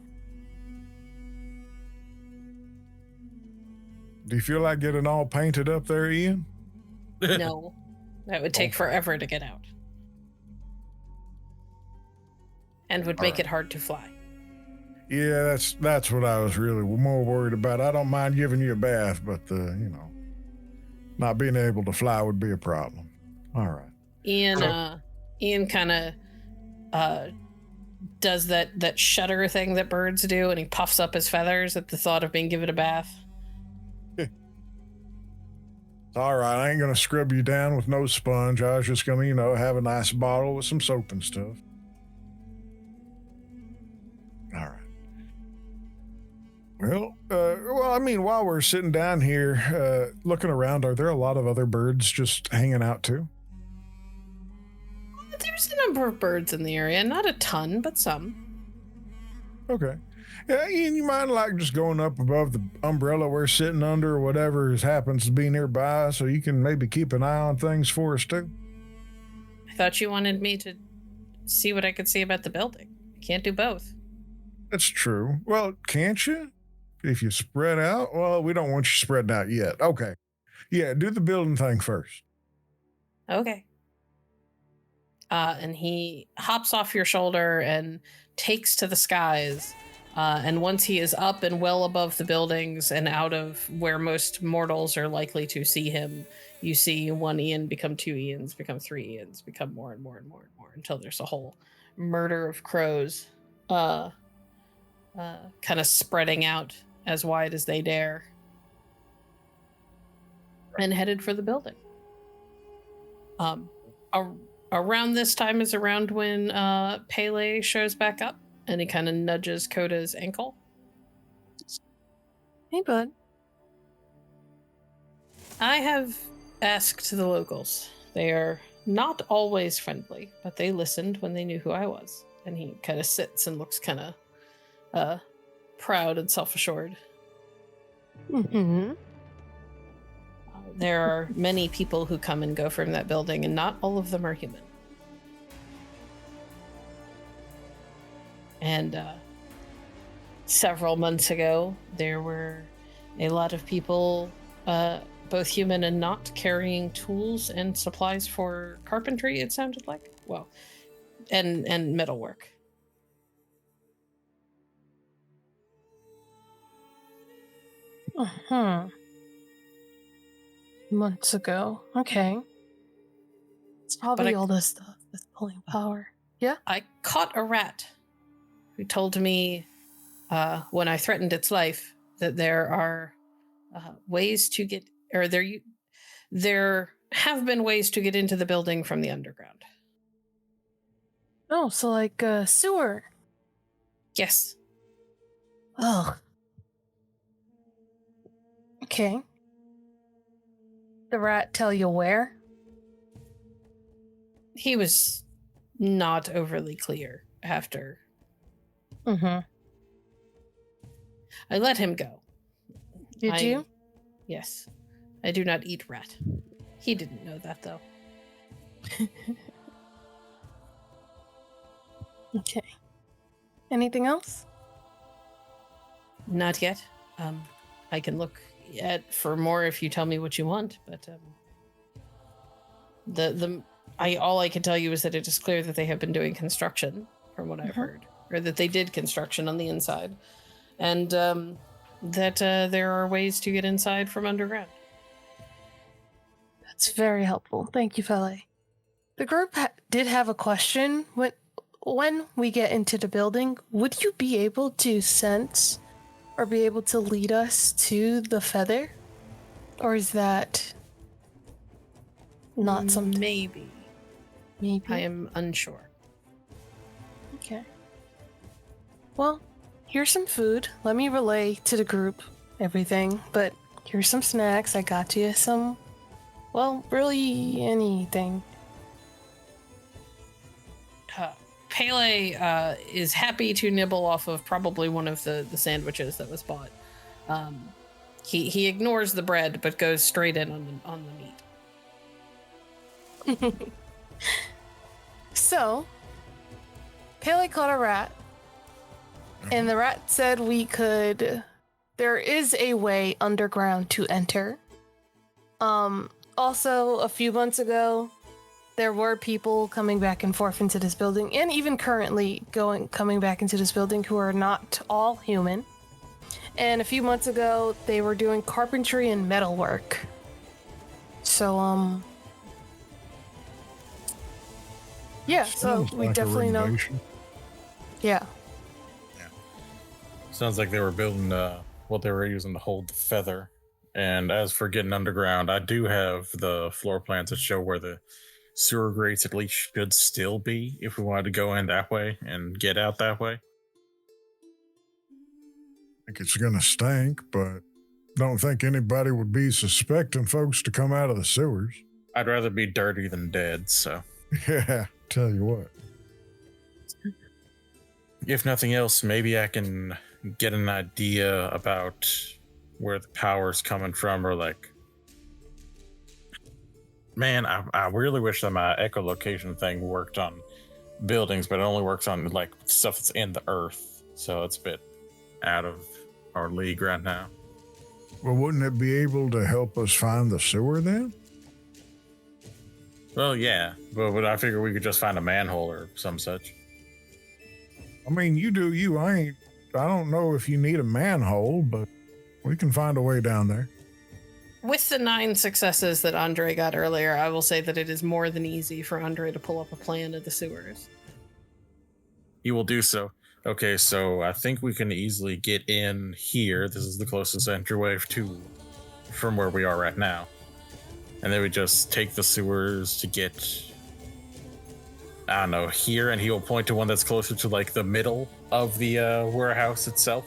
Do you feel like getting all painted up there, Ian? No. That would take forever to get out. And would make it hard to fly. Yeah, that's what I was really more worried about. I don't mind giving you a bath, but not being able to fly would be a problem. All right. Ian kind of does that shudder thing that birds do, and he puffs up his feathers at the thought of being given a bath. All right, I ain't gonna scrub you down with no sponge. I was just gonna, have a nice bottle with some soap and stuff. All right. Well, while we're sitting down here, looking around, are there a lot of other birds just hanging out too? There's a number of birds in the area, not a ton, but some. Okay. Yeah, Ian, you mind just going up above the umbrella we're sitting under or whatever happens to be nearby so you can maybe keep an eye on things for us too? I thought you wanted me to see what I could see about the building. I can't do both. That's true. Well, can't you? If you spread out? Well, we don't want you spreading out yet. Okay. Yeah, do the building thing first. Okay. And he hops off your shoulder and takes to the skies. And once he is up and well above the buildings and out of where most mortals are likely to see him, you see one Ian become two Ians, become three Ians, become more and more and more and more until there's a whole murder of crows kind of spreading out as wide as they dare and headed for the building. Around this time is around when Pele shows back up. And he kind of nudges Coda's ankle. Hey, bud. I have asked the locals. They are not always friendly, but they listened when they knew who I was. And he kind of sits and looks kind of proud and self-assured. Mm-hmm. There are many people who come and go from that building, and not all of them are human. And several months ago, there were a lot of people, both human and not, carrying tools and supplies for carpentry, it sounded like. Well, and metalwork. Uh-huh. Months ago. Okay. It's probably all this stuff that's pulling power. Yeah? I caught a rat who told me when I threatened its life that there are ways to get, or there have been ways to get into the building from the underground. Oh, so like sewer. Yes. Oh. Okay. The rat tell you where? He was not overly clear after. Mm-hmm. I let him go. Did you? Yes. I do not eat rat. He didn't know that, though. Okay. Anything else? Not yet. I can look for more if you tell me what you want, but all I can tell you is that it is clear that they have been doing construction, from what I've heard, or that they did construction on the inside, and that there are ways to get inside from underground. That's very helpful. Thank you, Fele. The group did have a question. When we get into the building, would you be able to sense or be able to lead us to the feather? Or is that not something? Maybe. I am unsure. Okay. Well, here's some food. Let me relay to the group everything, but here's some snacks. I got you some, well, really anything. Pele is happy to nibble off of probably one of the sandwiches that was bought. He ignores the bread, but goes straight in on the meat. So, Pele caught a rat, and the rat said there is a way underground to enter. Also, a few months ago, there were people coming back and forth into this building, and even currently coming back into this building who are not all human. And a few months ago, they were doing carpentry and metalwork. So, yeah, so Sounds we like a definitely know. renovation. Yeah. Sounds like they were building what they were using to hold the feather. And as for getting underground, I do have the floor plans that show where the sewer grates at least should still be if we wanted to go in that way and get out that way. I think it's going to stink, but don't think anybody would be suspecting folks to come out of the sewers. I'd rather be dirty than dead, so. Yeah, tell you what. If nothing else, maybe I can get an idea about where the power's coming from, or like, man, I really wish that my echolocation thing worked on buildings, but it only works on like stuff that's in the earth, so it's a bit out of our league right now. Well, wouldn't it be able to help us find the sewer then? Well, yeah, but I figure we could just find a manhole or some such. I mean, you do you. I don't know if you need a manhole, but we can find a way down there. With the 9 successes that Andre got earlier, I will say that it is more than easy for Andre to pull up a plan of the sewers. He will do so. Okay, so I think we can easily get in here. This is the closest entryway from where we are right now. And then we just take the sewers to get, I don't know, here, and he will point to one that's closer to like the middle of the warehouse itself.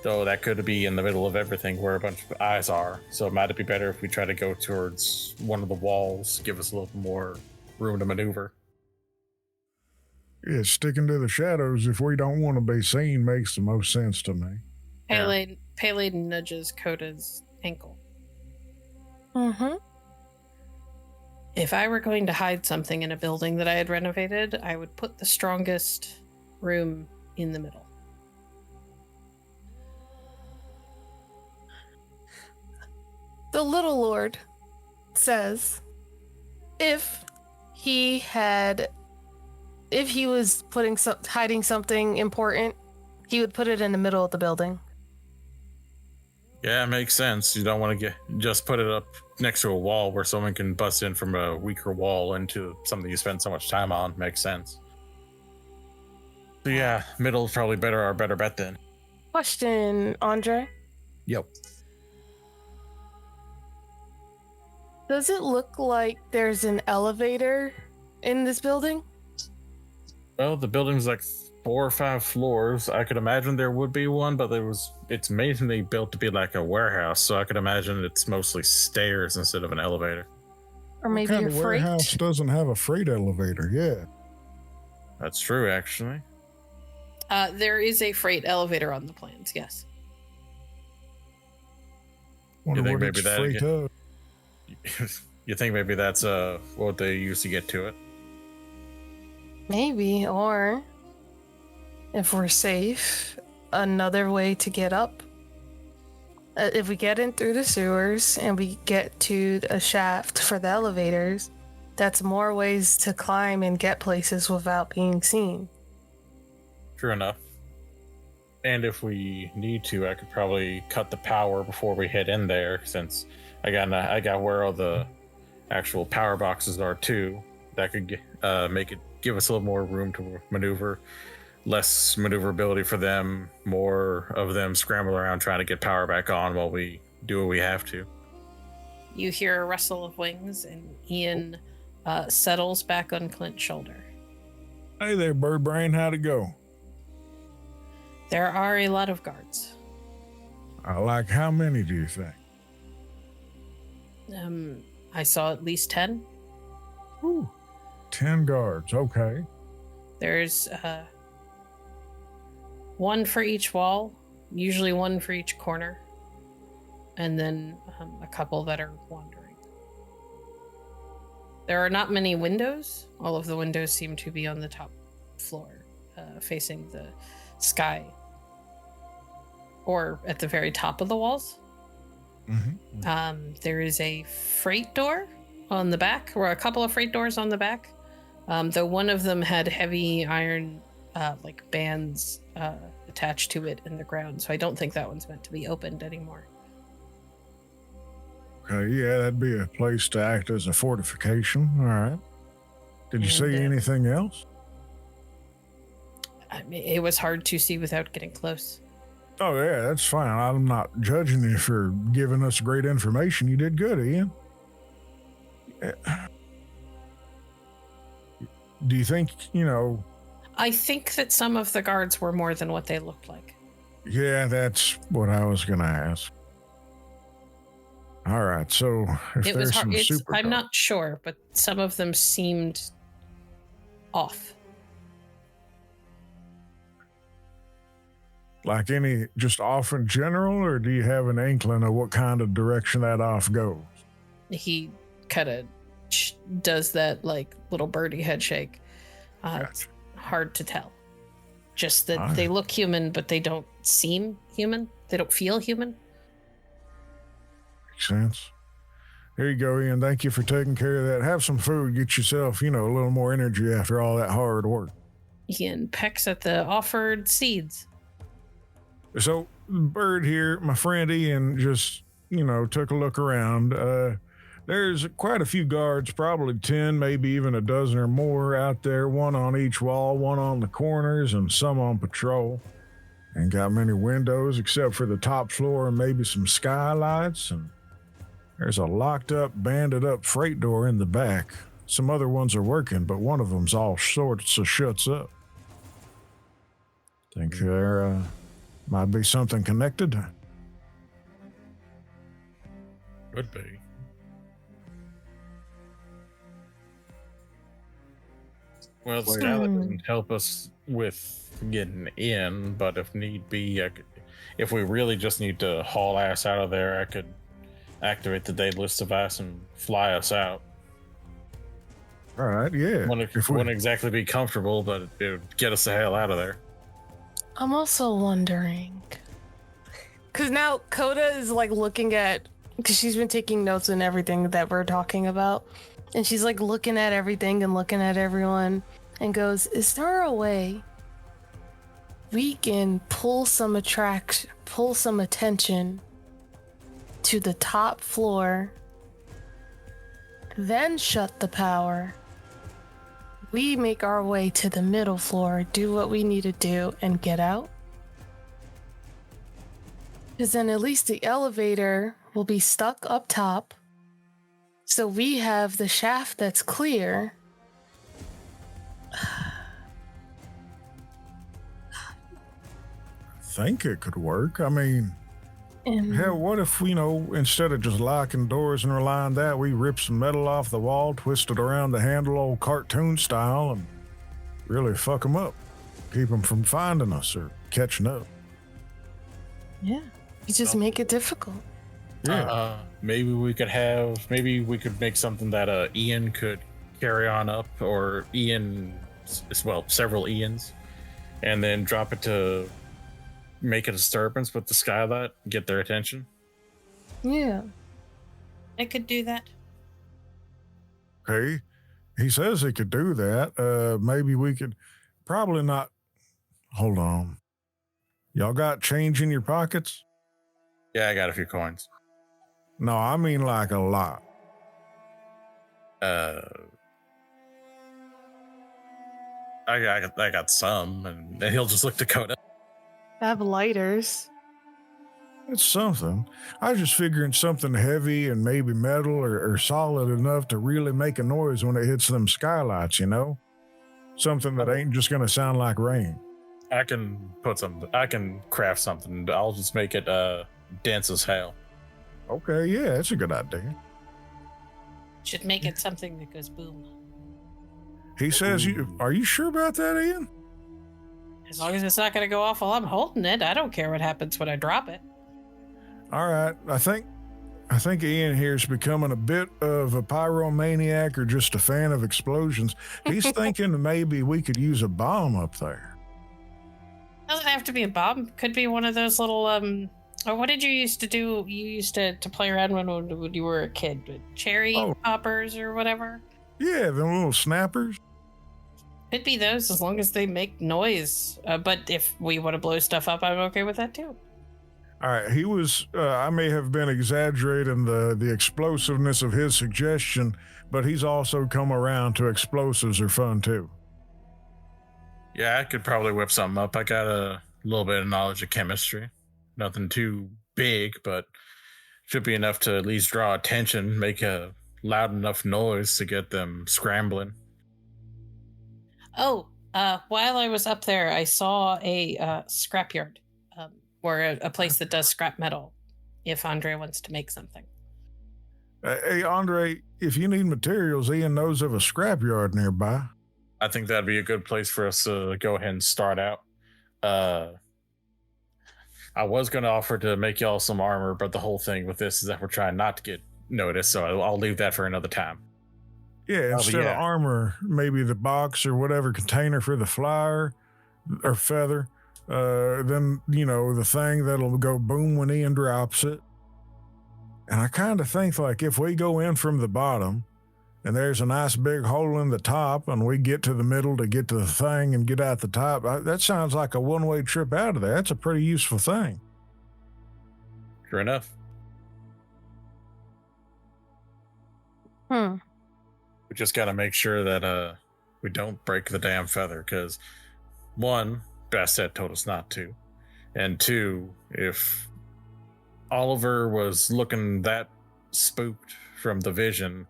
Though that could be in the middle of everything where a bunch of eyes are. So it might be better if we try to go towards one of the walls, give us a little more room to maneuver. Yeah, sticking to the shadows if we don't want to be seen makes the most sense to me. Pele nudges Coda's ankle. Mm-hmm. If I were going to hide something in a building that I had renovated, I would put the strongest room in the middle. The Little Lord says if he was hiding something important, he would put it in the middle of the building. Yeah, it makes sense. You don't want to just put it up next to a wall where someone can bust in from a weaker wall into something you spend so much time on. Makes sense. So yeah, middle is probably our better bet then. Question, Andre. Yep. Does it look like there's an elevator in this building? Well, the building's like 4 or 5 floors. I could imagine there would be one, but it's mainly built to be like a warehouse, so I could imagine it's mostly stairs instead of an elevator. Or maybe what kind your of warehouse freight? doesn't have a freight elevator? Yeah. That's true, actually. There is a freight elevator on the plans, yes. Wonder think what maybe it's that freight again? of. You think maybe that's what they use to get to it? Maybe, or if we're safe, another way to get up. If we get in through the sewers and we get to a shaft for the elevators, That's more ways to climb and get places without being seen. True enough. And if we need to, I could probably cut the power before we head in there, since I got where all the actual power boxes are too. That could give us a little more room to maneuver, less maneuverability for them, more of them scramble around trying to get power back on while we do what we have to. You hear a rustle of wings, and Ian settles back on Clint's shoulder. Hey there, bird brain. How'd it go? There are a lot of guards. Like how many do you think? I saw at least 10. Ooh, 10 guards. Okay. There's one for each wall, usually one for each corner, and then a couple that are wandering. There are not many windows. All of the windows seem to be on the top floor, facing the sky, or at the very top of the walls. Mm-hmm. There is a freight door on the back, or a couple of freight doors on the back, though one of them had heavy iron like bands attached to it in the ground, so I don't think that one's meant to be opened anymore. Okay, yeah, that'd be a place to act as a fortification. All right. Did you see And, anything else? I mean, it was hard to see without getting close. Oh, yeah, that's fine. I'm not judging you for giving us great information. You did good, Ian. Do you think, I think that some of the guards were more than what they looked like. Yeah, that's what I was going to ask. All right, so if It was there's hard. some super I'm guards- not sure, but some of them seemed off. Like any just off in general, or do you have an inkling of what kind of direction that off goes? He kind of does that like little birdie head shake. It's hard to tell. Just that they look human, but they don't seem human. They don't feel human. Makes sense. Here you go, Ian. Thank you for taking care of that. Have some food. Get yourself, a little more energy after all that hard work. Ian pecks at the offered seeds. So, Bird here, my friend Ian just, took a look around. There's quite a few guards, probably 10, maybe even a dozen or more out there, one on each wall, one on the corners, and some on patrol. Ain't got many windows except for the top floor and maybe some skylights, and there's a locked up, banded up freight door in the back. Some other ones are working, but one of them's all sorts of shuts up. Think there might be something connected. Could be. Well, the skylight doesn't help us with getting in, but if need be, if we really just need to haul ass out of there, I could activate the Daedalus device and fly us out. All right, yeah. Wouldn't exactly be comfortable, but it would get us the hell out of there. I'm also wondering, because now Coda is like looking at, because she's been taking notes and everything that we're talking about, and she's like looking at everything and looking at everyone and goes, is there a way we can pull some attention to the top floor, then shut the power? We make our way to the middle floor, do what we need to do, and get out. Because then at least the elevator will be stuck up top. So we have the shaft that's clear. I think it could work. I mean, hell, what if, instead of just locking doors and relying on that, we rip some metal off the wall, twist it around the handle old cartoon style, and really fuck them up. Keep them from finding us or catching up. Yeah. You just make it difficult. Yeah. Maybe we could make something that Ian could carry on up, or several Ians, and then drop it to make a disturbance with the skylight, get their attention. Yeah. I could do that. Okay. He says he could do that. Maybe we could. Probably not. Hold on. Y'all got change in your pockets? Yeah, I got a few coins. No, I mean like a lot. I got some, and then he'll just look to Coda. I have lighters. It's something. I was just figuring something heavy and maybe metal or solid enough to really make a noise when it hits them skylights, you know? Something that ain't just going to sound like rain. I can craft something. I'll just make it dense as hell. Okay, yeah, that's a good idea. Should make it something that goes boom. He says, are you sure about that, Ian? As long as it's not going to go off while I'm holding it, I don't care what happens when I drop it. All right, I think Ian here's becoming a bit of a pyromaniac or just a fan of explosions. He's thinking maybe we could use a bomb up there. Doesn't have to be a bomb. Could be one of those little or what did you used to do? You used to play around when you were a kid with cherry poppers or whatever. Yeah, them little snappers. Could be those as long as they make noise. But if we want to blow stuff up, I'm okay with that too. All right, he was, I may have been exaggerating the explosiveness of his suggestion, but he's also come around to explosives are fun too. Yeah, I could probably whip something up. I got a little bit of knowledge of chemistry. Nothing too big, but should be enough to at least draw attention, make a loud enough noise to get them scrambling. Oh, while I was up there, I saw a scrapyard. Or a place that does scrap metal, if Andre wants to make something. Hey, Andre, if you need materials, Ian knows of a scrapyard nearby. I think that'd be a good place for us to go ahead and start out. I was going to offer to make y'all some armor, but the whole thing with this is that we're trying not to get noticed, so I'll leave that for another time. Yeah, instead of armor, maybe the box or whatever container for the flyer or feather. Then, you know, the thing that'll go boom when Ian drops it. And I kind of think like if we go in from the bottom and there's a nice big hole in the top and we get to the middle to get to the thing and get out the top, that sounds like a one-way trip out of there. That's a pretty useful thing. Sure enough. Hmm. We just got to make sure that we don't break the damn feather, because one, Bastet told us not to, and two, if Oliver was looking that spooked from the vision,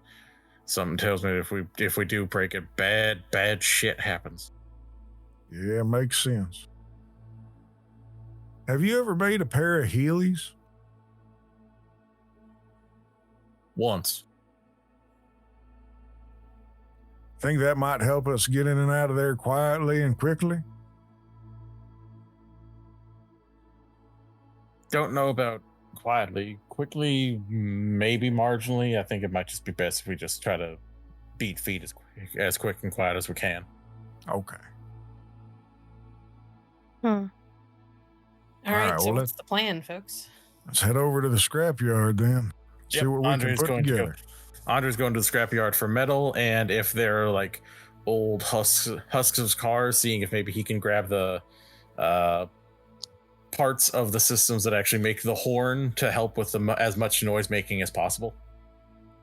something tells me if we do break it, bad shit happens. Yeah, makes sense. Have you ever made a pair of Heelys? Once. Think that might help us get in and out of there quietly and quickly? Don't know about quietly. Quickly, maybe marginally. I think it might just be best if we just try to beat feet as quick and quiet as we can. Okay. All right, right, so well, what's the plan, folks? Let's head over to the scrapyard then. See what we Andre's can put together. Andre's going to the scrapyard for metal, and if they're like old husks of cars, seeing if maybe he can grab the parts of the systems that actually make the horn to help with as much noise making as possible.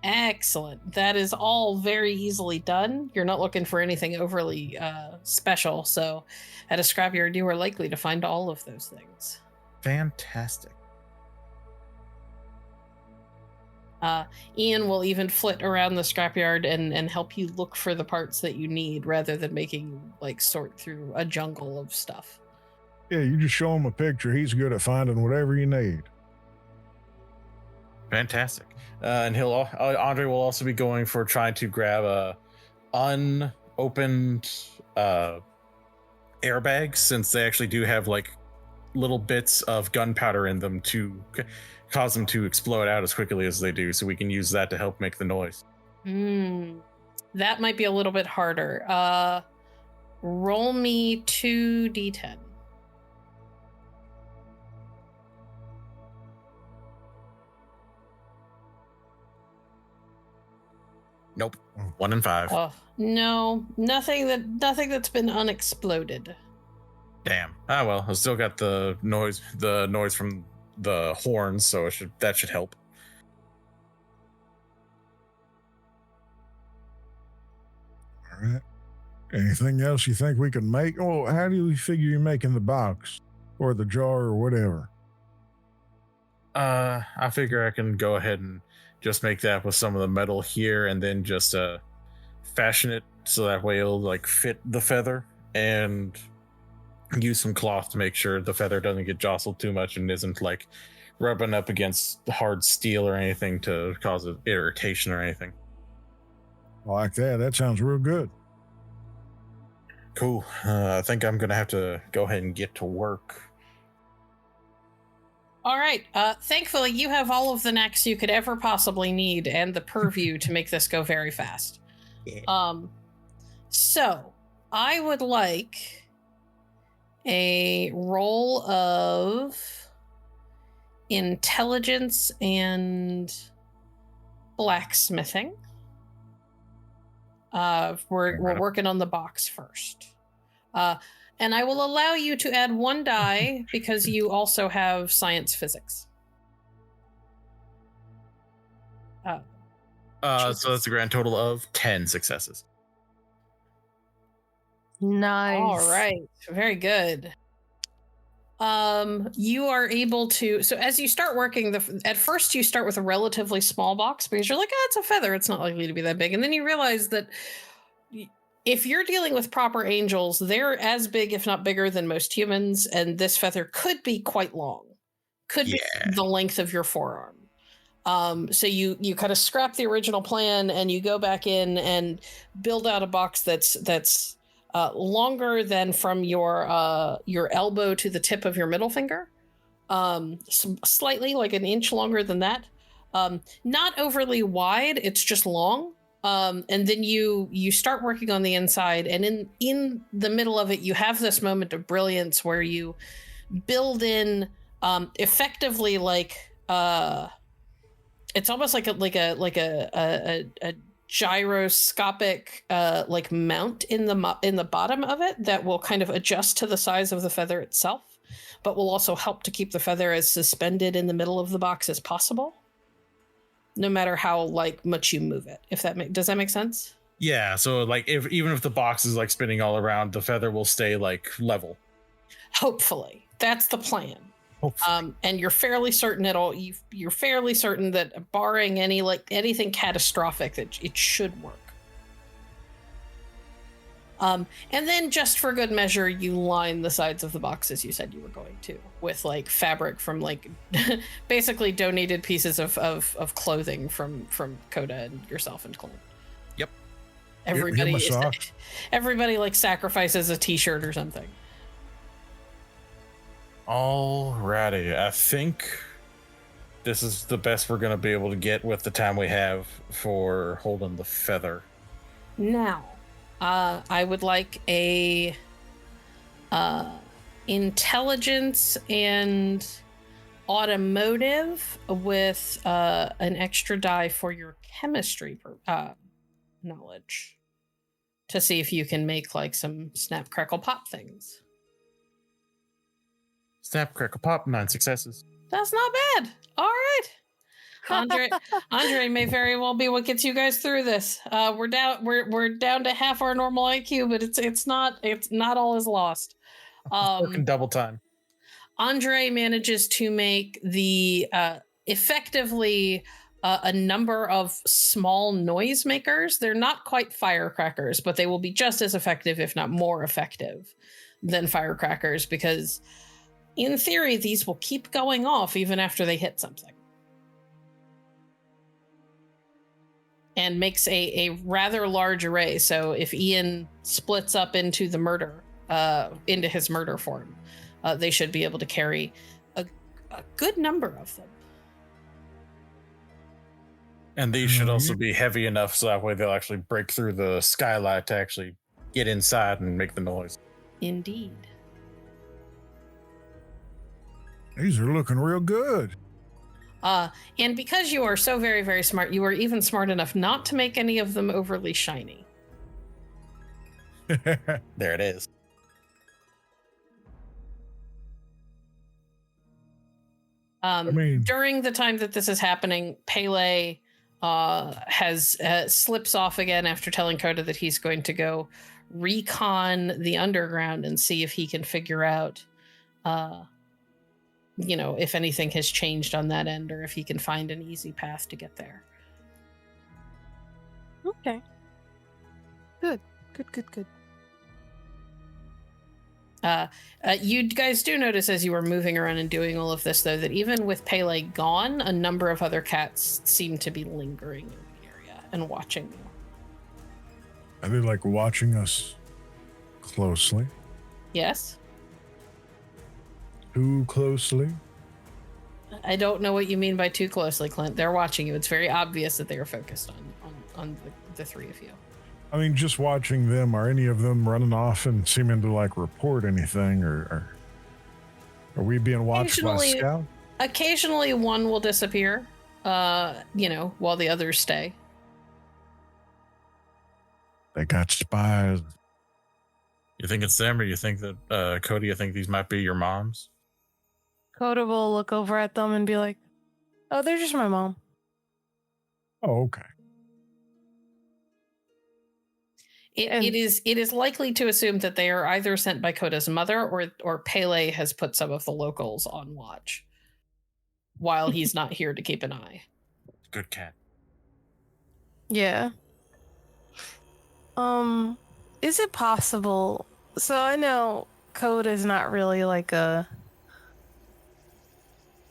Excellent. That is all very easily done. You're not looking for anything overly special, so at a scrapyard you are likely to find all of those things. Fantastic. Ian will even flit around the scrapyard and help you look for the parts that you need rather than making you like sort through a jungle of stuff. Yeah, you just show him a picture. He's good at finding whatever you need. Fantastic. And Andre will also be going for trying to grab a unopened airbags, since they actually do have like little bits of gunpowder in them to cause them to explode out as quickly as they do, so we can use that to help make the noise. That might be a little bit harder. Roll me 2d10. Nope. 1 in 5. Oh no, nothing that's been unexploded. Damn. Ah well, I still got the noise from the horns, so that should help. All right. Anything else you think we can make? Oh, how do we figure you're making the box or the jar or whatever? I figure I can go ahead and just make that with some of the metal here, and then just fashion it so that way it'll like fit the feather, and use some cloth to make sure the feather doesn't get jostled too much and isn't like rubbing up against hard steel or anything to cause an irritation or anything. Like that. That sounds real good. Cool. I think I'm gonna have to go ahead and get to work. All right. Thankfully, you have all of the knacks you could ever possibly need and the purview to make this go very fast. Yeah. So I would like a roll of intelligence and blacksmithing. We're working on the box first. And I will allow you to add 1 die because you also have science physics. So that's a grand total of 10 successes. Nice. All right. Very good. You are able to, so as you start working, at first you start with a relatively small box because you're like, it's a feather. It's not likely to be that big. And then you realize that if you're dealing with proper angels, they're as big, if not bigger, than most humans. And this feather could be quite long, could be the length of your forearm. So you kind of scrap the original plan and you go back in and build out a box that's longer than from your elbow to the tip of your middle finger, slightly like an inch longer than that. Not overly wide, it's just long. And then you start working on the inside, and in the middle of it, you have this moment of brilliance where you build in effectively like it's almost like a gyroscopic like mount in the bottom of it that will kind of adjust to the size of the feather itself, but will also help to keep the feather as suspended in the middle of the box as possible, no matter how like much you move it. If that does that make sense? Yeah. So like even if the box is like spinning all around, the feather will stay like level. Hopefully, that's the plan. And you're fairly certain you're fairly certain that barring anything catastrophic that it should work. And then just for good measure, you line the sides of the box as you said you were going to with like fabric from like basically donated pieces of clothing from Coda and yourself and Clint. Yep. Everybody like sacrifices a t-shirt or something. Alrighty, I think this is the best we're going to be able to get with the time we have for holding the feather. Now, I would like a intelligence and automotive with an extra die for your chemistry knowledge to see if you can make like some snap, crackle, pop things. Snap, crackle, pop, 9 successes. That's not bad. All right. Andre may very well be what gets you guys through this. We're down to half our normal IQ, but it's not all is lost. Working double time. Andre manages to make the effectively a number of small noisemakers. They're not quite firecrackers, but they will be just as effective, if not more effective, than firecrackers, because in theory, these will keep going off even after they hit something. And makes a rather large array. So if Ian splits up into the murder, into his murder form, they should be able to carry a good number of them. And these should also be heavy enough so that way they'll actually break through the skylight to actually get inside and make the noise. Indeed. These are looking real good. And because you are so very, very smart, you are even smart enough not to make any of them overly shiny. There it is. During the time that this is happening, Pele has slips off again after telling Coda that he's going to go recon the underground and see if he can figure out, if anything has changed on that end or if he can find an easy path to get there. Okay. Good. You guys do notice as you were moving around and doing all of this, though, that even with Pele gone, a number of other cats seem to be lingering in the area and watching you. Are they like watching us closely? Yes? Too closely? I don't know what you mean by too closely, Clint. They're watching you. It's very obvious that they are focused on the three of you. I mean, just watching them. Are any of them running off and seeming to like report anything, or are we being watched by Scout? Occasionally one will disappear, while the others stay. They got spies. You think it's them, or you think that, Cody, you think these might be your moms? Coda will look over at them and be like, "Oh, they're just my mom." Oh, okay. It is likely to assume that they are either sent by Coda's mother or Pele has put some of the locals on watch while he's not here to keep an eye. Good cat. Yeah. Is it possible? So I know Coda is not really like a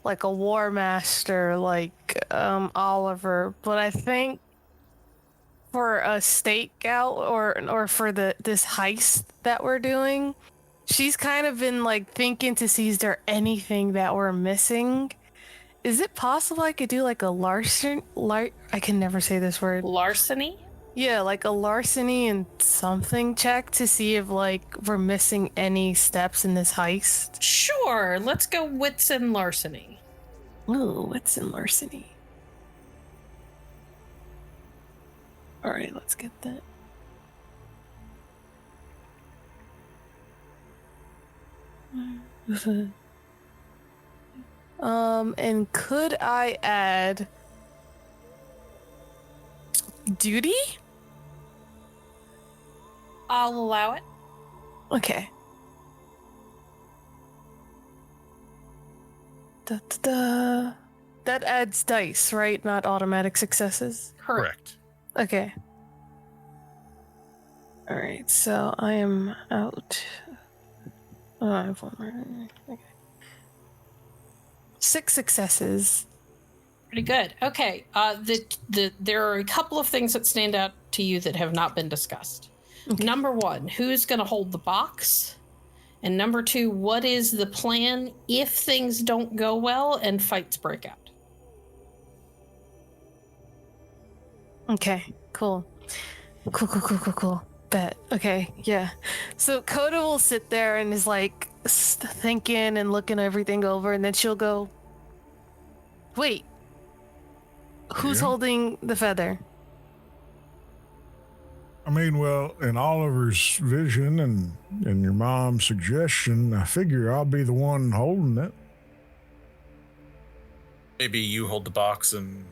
war master like Oliver, but I think for a stakeout or for this heist that we're doing, she's kind of been like thinking to see is there anything that we're missing. Is it possible I could do like a I can never say this word. Larceny? Yeah, like a larceny and something check to see if like we're missing any steps in this heist. Sure, let's go wits and larceny. Ooh, wits and larceny. All right, let's get that. And could I add duty? I'll allow it. Okay. Da-da-da. That adds dice, right? Not automatic successes? Correct. Okay. Alright, so I am out. Oh, I have one more. Okay. 6 successes. Pretty good. Okay. There are a couple of things that stand out to you that have not been discussed. Okay. Number 1, who's going to hold the box? And number 2, what is the plan if things don't go well and fights break out? Okay, cool. Cool. Bet. Okay, yeah. So Coda will sit there and is like thinking and looking everything over, and then she'll go, wait, who's holding the feather? I mean, well, in Oliver's vision and in your mom's suggestion, I figure I'll be the one holding it. Maybe you hold the box and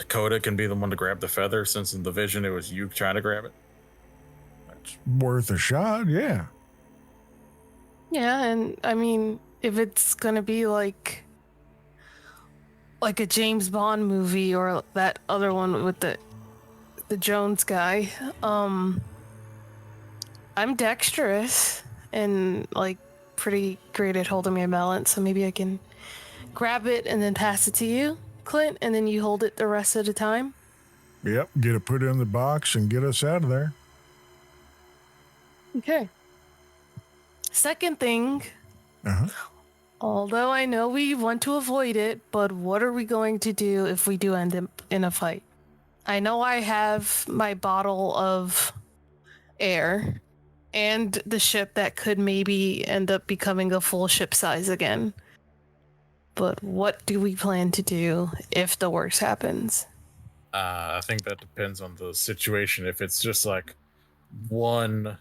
Coda can be the one to grab the feather, since in the vision it was you trying to grab it. That's worth a shot, yeah. Yeah, and I mean, if it's gonna be like a James Bond movie or that other one with the Jones guy, I'm dexterous and like pretty great at holding my balance, so maybe I can grab it and then pass it to you, Clint, and then you hold it the rest of the time. Yep, get it put in the box and get us out of there. Okay. Second thing, although I know we want to avoid it, but what are we going to do if we do end up in a fight? I know I have my bottle of air and the ship that could maybe end up becoming a full ship size again. But what do we plan to do if the worst happens? I think that depends on the situation. If it's just like one,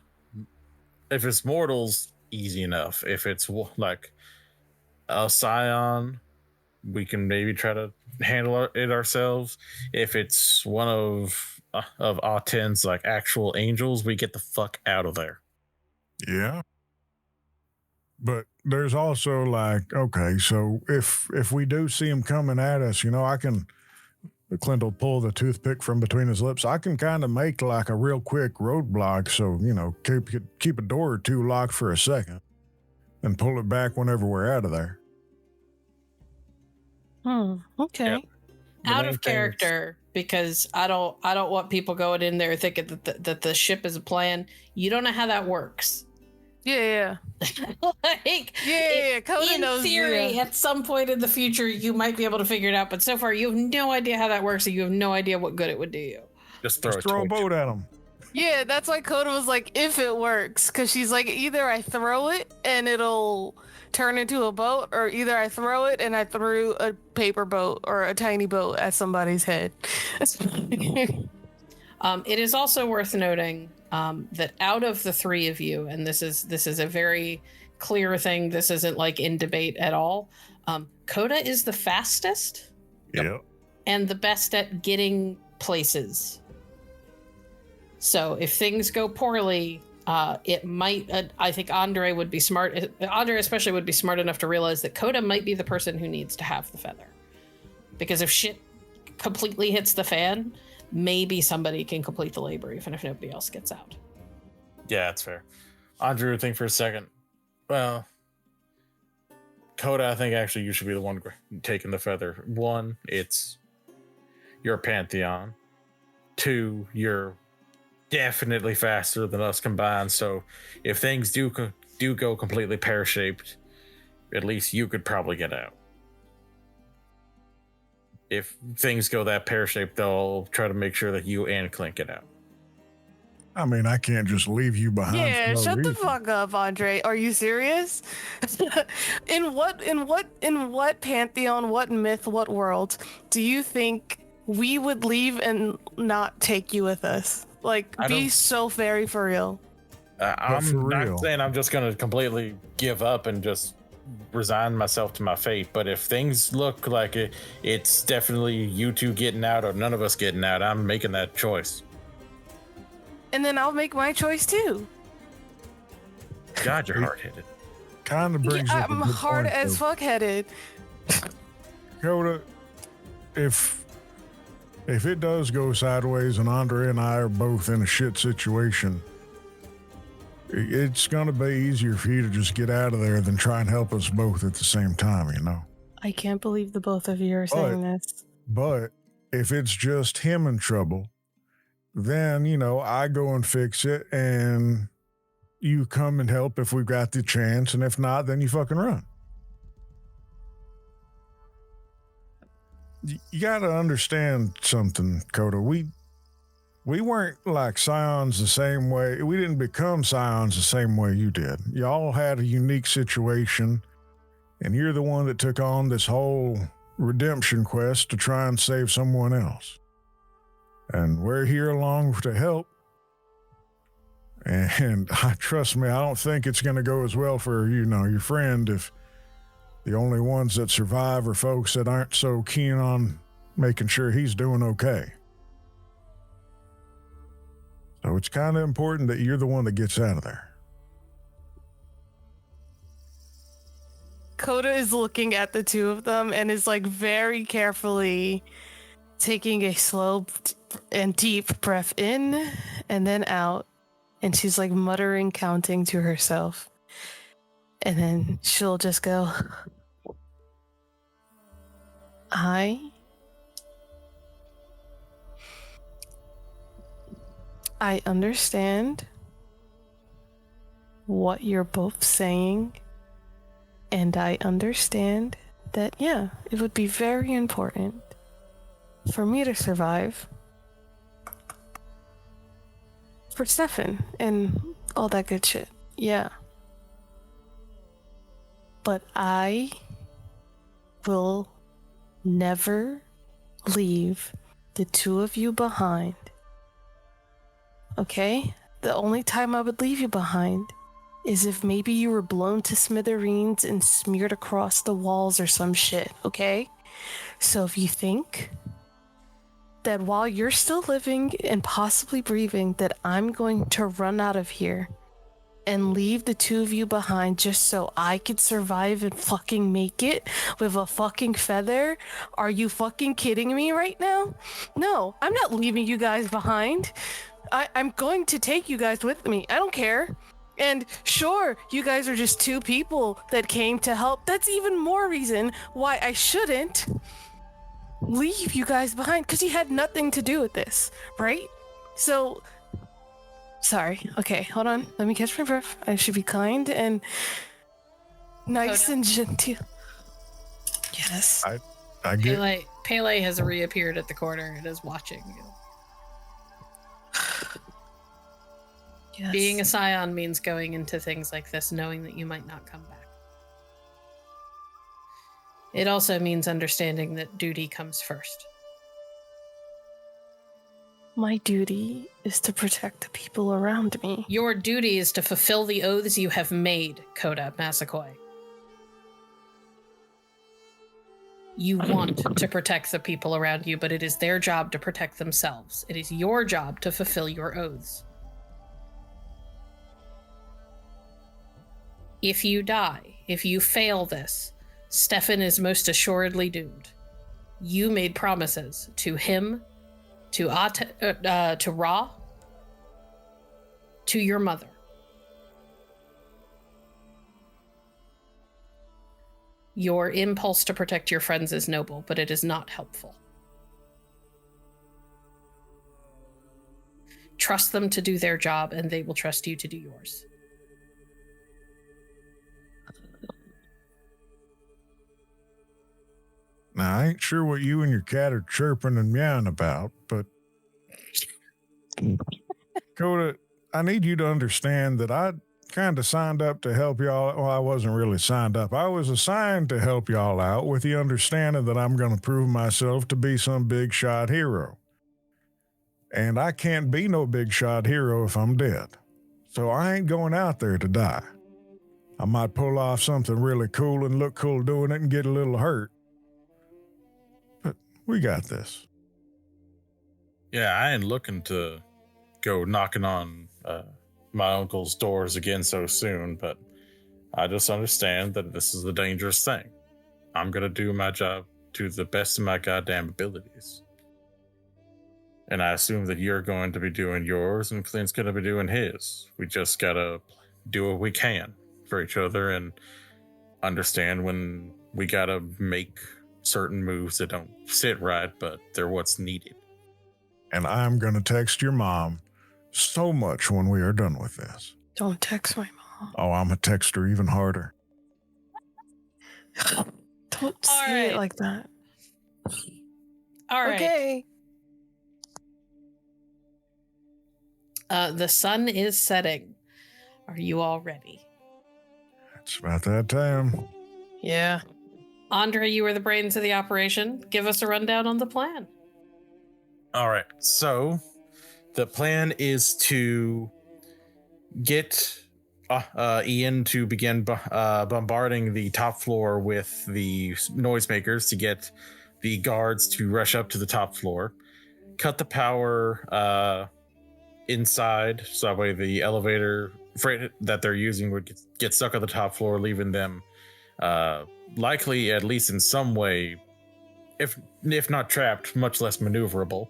if it's mortals, easy enough. If it's like a scion, we can maybe try to handle it ourselves. If it's one of Auten's like actual angels, we get the fuck out of there. Yeah. But there's also like, okay, so if we do see him coming at us, Clint will pull the toothpick from between his lips. I can kind of make like a real quick roadblock, so keep a door or two locked for a second, and pull it back whenever we're out of there. Okay. Yep. Out of character, because I don't want people going in there thinking that the ship is a plan. You don't know how that works. Yeah. Like, Yeah. Coda in knows. theory, at some point in the future, you might be able to figure it out. But so far, you have no idea how that works, and you have no idea what good it would do you. Just throw a torch. boat at him. Yeah, that's why Coda was like, if it works, because she's like, either I throw it and it'll turn into a boat, or either I throw it and I threw a paper boat or a tiny boat at somebody's head. It is also worth noting that out of the three of you, and this is a very clear thing, this isn't like in debate at all, Coda is the fastest. Yep. And the best at getting places. So if things go poorly, it might, I think Andre would be smart, Andre especially would be smart enough to realize that Coda might be the person who needs to have the feather. Because if shit completely hits the fan, maybe somebody can complete the labor even if nobody else gets out. Yeah, that's fair. Andre would think for a second, well, Coda, I think actually you should be the one taking the feather. One, it's your Pantheon. Two, you're definitely faster than us combined, so if things do go completely pear-shaped, at least you could probably get out. If things go that pear-shaped, they'll try to make sure that you and Clint get out. I mean, I can't just leave you behind. Yeah, for no shut the reason. fuck up, Andre. Are you serious? in what pantheon, what myth, what world do you think we would leave and not take you with us? Like, be so very for real. I'm for real. not saying I'm just going to completely give up and just resign myself to my fate, but if things look like it's definitely you two getting out or none of us getting out, I'm making that choice. And then I'll make my choice too. God, you're hard-headed. Kind of brings up a I'm good hard point, as though. fuck headed. Coda, if it does go sideways and Andre and I are both in a shit situation, it's going to be easier for you to just get out of there than try and help us both at the same time, I can't believe the both of you are saying this. But if it's just him in trouble, then, I go and fix it and you come and help if we've got the chance. And if not, then you fucking run. You got to understand something, Coda. We weren't like scions the same way. We didn't become scions the same way you did. Y'all had a unique situation, and you're the one that took on this whole redemption quest to try and save someone else. And we're here along to help. And trust me, I don't think it's going to go as well for, your friend if the only ones that survive are folks that aren't so keen on making sure he's doing okay. So it's kind of important that you're the one that gets out of there. Coda is looking at the two of them and is like very carefully taking a slow and deep breath in and then out. And she's like muttering, counting to herself. And then she'll just go, I understand what you're both saying. And I understand that, it would be very important for me to survive. For Stefan and all that good shit. Yeah. But I will never leave the two of you behind. Okay? The only time I would leave you behind is if maybe you were blown to smithereens and smeared across the walls or some shit, okay? So if you think that while you're still living and possibly breathing, that I'm going to run out of here and leave the two of you behind just so I could survive and fucking make it with a fucking feather, are you fucking kidding me right now? No, I'm not leaving you guys behind. I'm going to take you guys with me. I don't care. And sure, you guys are just two people that came to help. That's even more reason why I shouldn't leave you guys behind, because you had nothing to do with this, right? So, sorry. Okay, hold on. Let me catch my breath. I should be kind and nice Coda. and gentle. Yes. I get Pele has reappeared at the corner and is watching you. Yes. Being a scion means going into things like this knowing that you might not come back. It also means understanding that duty comes first. My duty is to protect the people around me. Your duty is to fulfill the oaths you have made, Coda, Massaquoi. You want to protect the people around you, but it is their job to protect themselves. It is your job to fulfill your oaths. If you die, if you fail this, Stefan is most assuredly doomed. You made promises to him, to Ra, to your mother. Your impulse to protect your friends is noble, but it is not helpful. Trust them to do their job, and they will trust you to do yours. Now, I ain't sure what you and your cat are chirping and meowing about, but Coda, I need you to understand that I kind of signed up to help y'all. Well, I wasn't really signed up. I was assigned to help y'all out with the understanding that I'm going to prove myself to be some big shot hero. And I can't be no big shot hero if I'm dead. So I ain't going out there to die. I might pull off something really cool and look cool doing it and get a little hurt. But we got this. Yeah, I ain't looking to go knocking on my uncle's doors again so soon, but I just understand that this is a dangerous thing. I'm gonna do my job to the best of my goddamn abilities. And I assume that you're going to be doing yours and Clint's gonna be doing his. We just gotta do what we can for each other and understand when we gotta make certain moves that don't sit right, but they're what's needed. And I'm going to text your mom so much when we are done with this. Don't text my mom. Oh, I'm going to text her even harder. Don't say right. it like that. All right. Okay. The sun is setting. Are you all ready? It's about that time. Yeah. Andre, you are the brains of the operation. Give us a rundown on the plan. All right, so the plan is to get Ian to begin bombarding the top floor with the noisemakers to get the guards to rush up to the top floor, cut the power inside, so that way the elevator freight that they're using would get stuck on the top floor, leaving them likely, at least in some way, if not trapped, much less maneuverable.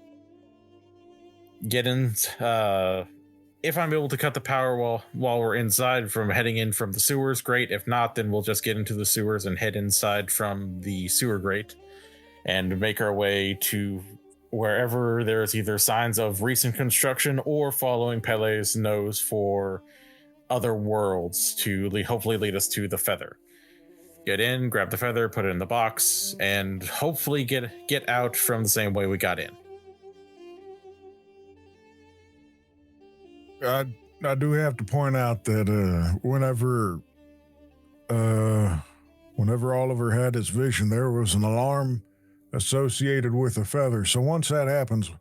Get in. If I'm able to cut the power while we're inside from heading in from the sewers, great. If not, then we'll just get into the sewers and head inside from the sewer grate and make our way to wherever there's either signs of recent construction or following Pele's nose for other worlds to hopefully lead us to the feather. Get in, grab the feather, put it in the box, and hopefully get out from the same way we got in. I do have to point out that whenever whenever Oliver had his vision, there was an alarm associated with a feather. So once that happens,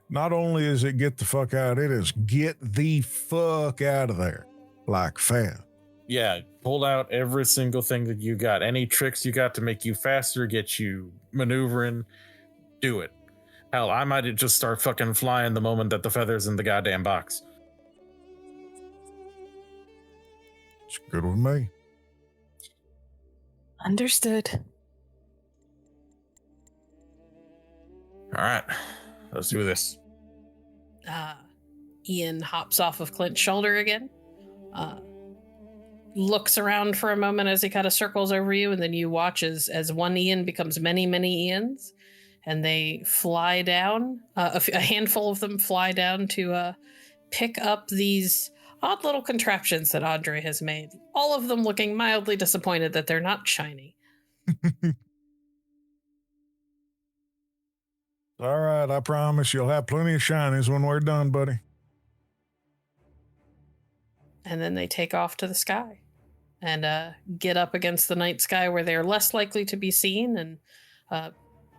not only is it get the fuck out, it is get the fuck out of there. Like fast. Yeah, pull out every single thing that you got. Any tricks you got to make you faster, get you maneuvering, do it. Hell, I might just start fucking flying the moment that the feather's in the goddamn box. It's good with me. Understood. All right, let's do this. Ian hops off of Clint's shoulder again. Looks around for a moment as he kind of circles over you, and then you watch as one Ian becomes many, many Ians, and they fly down. A handful of them fly down to pick up these odd little contraptions that Andre has made. All of them looking mildly disappointed that they're not shiny. All right, I promise you'll have plenty of shinies when we're done, buddy. And then they take off to the sky and get up against the night sky where they're less likely to be seen, and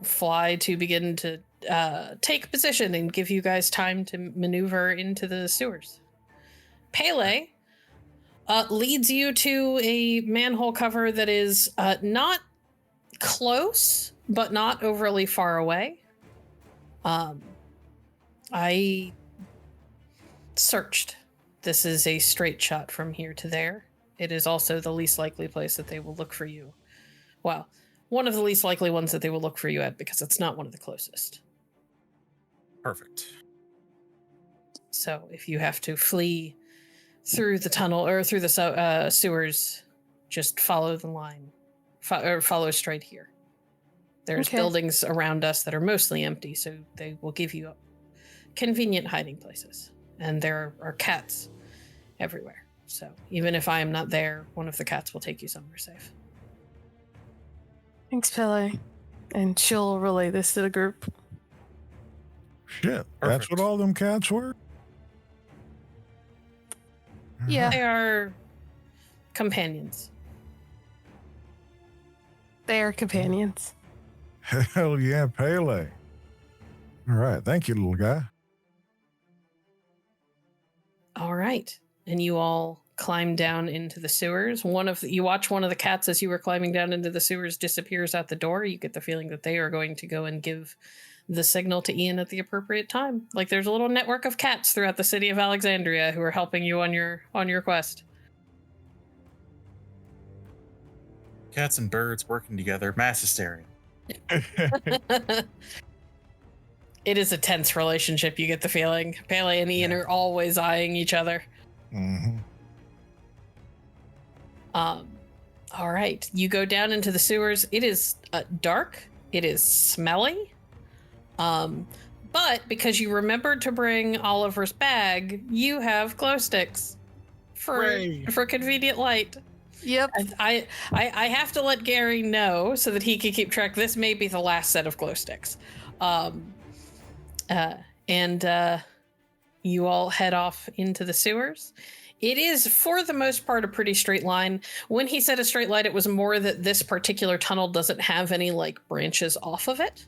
fly to begin to take position and give you guys time to maneuver into the sewers. Pele leads you to a manhole cover that is not close, but not overly far away. I searched. This is a straight shot from here to there. It is also the least likely place that they will look for you. Well, one of the least likely ones that they will look for you at, because it's not one of the closest. Perfect. So if you have to flee through the tunnel or through the sewers, just follow the line. Or follow straight here. There's buildings around us that are mostly empty, so they will give you convenient hiding places. And there are cats everywhere. So even if I am not there, one of the cats will take you somewhere safe. Thanks, Pele. And she'll relay this to the group. Shit, that's what all them cats were? Yeah. They are companions. They are companions. Hell yeah, Pele. All right, thank you, little guy. All right. And you all climb down into the sewers. You watch one of the cats as you were climbing down into the sewers disappears out the door. You get the feeling that they are going to go and give the signal to Ian at the appropriate time. Like there's a little network of cats throughout the city of Alexandria who are helping you on your quest. Cats and birds working together, mass hysteria. It is a tense relationship, you get the feeling. Pele and Ian are always eyeing each other. Mm-hmm. All right. You go down into the sewers. It is dark. It is smelly. But because you remembered to bring Oliver's bag, you have glow sticks for convenient light. Yep. I have to let Gary know so that he can keep track. This may be the last set of glow sticks. And you all head off into the sewers. It is, for the most part, a pretty straight line. When he said a straight line, it was more that this particular tunnel doesn't have any like branches off of it.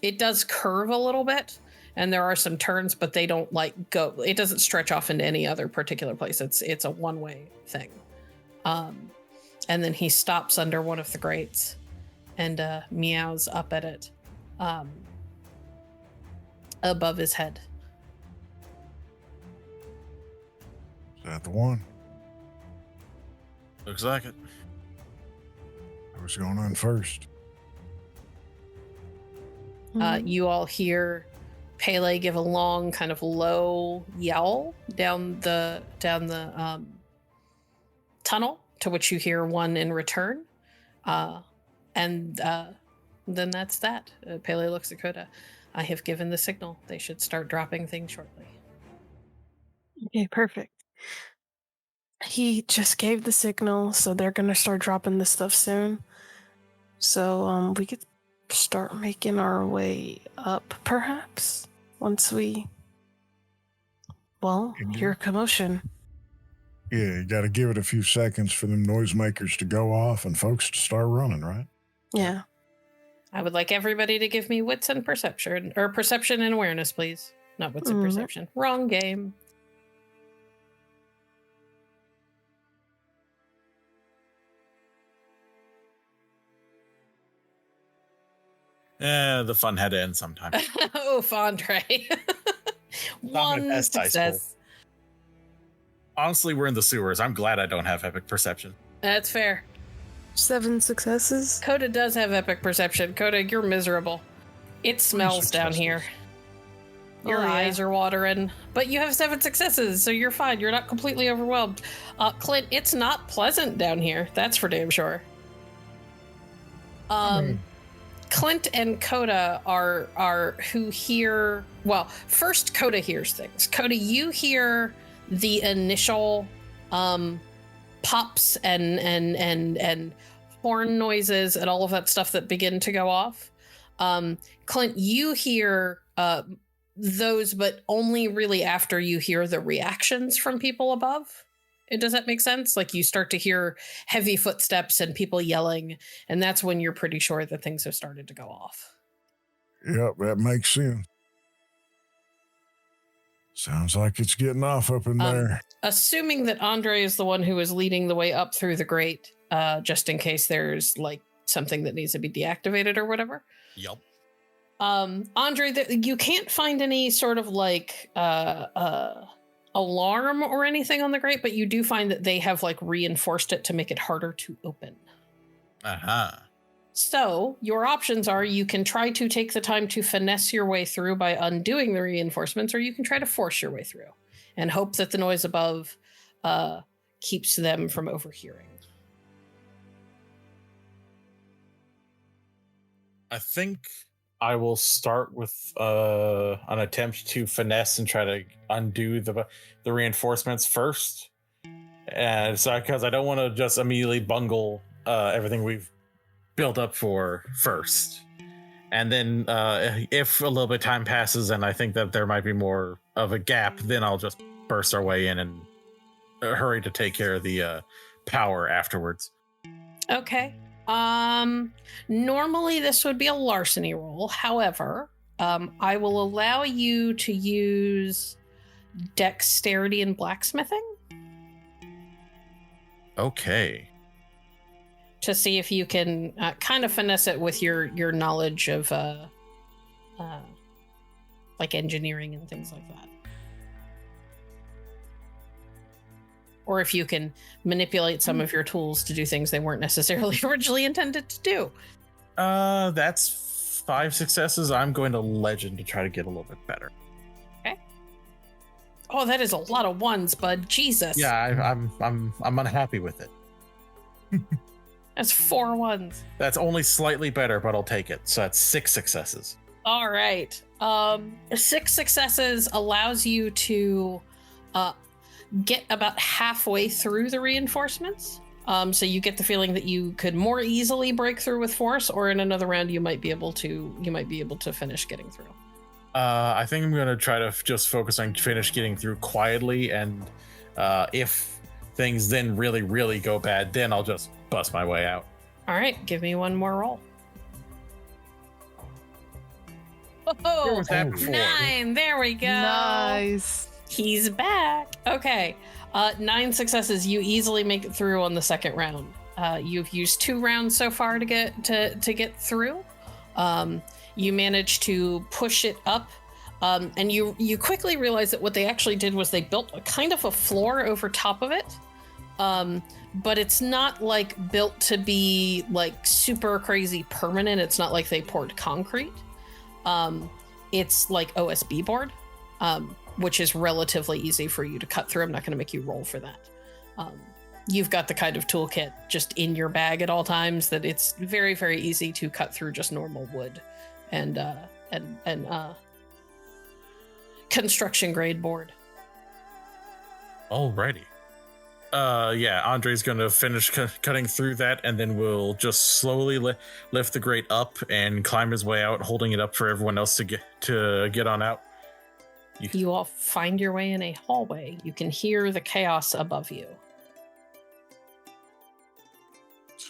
It does curve a little bit, and there are some turns, but they don't like go. It doesn't stretch off into any other particular place. It's a one-way thing. And then he stops under one of the grates and meows up at it above his head. Is that the one? Looks like it. Who's going on first? You all hear Pele give a long, kind of low yell down the tunnel, to which you hear one in return. And then that's that. Pele looks at Coda. I have given the signal. They should start dropping things shortly. Okay, perfect. He just gave the signal, so they're gonna start dropping this stuff soon. So we could start making our way up, perhaps, once we hear commotion. Yeah, you got to give it a few seconds for them noisemakers to go off and folks to start running, right? Yeah. I would like everybody to give me wits and perception, or perception and awareness, please. Not wits and perception. Wrong game. The fun had to end sometime. Oh, Fondre. One best dice success. Honestly, we're in the sewers. I'm glad I don't have epic perception. That's fair. 7 successes. Coda does have epic perception. Coda, you're miserable. It smells down here. Your eyes are watering, but you have 7 successes, so you're fine. You're not completely overwhelmed. Clint, it's not pleasant down here. That's for damn sure. Clint and Coda are who hear. Well, first Coda hears things. Coda, you hear the initial pops and horn noises and all of that stuff that begin to go off. Clint, you hear those, but only really after you hear the reactions from people above. Does that make sense? Like you start to hear heavy footsteps and people yelling, and that's when you're pretty sure that things have started to go off. Yep, that makes sense. Sounds like it's getting off up in there. Assuming that Andre is the one who is leading the way up through the grate, just in case there's like something that needs to be deactivated or whatever. Yep. Andre, you can't find any sort of like alarm or anything on the grate, but you do find that they have like reinforced it to make it harder to open. So your options are you can try to take the time to finesse your way through by undoing the reinforcements, or you can try to force your way through and hope that the noise above keeps them from overhearing. I think I will start with an attempt to finesse and try to undo the reinforcements first. And so, because I don't want to just immediately bungle everything we've built up for first. And then if a little bit of time passes and I think that there might be more of a gap, then I'll just burst our way in and hurry to take care of the power afterwards. Okay. Normally this would be a larceny roll. However, I will allow you to use dexterity and blacksmithing. Okay. To see if you can kind of finesse it with your knowledge of like engineering and things like that. Or if you can manipulate some of your tools to do things they weren't necessarily originally intended to do. That's 5 successes. I'm going to legend to try to get a little bit better. Okay. Oh, that is a lot of ones, bud. Jesus. Yeah, I'm unhappy with it. That's 4 ones. That's only slightly better, but I'll take it. So that's 6 successes. All right. 6 successes allows you to get about halfway through the reinforcements. So you get the feeling that you could more easily break through with force, or in another round you might be able to finish getting through. I think I'm going to try to just focus on finish getting through quietly, and if things then really, really go bad, then I'll just bust my way out. All right, give me one more roll. Oh, was that before? 9. There we go. Nice. He's back. Okay. 9 successes. You easily make it through on the second round. You've used 2 rounds so far to get through. You managed to push it up, and you quickly realize that what they actually did was they built a kind of a floor over top of it. But it's not like built to be like super crazy permanent. It's not like they poured concrete. It's like OSB board, which is relatively easy for you to cut through. I'm not going to make you roll for that. You've got the kind of toolkit just in your bag at all times that it's very, very easy to cut through just normal wood and construction grade board. Alrighty. Yeah, Andre's going to finish cutting through that, and then we'll just slowly lift the grate up and climb his way out, holding it up for everyone else to get on out. You all find your way in a hallway. You can hear the chaos above you.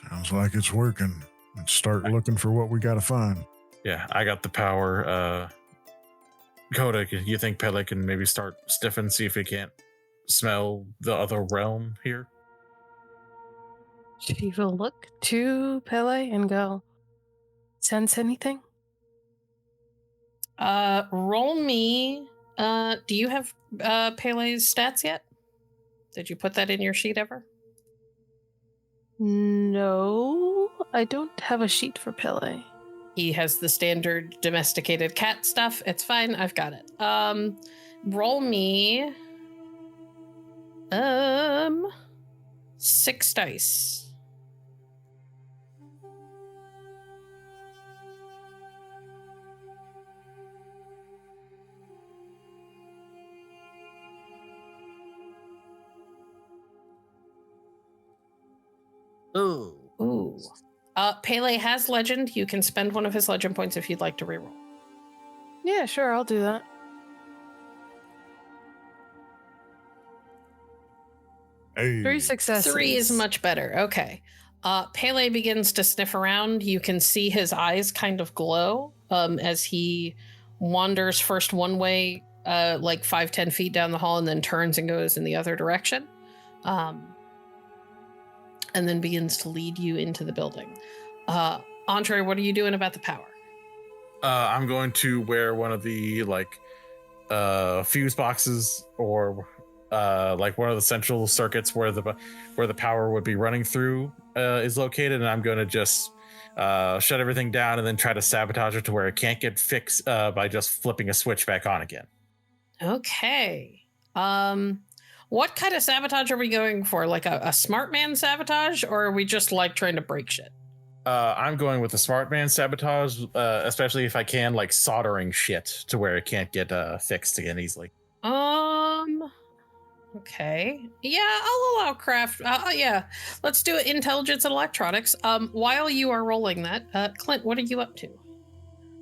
Sounds like it's working. Let's start looking for what we gotta find. Yeah, I got the power. Coda, you think Pele can maybe start sniffing, see if he can't smell the other realm here? She will look to Pele and go, sense anything? Roll me. Do you have Pele's stats yet? Did you put that in your sheet ever? No, I don't have a sheet for Pele. He has the standard domesticated cat stuff. It's fine. I've got it. Roll me 6 dice. Ooh. Pele has legend. You can spend one of his legend points if you'd like to reroll. Yeah, sure, I'll do that. Hey. 3 successes. 3 is much better. Okay. Pele begins to sniff around. You can see his eyes kind of glow as he wanders first one way, like 5-10 feet down the hall, and then turns and goes in the other direction. And then begins to lead you into the building. Andre, what are you doing about the power? I'm going to wear one of the fuse boxes, or like one of the central circuits where the power would be running through is located, and I'm going to just shut everything down and then try to sabotage it to where it can't get fixed by just flipping a switch back on again. Okay. What kind of sabotage are we going for? Like a smart man sabotage, or are we just like trying to break shit? I'm going with the smart man sabotage, especially if I can, like soldering shit to where it can't get fixed again easily. Okay. Yeah, I'll allow craft. Yeah, let's do it. Intelligence and electronics. While you are rolling that, Clint, what are you up to?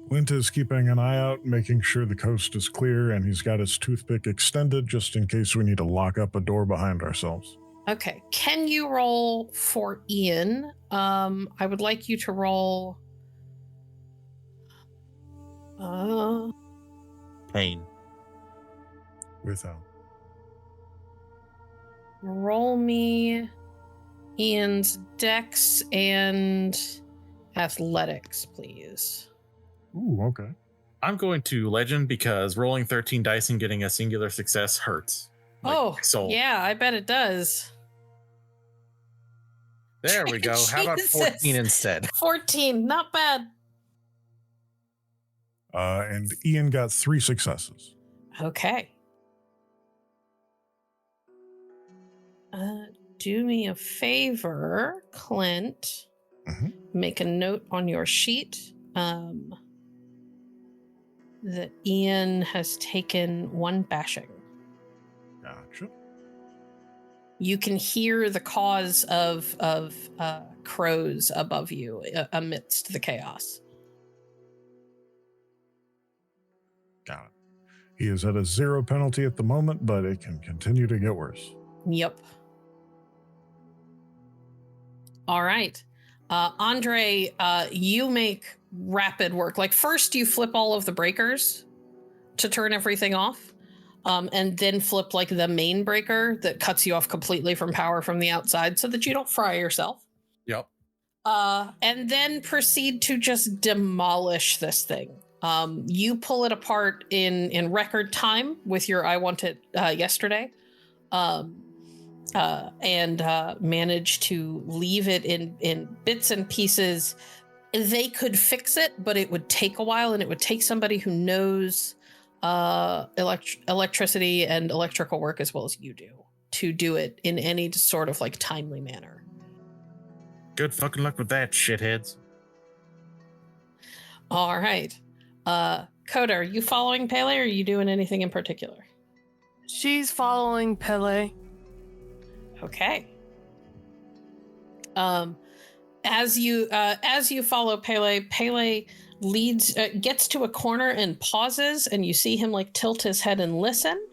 Clint is keeping an eye out, making sure the coast is clear, and he's got his toothpick extended just in case we need to lock up a door behind ourselves. Okay. Can you roll for Ian? I would like you to roll. Pain. Without. Roll me Ian's dex and athletics, please. Ooh, okay. I'm going to legend because rolling 13 dice and getting a singular success hurts. Like, soul. Yeah, I bet it does. There we go. How about 14 instead? 14, not bad. And Ian got 3 successes. Okay. Do me a favor, Clint. Mhm. Make a note on your sheet that Ian has taken 1 bashing. Gotcha. You can hear the cause of crows above you amidst the chaos. Got it. He is at a 0 penalty at the moment, but it can continue to get worse. Yep. All right. Andre, you make rapid work. Like, first you flip all of the breakers to turn everything off, and then flip like the main breaker that cuts you off completely from power from the outside so that you don't fry yourself. Yep. And then proceed to just demolish this thing. You pull it apart in record time with your I want it yesterday. And manage to leave it in bits and pieces. They could fix it, but it would take a while, and it would take somebody who knows electricity and electrical work as well as you do to do it in any sort of like timely manner. Good fucking luck with that, shitheads. All right. Coda, are you following Pele, or are you doing anything in particular? She's following Pele. Okay. As you follow Pele leads, gets to a corner and pauses, and you see him like tilt his head and listen.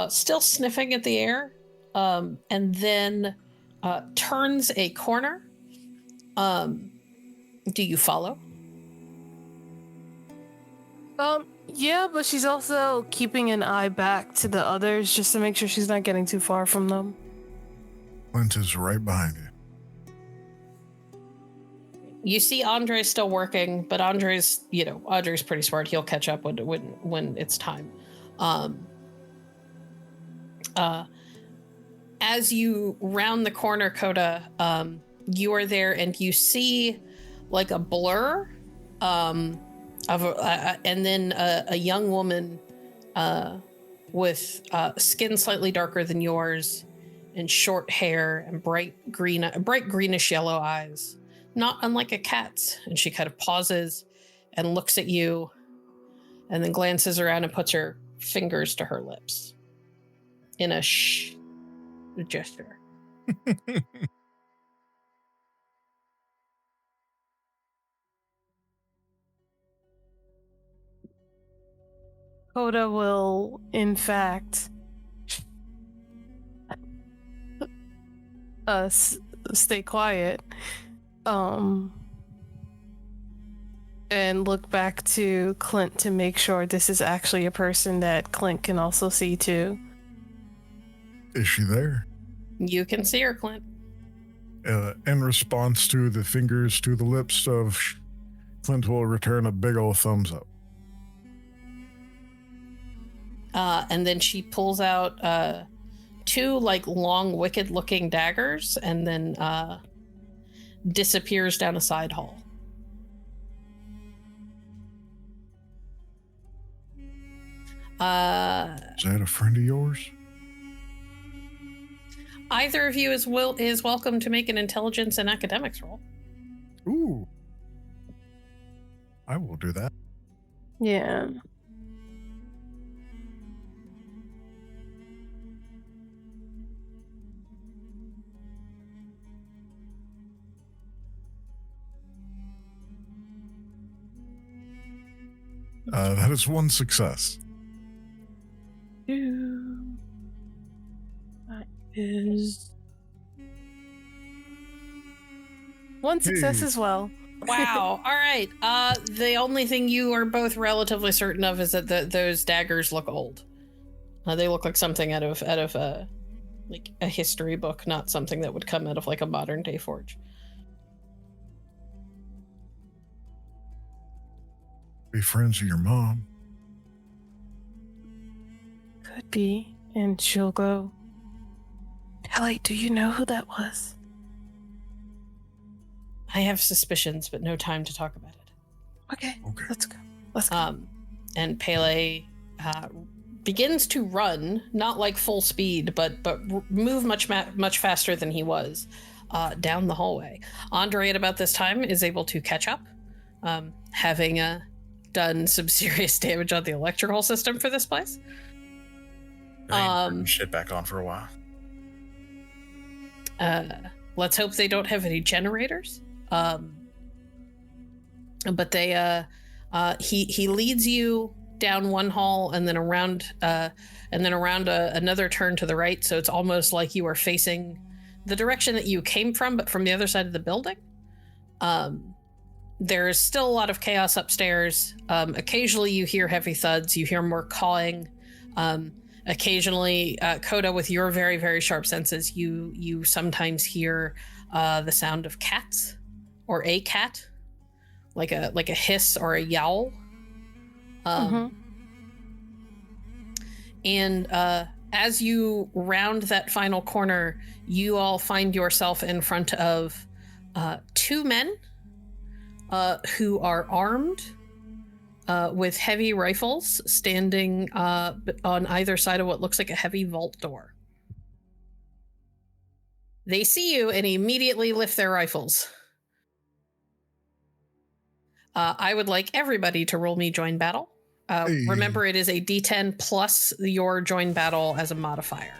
Still sniffing at the air, and then turns a corner. Do you follow? Yeah, but she's also keeping an eye back to the others just to make sure she's not getting too far from them. Clint is right behind you. You see Andre's still working, but Andre's pretty smart. He'll catch up when it's time. As you round the corner, Coda, you are there and you see like a blur and then a young woman with skin slightly darker than yours and short hair and bright greenish yellow eyes, not unlike a cat's. And she kind of pauses and looks at you and then glances around and puts her fingers to her lips in a shh gesture. Coda will, in fact, stay quiet, and look back to Clint to make sure this is actually a person that Clint can also see too. Is she there? You can see her, Clint. In response to the fingers to the lips of Clint will return a big old thumbs up. And then she pulls out two like long, wicked-looking daggers, and then disappears down a side hall. Is that a friend of yours? Either of you is welcome to make an intelligence and academics roll. Ooh. I will do that. Yeah. That is one success. That is one success as well. Wow. All right. The only thing you are both relatively certain of is that those daggers look old. They look like something out of like a history book, not something that would come out of like a modern day forge. Be friends of your mom. Could be. And she'll go, Ellie, do you know who that was? I have suspicions, but no time to talk about it. Okay. Okay. Let's go. Let's go. And Pele begins to run, not like full speed, but move much faster than he was down the hallway. Andre at about this time is able to catch up, having done some serious damage on the electrical system for this place. I ain't shit back on for a while. Let's hope they don't have any generators. But they he leads you down one hall and then around another turn to the right, so it's almost like you are facing the direction that you came from, but from the other side of the building. There's still a lot of chaos upstairs. Occasionally you hear heavy thuds, you hear more cawing. Occasionally, Coda, with your very, very sharp senses, you sometimes hear the sound of cats, or a cat, like a hiss or a yowl. And as you round that final corner, you all find yourself in front of two men who are armed with heavy rifles, standing on either side of what looks like a heavy vault door. They see you and immediately lift their rifles. I would like everybody to roll me join battle. Hey. Remember, it is a D10 plus your join battle as a modifier.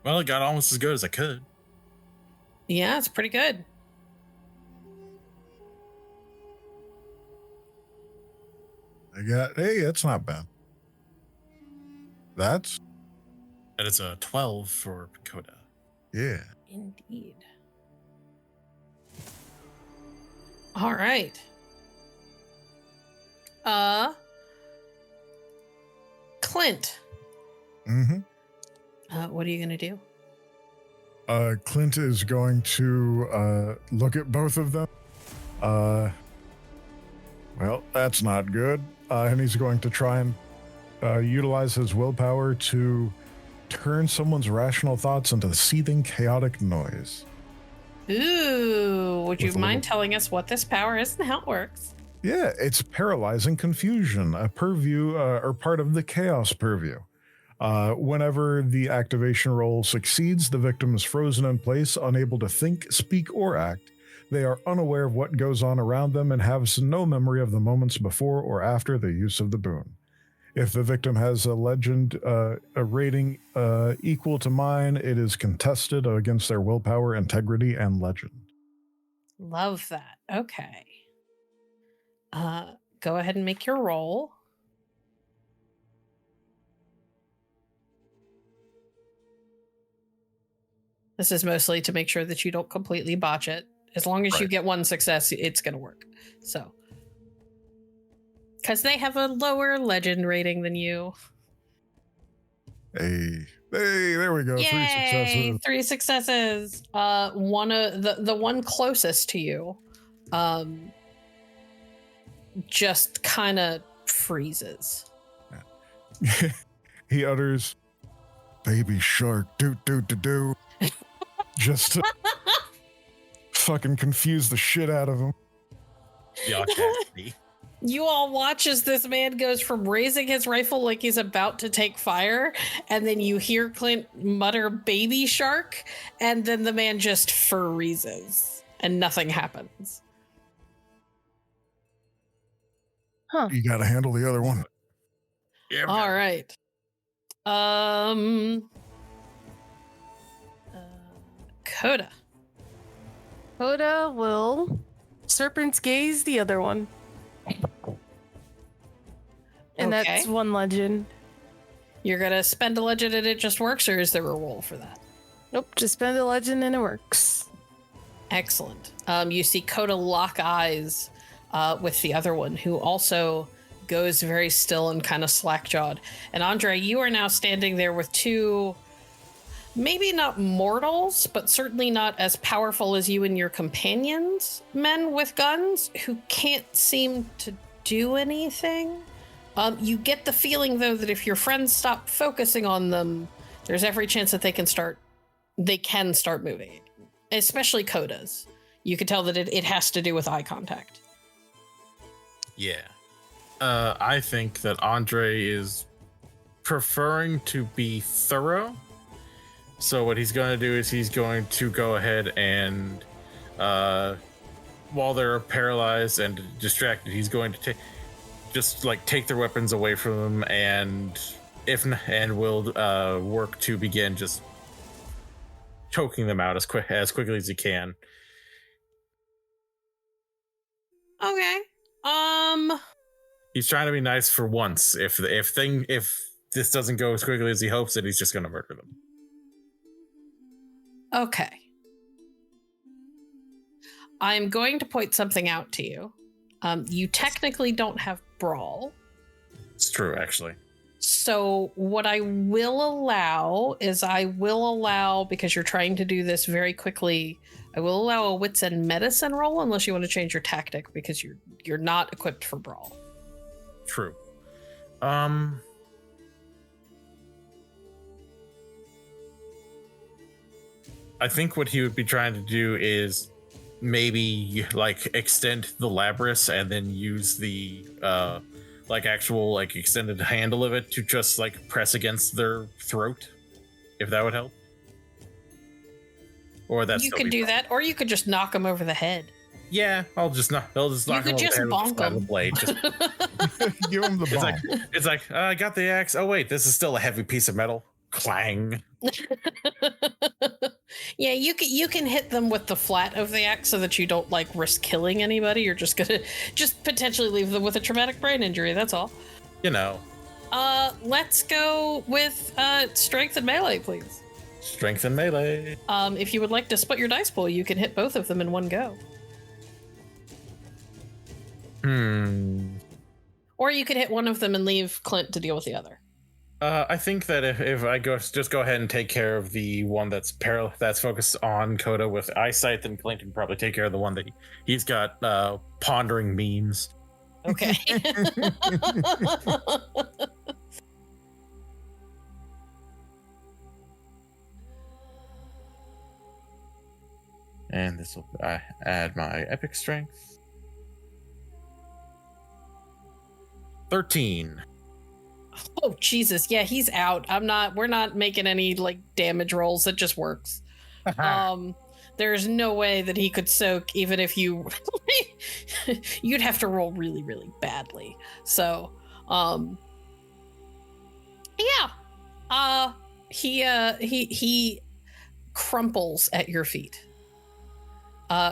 Well, it got almost as good as I could. Yeah, it's pretty good. Hey, that's not bad. That's, That is a 12 for Coda. yeah. Indeed. All right. Clint. Mm-hmm. What are you gonna do? Clint is going to look at both of them. Well, that's not good. And he's going to try and utilize his willpower to turn someone's rational thoughts into seething, chaotic noise. Ooh, would you With a mind little- telling us what this power is and how it works? Yeah, it's paralyzing confusion, a purview or part of the chaos purview. Whenever the activation roll succeeds, the victim is frozen in place, unable to think, speak, or act. They are unaware of what goes on around them and have no memory of the moments before or after the use of the boon. If the victim has a rating equal to mine, it is contested against their willpower, integrity, and legend. Love that. Okay. Go ahead and make your roll. This is mostly to make sure that you don't completely botch it. As long as you Right. get one success, it's going to work. So, because they have a lower legend rating than you. Hey, there we go. Yay! 3 successes. 3 successes. One of the one closest to you, just kind of freezes. He utters, "Baby shark, do," just to fucking confuse the shit out of him. The audacity. You all watch as this man goes from raising his rifle like he's about to take fire, and then you hear Clint mutter "baby shark," and then the man just freezes and nothing happens. You got to handle the other one. Yeah, All right. Coda. Coda will Serpent's Gaze the other one. And Okay. that's one legend. You're gonna spend a legend and it just works, or is there a roll for that? Nope, just spend a legend and it works. Excellent. You see Coda lock eyes with the other one, who also goes very still and kind of slack-jawed. And Andre, you are now standing there with two, maybe not mortals, but certainly not as powerful as you and your companions, men with guns who can't seem to do anything. You get the feeling, though, that if your friends stop focusing on them, there's every chance that they can start moving, especially Coda's. You can tell that it has to do with eye contact. Yeah. I think that Andre is preferring to be thorough. So what he's going to do is he's going to go ahead and, while they're paralyzed and distracted, he's going to take their weapons away from them, and will work to begin just choking them out as quickly as he can. Okay. He's trying to be nice for once. If this doesn't go as quickly as he hopes, then he's just going to murder them. Okay. I'm going to point something out to you. You technically don't have Brawl. It's true, actually. So what I will allow is because you're trying to do this very quickly, I will allow a wits and medicine roll unless you want to change your tactic because you're not equipped for Brawl. True. I think what he would be trying to do is maybe extend the Labrys and then use the actual extended handle of it to just press against their throat, if that would help. Or that's You could do that, or you could just knock them over the head. Yeah, I'll just knock him over could the just head with the bonk flat of the him. blade. Just, Give him the bomb. it's like I got the axe. Oh wait, this is still a heavy piece of metal. Clang. Yeah, you can hit them with the flat of the axe so that you don't like risk killing anybody. You're just gonna just potentially leave them with a traumatic brain injury. That's all. You know, Let's go with strength and melee, please. strength and melee. If you would like to split your dice pool, you can hit both of them in one go. Or you could hit one of them and leave Clint to deal with the other. I think that if I go ahead and take care of the one that's focused on Coda with eyesight, then Clint can probably take care of the one that he's got pondering memes. Okay. And this will add my epic strength. 13. Oh Jesus, yeah, he's out. We're not making any like damage rolls. It just works. There's no way that he could soak even if you'd have to roll really, really badly. So, yeah. He crumples at your feet.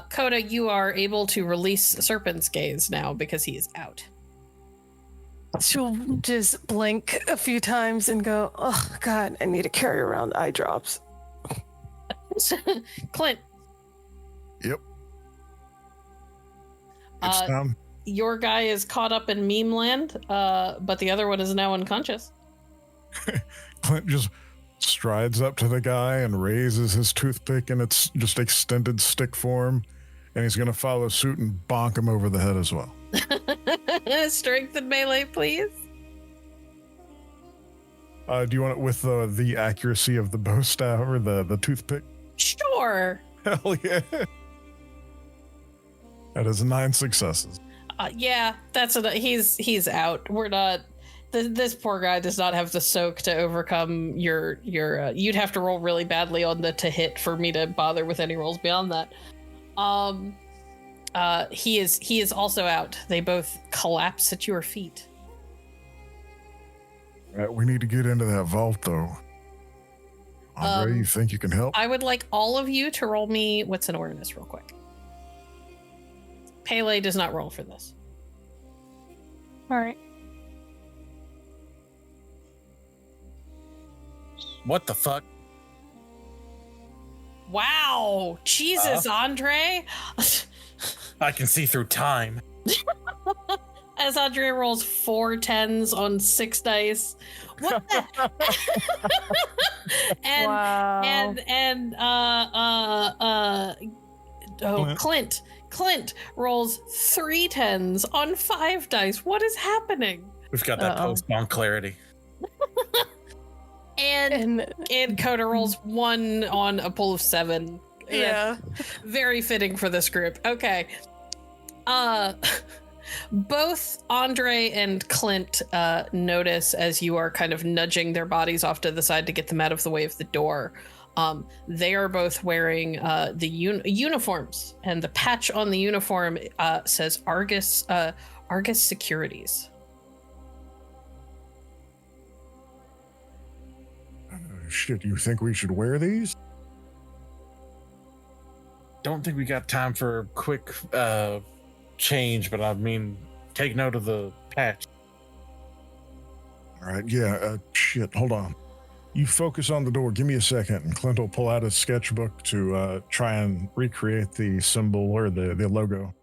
Coda, you are able to release Serpent's Gaze now because he is out. She'll just blink a few times and go, oh, God, I need to carry around eye drops. Clint. Yep. It's time. Your guy is caught up in meme land, but the other one is now unconscious. Clint just strides up to the guy and raises his toothpick in its just extended stick form, and he's going to follow suit and bonk him over the head as well. Strength and melee, please. Do you want it with the accuracy of the bow staff or the toothpick? Sure. Hell yeah. That is 9 successes. Yeah, he's out. We're not. This poor guy does not have the soak to overcome your. You'd have to roll really badly on the to hit for me to bother with any rolls beyond that. He is also out. They both collapse at your feet. All right, we need to get into that vault, though. Andre, you think you can help? I would like all of you to roll me what's an awareness real quick. Pele does not roll for this. All right. What the fuck? Wow. Jesus, Andre. I can see through time. As Andre rolls 4 10s on 6 dice. What the? Clint rolls 3 10s on 5 dice. What is happening? We've got that post-spawn clarity. And Coda rolls 1 on a pull of 7. Yeah. Very fitting for this group. Okay. Both Andre and Clint notice as you are kind of nudging their bodies off to the side to get them out of the way of the door. They are both wearing the uniforms, and the patch on the uniform says Argus Securities. Shit, you think we should wear these? Don't think we got time for a quick change, but I mean, take note of the patch. All right, yeah, shit, hold on. You focus on the door, give me a second, and Clint will pull out his sketchbook to try and recreate the symbol or the logo.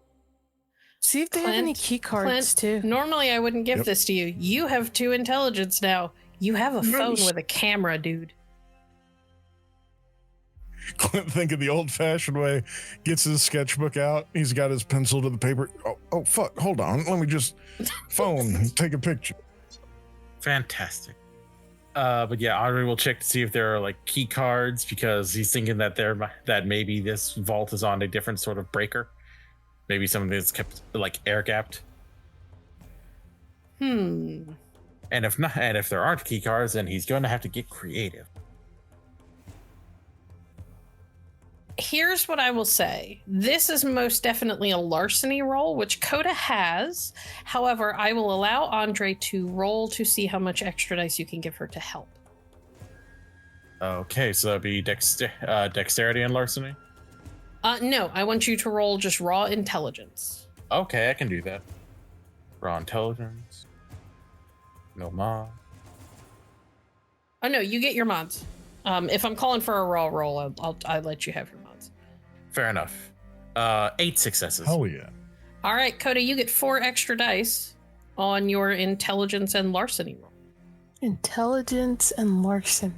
See if they have any key cards, too. Normally, I wouldn't give this to you. You have 2 intelligence now. You have a phone with a camera, dude. Clint, think of the old-fashioned way, gets his sketchbook out. He's got his pencil to the paper. Oh, fuck, hold on. Let me just take a picture. Fantastic. But yeah, Andre will check to see if there are like key cards because he's thinking that maybe this vault is on a different sort of breaker. Maybe something that's kept like air gapped. And if not, and if there aren't key cards, then he's going to have to get creative. Here's what I will say. This is most definitely a larceny roll, which Coda has. However, I will allow Andre to roll to see how much extra dice you can give her to help. Okay, so that'd be dexterity and larceny. No, I want you to roll just raw intelligence. Okay, I can do that. Raw intelligence. No mod. Oh no, you get your mods. If I'm calling for a raw roll, I'll let you have your mods. Fair enough. 8 successes. Hell yeah. All right, Coda, you get 4 extra dice on your intelligence and larceny roll. Intelligence and larceny.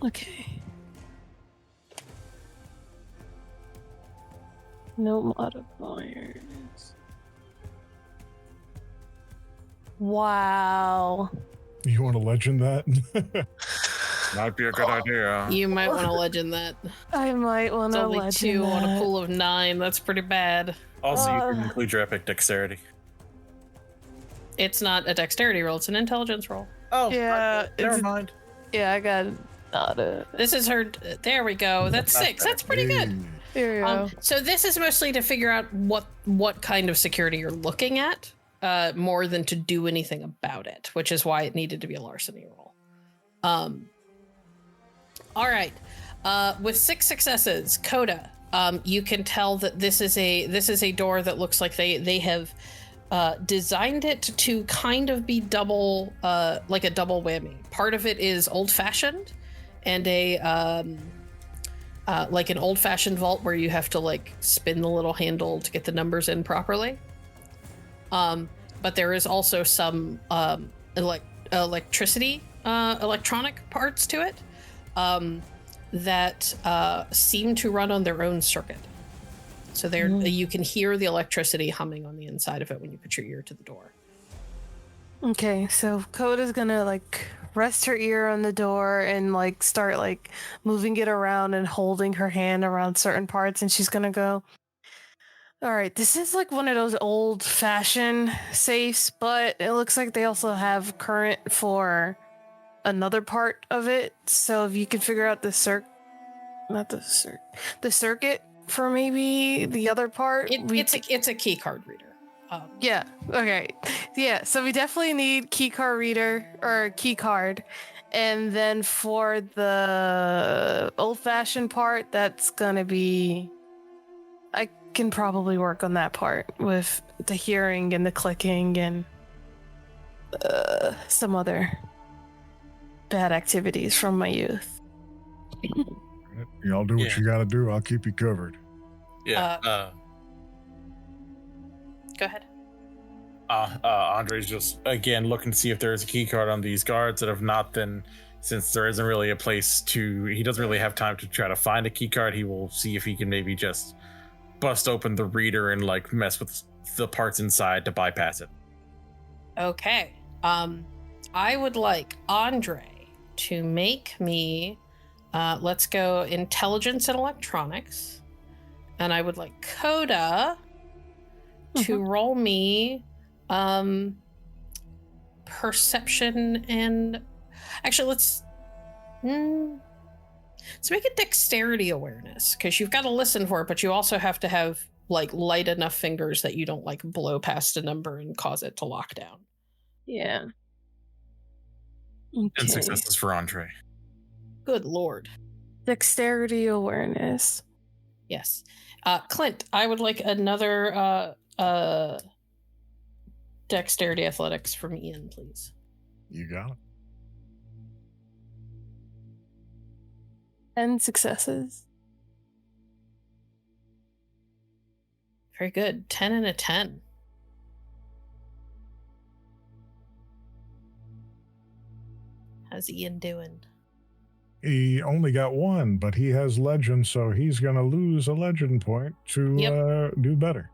Okay. No modifiers. Wow. You want to legend that? Might be a good idea. You might want to legend that. I might want It's to only legend 2 on a that. pool of 9. That's pretty bad. Also, you can include your epic dexterity. It's not a dexterity roll, it's an intelligence roll. Oh, Yeah, never it's- mind. Yeah, I got nada. This is her. There we go. That's 6. That's pretty good. There you go. So this is mostly to figure out what kind of security you're looking at, more than to do anything about it, which is why it needed to be a larceny roll. All right. With 6 successes, Coda, you can tell that this is a door that looks like they have designed it to kind of be double, like a double whammy. Part of it is old-fashioned, and like an old-fashioned vault where you have to like spin the little handle to get the numbers in properly. But there is also some electronic parts to it that seem to run on their own circuit. So there, you can hear the electricity humming on the inside of it when you put your ear to the door. Okay, so Coda's gonna like rest her ear on the door and like start like moving it around and holding her hand around certain parts, and she's gonna go, all right, this is like one of those old-fashioned safes, but it looks like they also have current for another part of it. So if you could figure out the circuit for maybe the other part. It's a key card reader. Yeah. Okay. Yeah. So we definitely need key card reader or key card, and then for the old-fashioned part, that's gonna be. I can probably work on that part with the hearing and the clicking and some other bad activities from my youth. Y'all do what Yeah. you got to do. I'll keep you covered. Yeah. Go ahead. Andre's just again looking to see if there's a key card on these guards that have not been, since there isn't really a place to, he doesn't really have time to try to find a key card. He will see if he can maybe just bust open the reader and like mess with the parts inside to bypass it. Okay. I would like Andre to make me, let's go intelligence and electronics. And I would like Coda to roll me perception and actually let's make it dexterity awareness, because you've got to listen for it, but you also have to have like light enough fingers that you don't like blow past a number and cause it to lock down. Yeah. And Okay. successes for Andre. Good lord. Dexterity awareness. Yes. Clint, I would like another dexterity athletics from Ian, please. You got it. 10 successes. Very good. 10 and a 10. How's Ian doing? He only got 1, but he has legend, so he's going to lose a legend point to do better.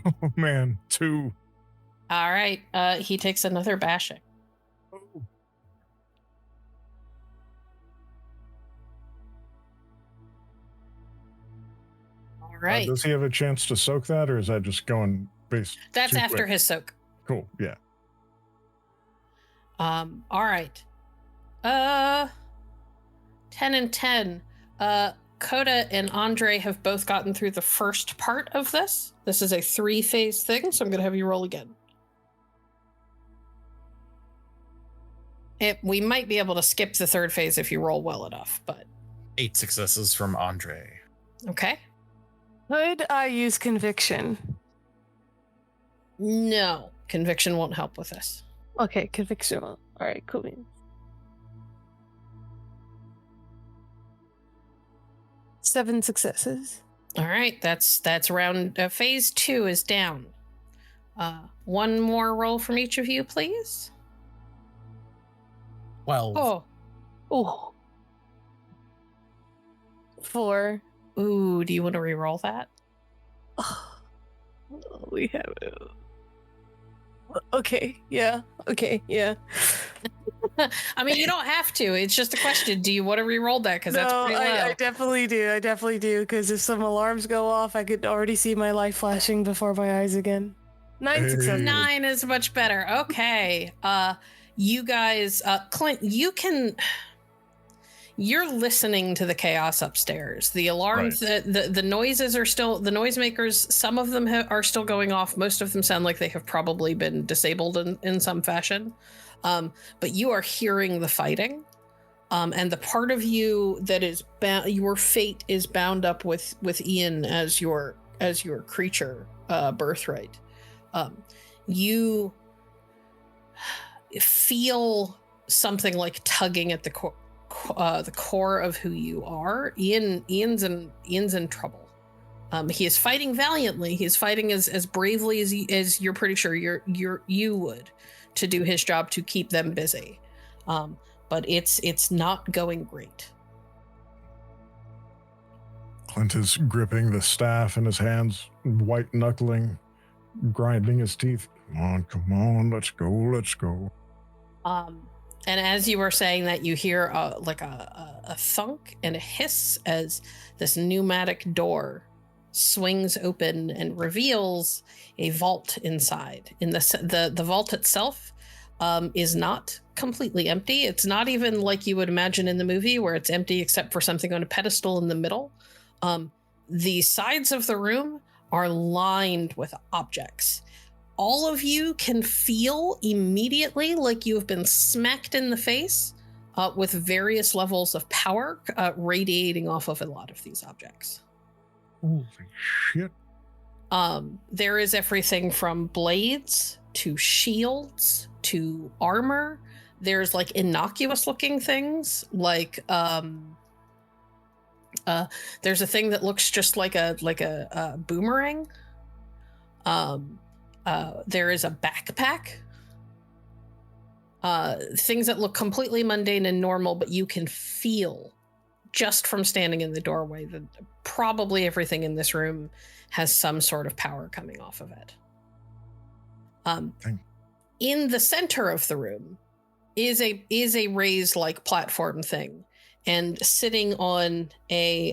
Oh, man. 2. All right. He takes another bashing. All right. Does he have a chance to soak that, or is that just going based? That's too after quick? his soak. Cool. Yeah. All right. 10 and 10. Coda and Andre have both gotten through the first part of this. This is a 3-phase thing, so I'm going to have you roll again. We might be able to skip the third phase if you roll well enough, but... 8 successes from Andre. Okay. Could I use conviction? No, conviction won't help with this. Okay, conviction. All right, cool. 7 successes. All right, that's round. Phase 2 is down. One more roll from each of you, please. 12. Oh. 4. Ooh, do you want to re-roll that? Oh, we have it. Okay, yeah. I mean, you don't have to. It's just a question. Do you want to re-roll that? Because that's pretty low. I definitely do. Because if some alarms go off, I could already see my light flashing before my eyes again. 9 successes. 9 is much better. Okay. You guys, Clint, you're listening to the chaos upstairs. The alarms, Right. the noises are still, the noisemakers, some of them are still going off. Most of them sound like they have probably been disabled in some fashion. But you are hearing the fighting. And the part of you that is your fate is bound up with Ian as your creature birthright. You feel something like tugging at the core of who you are. Ian's in trouble. He is fighting valiantly. He is fighting as bravely as you're pretty sure you would, to do his job to keep them busy. But it's not going great. Clint is gripping the staff in his hands, white knuckling, grinding his teeth. Come on, let's go. And as you were saying that, you hear a thunk and a hiss as this pneumatic door swings open and reveals a vault inside. In the vault itself is not completely empty. It's not even like you would imagine in the movie, where it's empty except for something on a pedestal in the middle. The sides of the room are lined with objects. All of you can feel immediately like you have been smacked in the face with various levels of power radiating off of a lot of these objects. Holy shit. There is everything from blades to shields to armor. There's like innocuous looking things like there's a thing that looks just like a boomerang. There is a backpack. Things that look completely mundane and normal, but you can feel just from standing in the doorway that probably everything in this room has some sort of power coming off of it. In the center of the room is a raised like platform thing, and sitting on a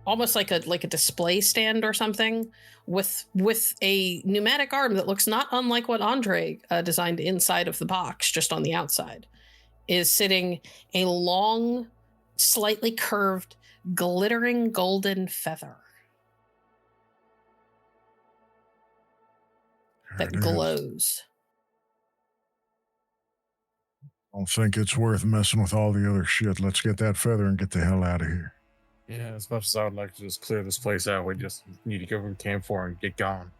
almost like a display stand or something with a pneumatic arm that looks not unlike what Andre designed inside of the box, just on the outside, is sitting a long, slightly curved, glittering golden feather that glows. I don't think it's worth messing with all the other shit. Let's get that feather and get the hell out of here. Yeah, as much as I would like to just clear this place out, we just need to go over to Camp 4 and get gone.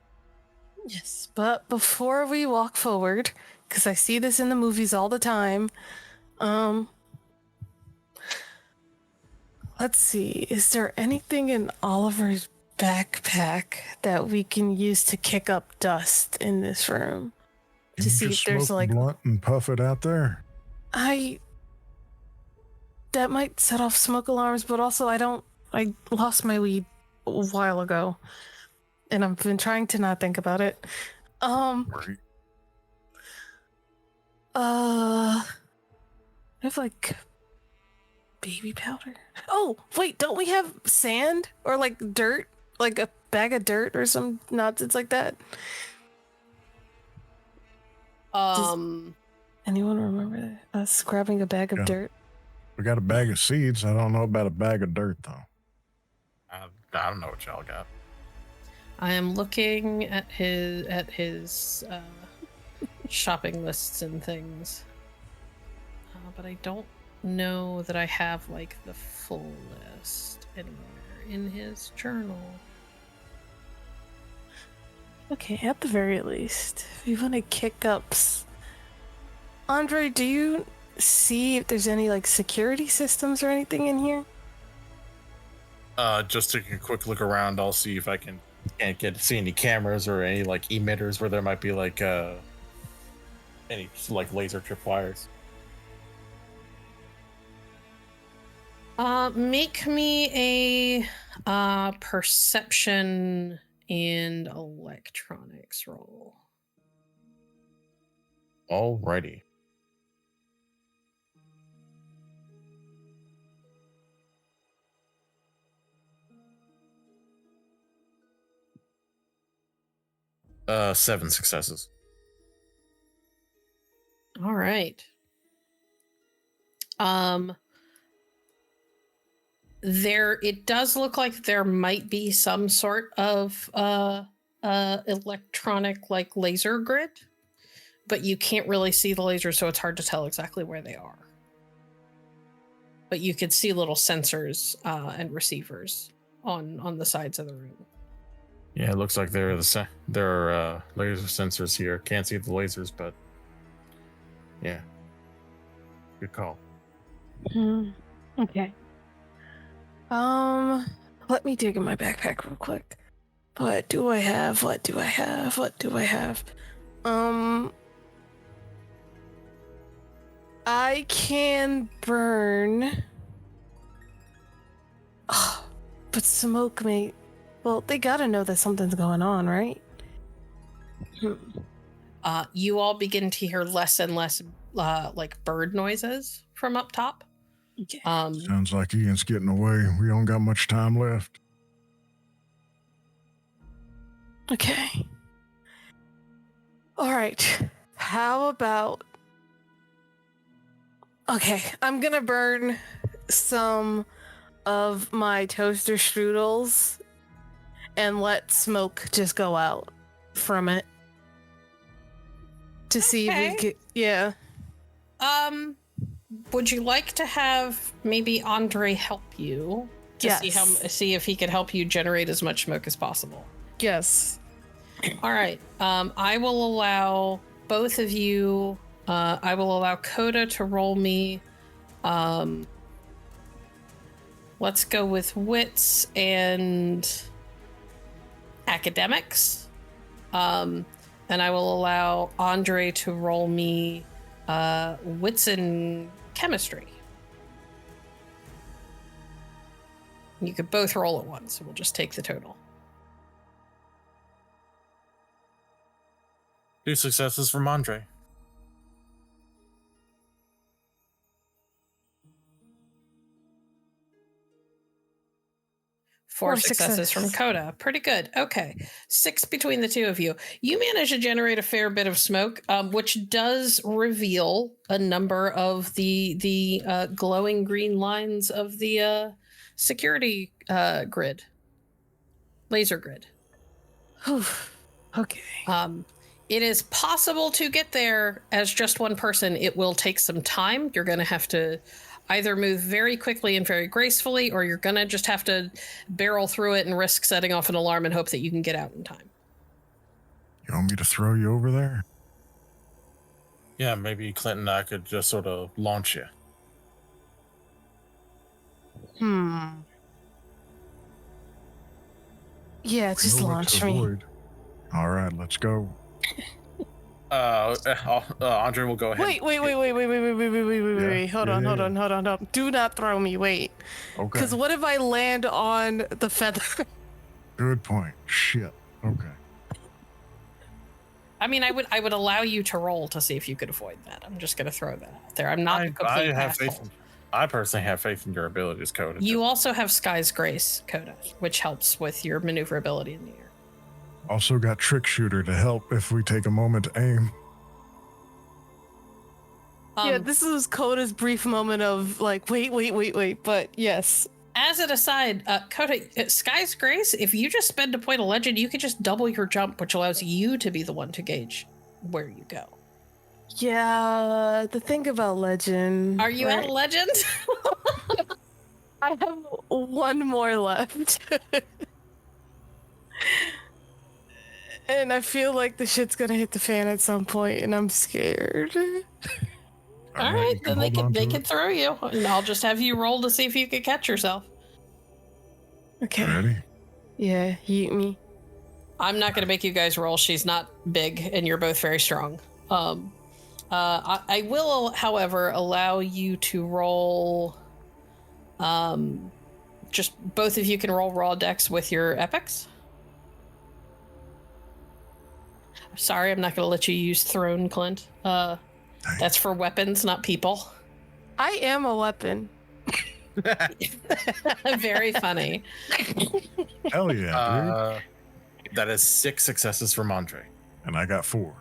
Yes, but before we walk forward, because I see this in the movies all the time, let's see, is there anything in Oliver's backpack that we can use to kick up dust in this room? Can To you see just if there's smoke a like... blunt and puff it out there? That might set off smoke alarms, but also I lost my weed a while ago, and I've been trying to not think about it. Right. I have like baby powder. Oh, wait, don't we have sand or like dirt? Like a bag of dirt or some nonsense like that? Anyone remember us grabbing a bag of Yeah. dirt? We got a bag of seeds. I don't know about a bag of dirt, though. I don't know what y'all got. I am looking at his shopping lists and things, but I don't know that I have like the full list anywhere in his journal. Okay, at the very least, if you want to kick ups. Andre, do you see if there's any like security systems or anything in here? Just taking a quick look around, I'll see if I can't see any cameras or any like emitters where there might be like any like laser tripwires. Make me a perception and electronics roll. Alrighty. Seven successes. All right. It does look like there might be some sort of electronic like laser grid, but you can't really see the laser, so it's hard to tell exactly where they are. But you could see little sensors and receivers on the sides of the room. Yeah, it looks like there are laser sensors here. Can't see the lasers, but yeah, good call. Okay. Let me dig in my backpack real quick. What do I have? I can burn. Oh, but smoke may. Well, they gotta know that something's going on, right? You all begin to hear less and less like bird noises from up top. Okay. Sounds like Ian's getting away. We don't got much time left. Okay. All right. How about... Okay, I'm gonna burn some of my toaster strudels and let smoke just go out from it. To see if we Okay. could... Yeah. Would you like to have maybe Andre help you to Yes. see if he could help you generate as much smoke as possible? Yes. All right. I will allow both of you. I will allow Coda to roll me. Let's go with wits and academics. And I will allow Andre to roll me wits and chemistry. You could both roll at once. We'll just take the total. 2 successes from Andre. Four successes from Coda. Pretty good. Okay. 6 between the two of you. You manage to generate a fair bit of smoke, which does reveal a number of the glowing green lines of the security grid. Laser grid. Okay. It is possible to get there as just one person. It will take some time. You're going to have to either move very quickly and very gracefully, or you're going to just have to barrel through it and risk setting off an alarm and hope that you can get out in time. You want me to throw you over there? Yeah, maybe Clint and I could just sort of launch you. Yeah, just Know what launch to me. avoid. All right, let's go. Andre will go ahead. Wait. Hold on. Do not throw me. Wait. Okay. Because what if I land on the feather? Good point. Shit. Okay. I mean, I would allow you to roll to see if you could avoid that. I'm just going to throw that out there. I'm not a complete asshole. I personally have faith in your abilities, Coda. You also have Sky's Grace, Coda, which helps with your maneuverability in the air. Also got Trick Shooter to help if we take a moment to aim. Yeah, this was Coda's brief moment of like, wait, but yes. As an aside, Coda, Sky's Grace, if you just spend a point of legend, you can just double your jump, which allows you to be the one to gauge where you go. Yeah, the thing about legend. Are you at legend? I have one more left. And I feel like the shit's gonna hit the fan at some point, and I'm scared. All right, then they can throw you, and I'll just have you roll to see if you can catch yourself. Okay. Ready? Yeah, yeet me. I'm not going to make you guys roll. She's not big, and you're both very strong. I will, however, allow you to roll. Just both of you can roll raw dex with your epics. Sorry, I'm not going to let you use thrown, Clint. That's for weapons, not people. I am a weapon. Very funny. Hell yeah, dude. That is 6 successes for Mondre. And I got 4.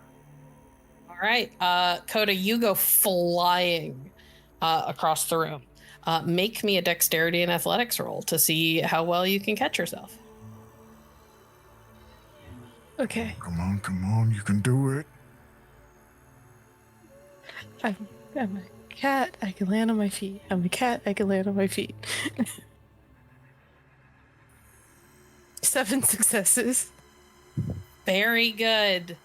All right, Coda, you go flying across the room. Make me a dexterity and athletics roll to see how well you can catch yourself. Okay. Come on, you can do it. I'm a cat, I can land on my feet. I'm a cat, I can land on my feet. 7 successes. Very good.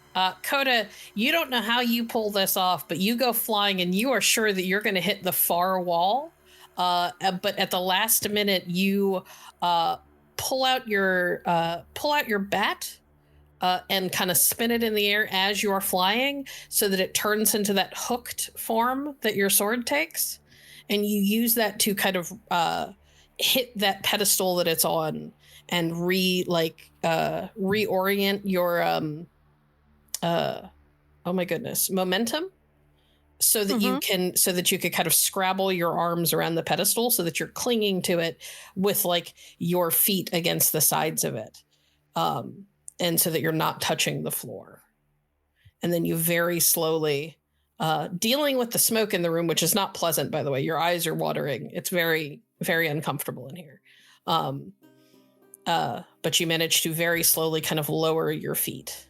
Coda, you don't know how you pull this off, but you go flying and you are sure that you're going to hit the far wall. But at the last minute, you pull out your bat and kind of spin it in the air as you are flying so that it turns into that hooked form that your sword takes. And you use that to kind of hit that pedestal that it's on and reorient your oh my goodness, momentum, so that you can kind of scrabble your arms around the pedestal so that you're clinging to it with like your feet against the sides of it, and so that you're not touching the floor. And then you very slowly, dealing with the smoke in the room, which is not pleasant, by the way. Your eyes are watering. It's very, very uncomfortable in here. But you manage to very slowly kind of lower your feet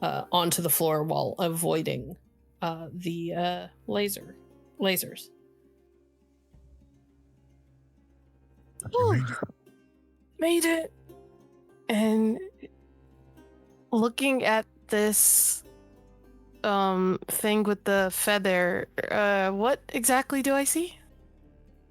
onto the floor while avoiding the lasers. Made it. And looking at this thing with the feather, what exactly do I see?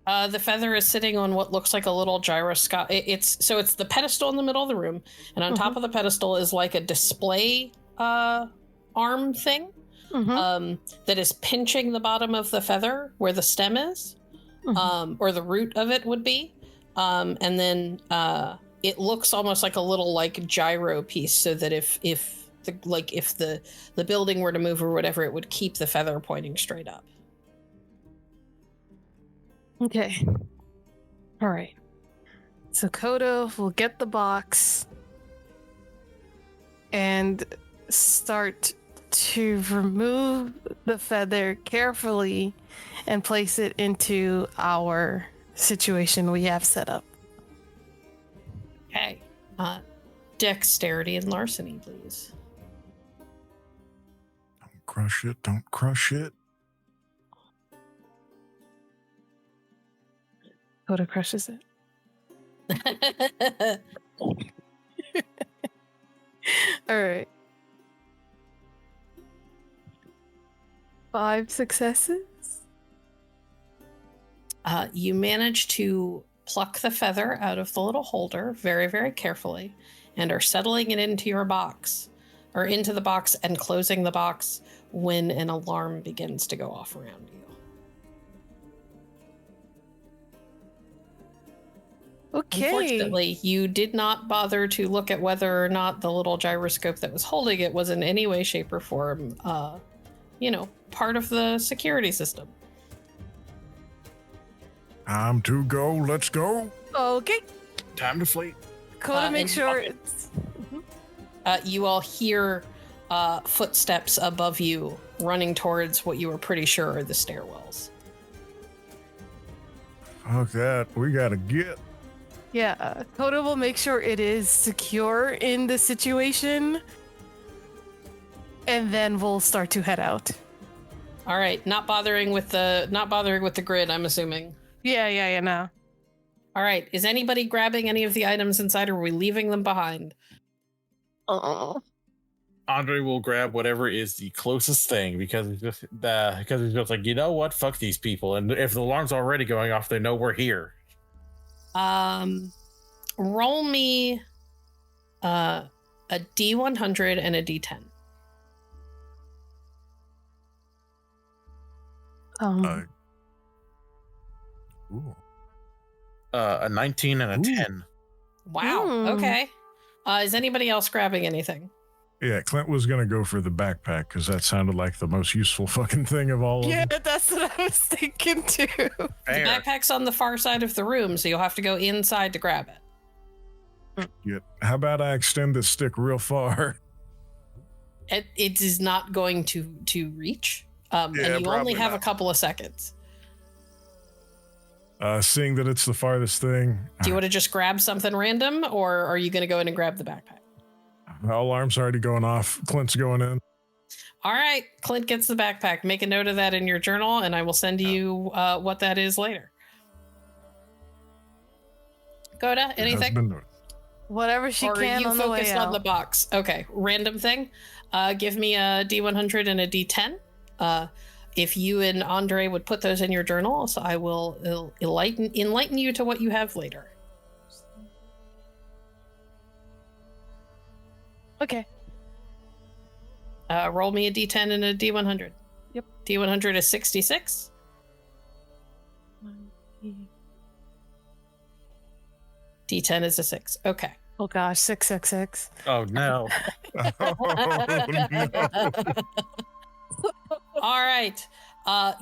The feather is sitting on what looks like a little gyroscope. It's the pedestal in the middle of the room, and on top of the pedestal is like a display arm thing that is pinching the bottom of the feather where the stem is, or the root of it would be, and then it looks almost like a little like gyro piece, so that if the building were to move or whatever, it would keep the feather pointing straight up. Okay. All right. So Coda will get the box and start to remove the feather carefully and place it into our situation we have set up. Okay. Dexterity and larceny, please. Don't crush it. Coda crushes it. All right. 5 successes. You manage to pluck the feather out of the little holder very, very carefully and are settling it into your box, or into the box and closing the box when an alarm begins to go off around you. Okay. Unfortunately, you did not bother to look at whether or not the little gyroscope that was holding it was in any way, shape, or form, part of the security system. Time to go. Let's go. Okay. Time to flee. Coda, make and- sure it's... You all hear footsteps above you, running towards what you were pretty sure are the stairwells. Fuck that. We gotta get. Yeah, Coda will make sure it is secure in the situation, and then we'll start to head out. All right, not bothering with the grid, I'm assuming. Yeah, no. All right, is anybody grabbing any of the items inside, or are we leaving them behind? Andre will grab whatever is the closest thing because he's just like, you know what? Fuck these people. And if the alarm's already going off, they know we're here. Roll me a D100 and a D10. Ooh. A 19 and a 10. Wow. Okay. Is anybody else grabbing anything? Yeah, Clint was gonna go for the backpack because that sounded like the most useful fucking thing of all of Yeah, them. that's what I was thinking too. Fair. The backpack's on the far side of the room, so you'll have to go inside to grab it. Yeah. How about I extend this stick real far? It is not going to reach, and you only probably have not. a couple of seconds. Seeing that it's the farthest thing, Do you want to just grab something random, or are you going to go in and grab the backpack? alarm's already going off. Clint's going in. All right, Clint gets the backpack. Make a note of that in your journal, and I will send you what that is later. Coda, It has anything? been noted. Whatever she Or are can you on the way focused on the out. box? Okay, random thing. Give me a D100 and a D10. If you and Andre would put those in your journal, so I will enlighten you to what you have later. Okay. Roll me a D10 and a D100. Yep. D100 is 66. D10 is a 6. Okay. Oh gosh, 666. Oh, no. Oh, no. All right.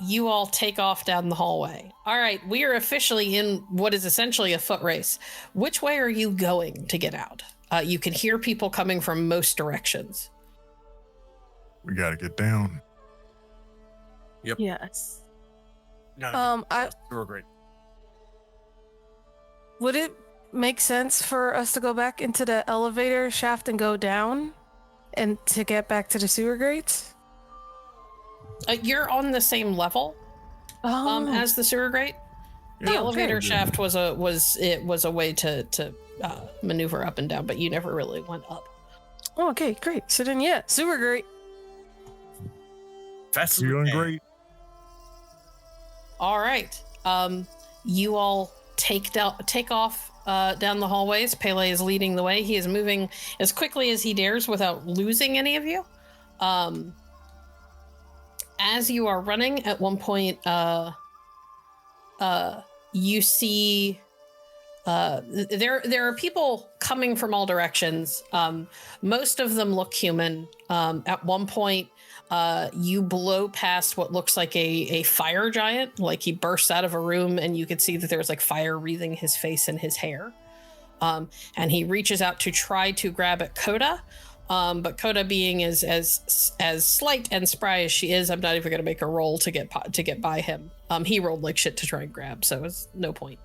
You all take off down the hallway. All right. We are officially in what is essentially a foot race. Which way are you going to get out? You can hear people coming from most directions. We gotta get down. Yes. Gotta I be- We're great. would it make sense for us to go back into the elevator shaft and go down and to get back to the sewer grates? You're on the same level as the sewer grate. The Oh, elevator okay. shaft was a way to maneuver up and down, but you never really went up. Oh, okay, great. So then, yeah, sewer grate. Fast as we Feeling can. great. All right. You all take off down the hallways. Pele is leading the way. He is moving as quickly as he dares without losing any of you. As you are running, at one point, you see there are people coming from all directions. Most of them look human. At one point, you blow past what looks like a fire giant, like he bursts out of a room and you could see that there's like fire wreathing his face and his hair. And he reaches out to try to grab at Coda. But Coda, being as slight and spry as she is, I'm not even going to make a roll to get by him. He rolled like shit to try and grab, so it's no point.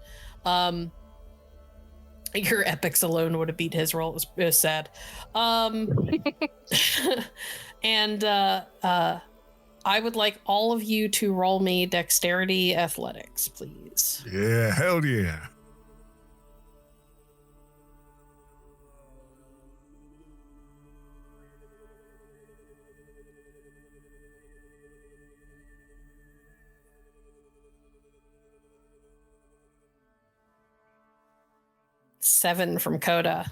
Your epics alone would have beat his roll. It was sad. And I would like all of you to roll me dexterity athletics, please. Yeah, hell yeah. Seven from Coda.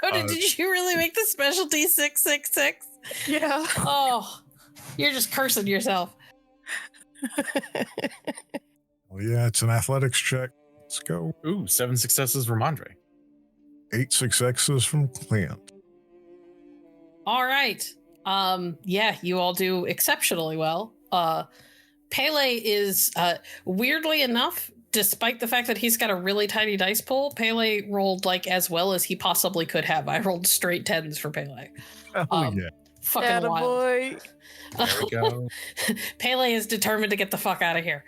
Coda, did you really make the specialty 666? Yeah. Oh, you're just cursing yourself. Well, yeah, it's an athletics check. Let's go. Ooh, 7 successes from Andre. 8 successes from Clint. All right. Yeah, you all do exceptionally well. Pele is weirdly enough despite the fact that he's got a really tiny dice pool, Pele rolled like as well as he possibly could have. I rolled straight 10s for Pele. Oh, yeah. Fucking wild. Boy. There we go. Pele is determined to get the fuck out of here.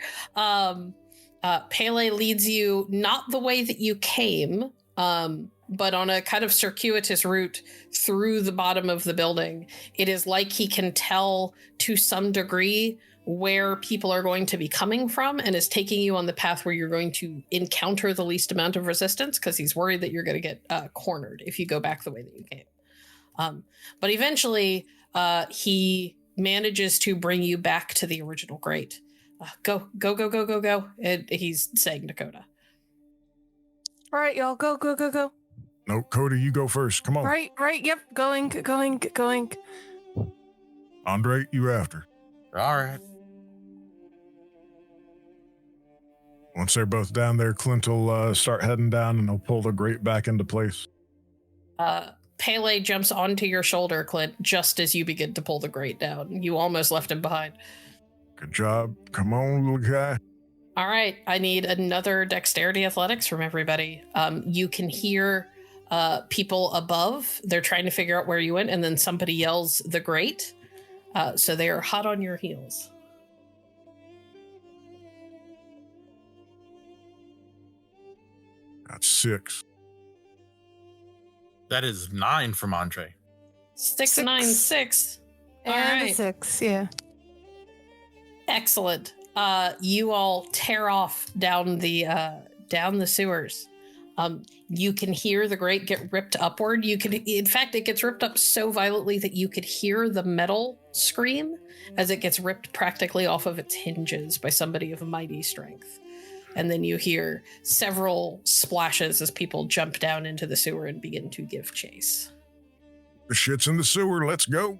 Pele leads you not the way that you came, but on a kind of circuitous route through the bottom of the building. It is like he can tell to some degree where people are going to be coming from and is taking you on the path where you're going to encounter the least amount of resistance because he's worried that you're going to get cornered if you go back the way that you came. But eventually he manages to bring you back to the original grate. Go. And he's saying to Coda. All right, y'all, go. No, Coda, you go first. Come on. Right, yep, going. Andre, you after. All right. Once they're both down there, Clint will start heading down and he'll pull the grate back into place. Pele jumps onto your shoulder, Clint, just as you begin to pull the grate down. You almost left him behind. Good job. Come on, little guy. All right, I need another dexterity athletics from everybody. You can hear people above. They're trying to figure out where you went, and then somebody yells the grate. So they are hot on your heels. That's 6. That is 9 from Andre. 6, 9, 6. All And right. a 6, yeah. Excellent. You all tear off down the sewers. You can hear the grate get ripped upward. In fact, it gets ripped up so violently that you could hear the metal scream as it gets ripped practically off of its hinges by somebody of mighty strength. And then you hear several splashes as people jump down into the sewer and begin to give chase. The shit's in the sewer. Let's go.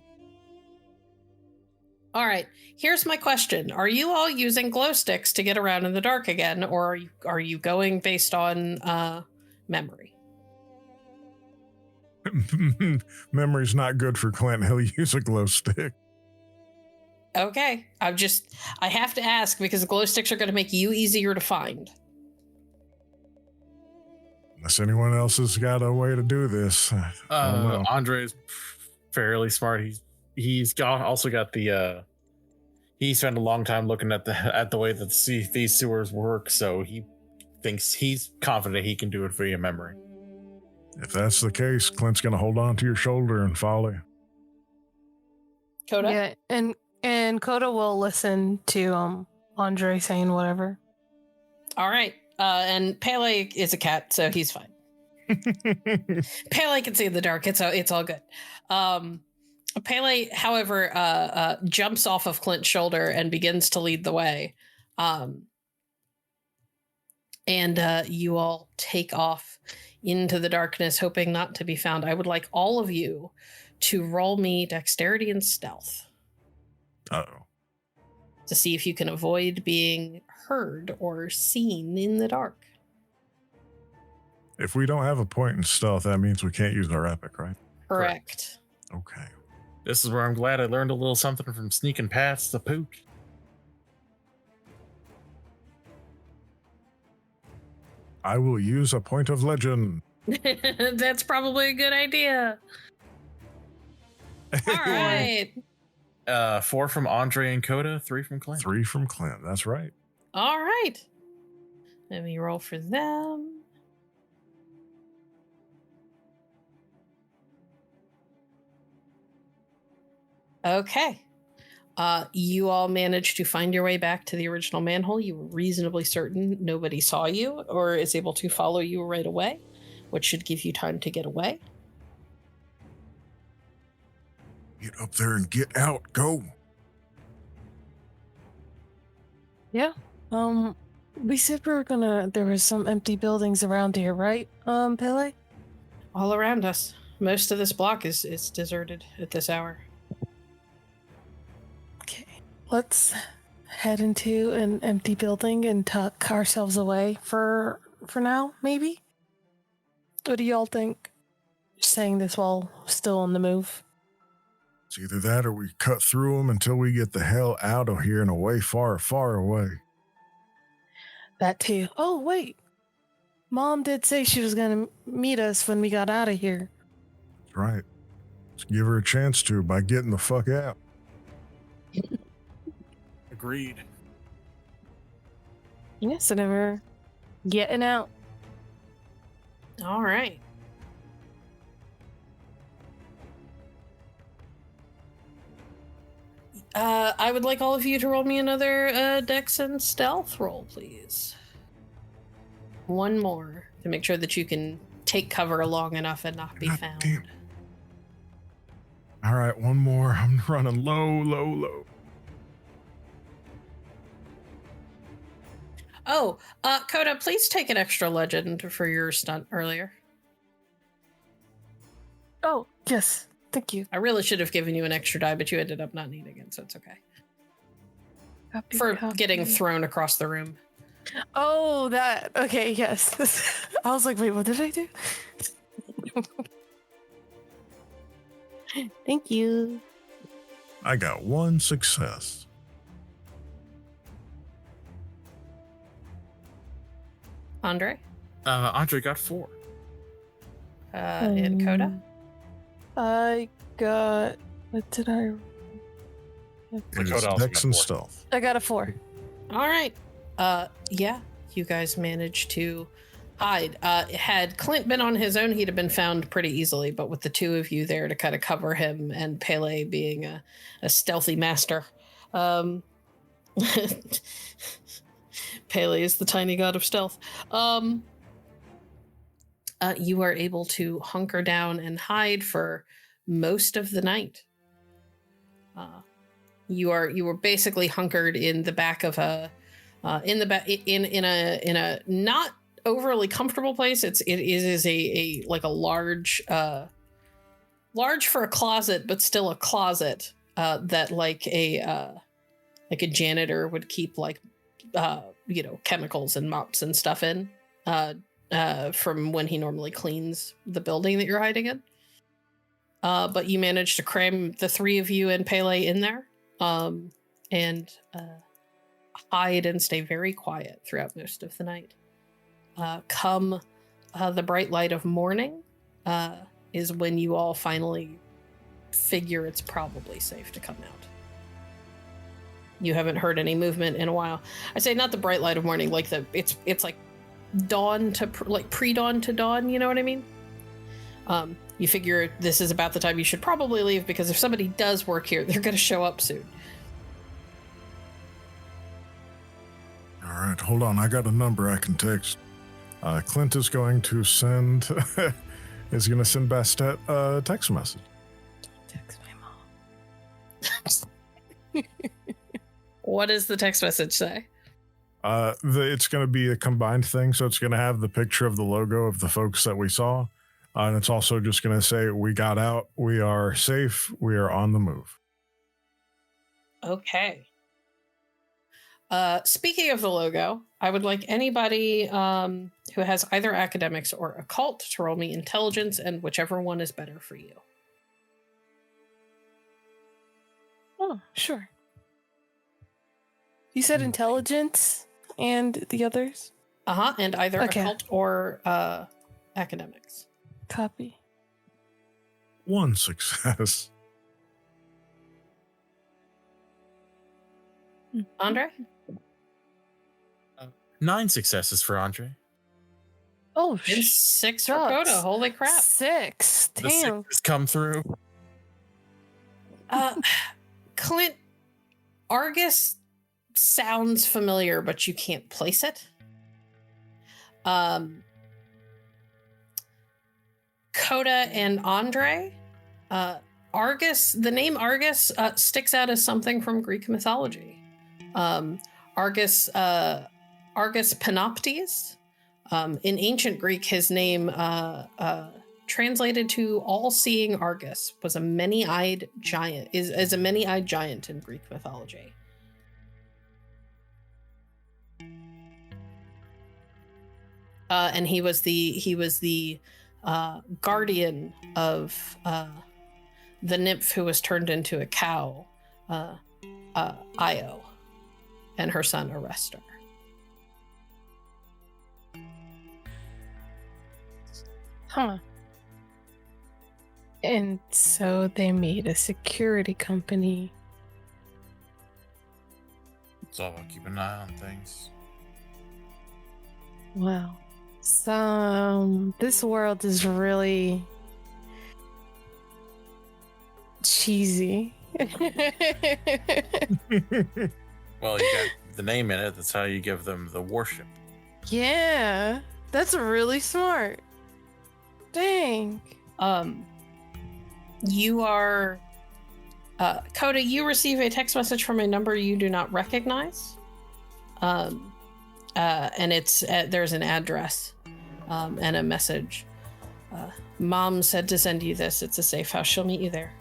All right, here's my question. Are you all using glow sticks to get around in the dark again, or are you going based on memory? Memory's not good for Clint. He'll use a glow stick. Okay, I have to ask because glow sticks are going to make you easier to find. Unless anyone else has got a way to do this. I don't know. Andre's fairly smart. He's also got the he spent a long time looking at the way that these sewers work, so he thinks he's confident he can do it via memory. If that's the case, Clint's going to hold on to your shoulder and follow you. Coda? Yeah, and Coda will listen to Andre saying whatever. All right. And Pele is a cat, so he's fine. Pele can see in the dark. It's all good. Pele, however, jumps off of Clint's shoulder and begins to lead the way. And you all take off into the darkness, hoping not to be found. I would like all of you to roll me dexterity and stealth. Uh-oh. To see if you can avoid being heard or seen in the dark. If we don't have a point in stealth, that means we can't use our epic, right? Correct. Okay. This is where I'm glad I learned a little something from sneaking past the pooch. I will use a point of legend. That's probably a good idea. All right. 4 from Andre and Coda, 3 from Clint. 3 from Clint. That's right. All right. Let me roll for them. Okay. You all managed to find your way back to the original manhole. You were reasonably certain nobody saw you or is able to follow you right away, which should give you time to get away. Get up there and get out. Go. Yeah. We said we were there was some empty buildings around here, right, Pele? All around us. Most of this block is deserted at this hour. Okay. Let's head into an empty building and tuck ourselves away for now, maybe? What do y'all think? Saying this while still on the move. It's either that or we cut through them until we get the hell out of here and away, far, far away. That too. Oh, wait. Mom did say she was going to meet us when we got out of here. That's right. Let's give her a chance to by getting the fuck out. Agreed. Yes, and we're getting out. All right. I would like all of you to roll me another Dex and Stealth roll, please. One more to make sure that you can take cover long enough and not be God found. damn. All right, one more. I'm running low. Oh, Coda, please take an extra legend for your stunt earlier. Oh, yes. Thank you. I really should have given you an extra die, but you ended up not needing it, so it's okay. For getting thrown across the room. Oh, that. Okay, yes. I was like, wait, what did I do? Thank you. I got one success. Andre? Andre got 4. And Coda? I got. What did I? It is also Dex got and 4. stealth. I got a 4. All right. Yeah, you guys managed to hide. Had Clint been on his own, he'd have been found pretty easily, but with the two of you there to kind of cover him and Pele being a stealthy master. Pele is the tiny god of stealth. You are able to hunker down and hide for most of the night. You were basically hunkered in the back of a in a not overly comfortable place. It is a large for a closet, but still a closet that like a janitor would keep chemicals and mops and stuff in from when he normally cleans the building that you're hiding in. But you managed to cram the three of you and Pele in there and hide and stay very quiet throughout most of the night. Come the bright light of morning is when you all finally figure it's probably safe to come out. You haven't heard any movement in a while. I say not the bright light of morning, like it's like dawn to pre-dawn to dawn, you know what I mean? You figure this is about the time you should probably leave, because if somebody does work here, they're going to show up soon. All right, hold on. I got a number I can text. Clint is going to send Bastet a text message. Text my mom. What does the text message say? It's going to be a combined thing, so it's going to have the picture of the logo of the folks that we saw, and it's also just going to say, we got out, we are safe, we are on the move. Okay. Speaking of the logo, I would like anybody who has either academics or occult to roll me intelligence, and whichever one is better for you. Oh, sure. You said intelligence and the others? And either Okay. occult or academics. Copy. One success. Andre? 9 successes for Andre. Oh, And 6 for shucks. Coda. Holy crap. 6. The Damn. 6 come through. Clint, Argus sounds familiar, but you can't place it. Coda and Andre, Argus, the name Argus sticks out as something from Greek mythology. Argus Panoptes. In ancient Greek, his name translated to all-seeing Argus was a many-eyed giant. Is a many-eyed giant in Greek mythology. And he was the guardian of the nymph who was turned into a cow, Io, and her son Arestor. Huh. And so they made a security company. It's all about keeping an eye on things. Wow. So this world is really cheesy. Well, you got the name in it. That's how you give them the worship. Yeah, that's really smart. Dang. You are Coda, you receive a text message from a number you do not recognize. And it's there's an address and a message. Mom said to send you this. It's a safe house. She'll meet you there.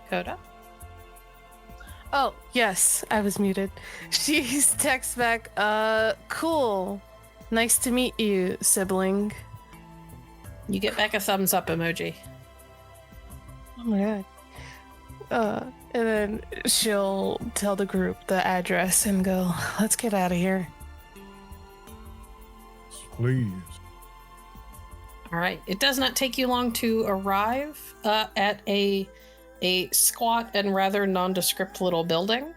Coda? Oh, yes, I was muted. She texts back, cool. Nice to meet you, sibling. You get back a thumbs up emoji. Oh my god. And then she'll tell the group the address and go, let's get out of here. Please. All right. It does not take you long to arrive at a squat and rather nondescript little building.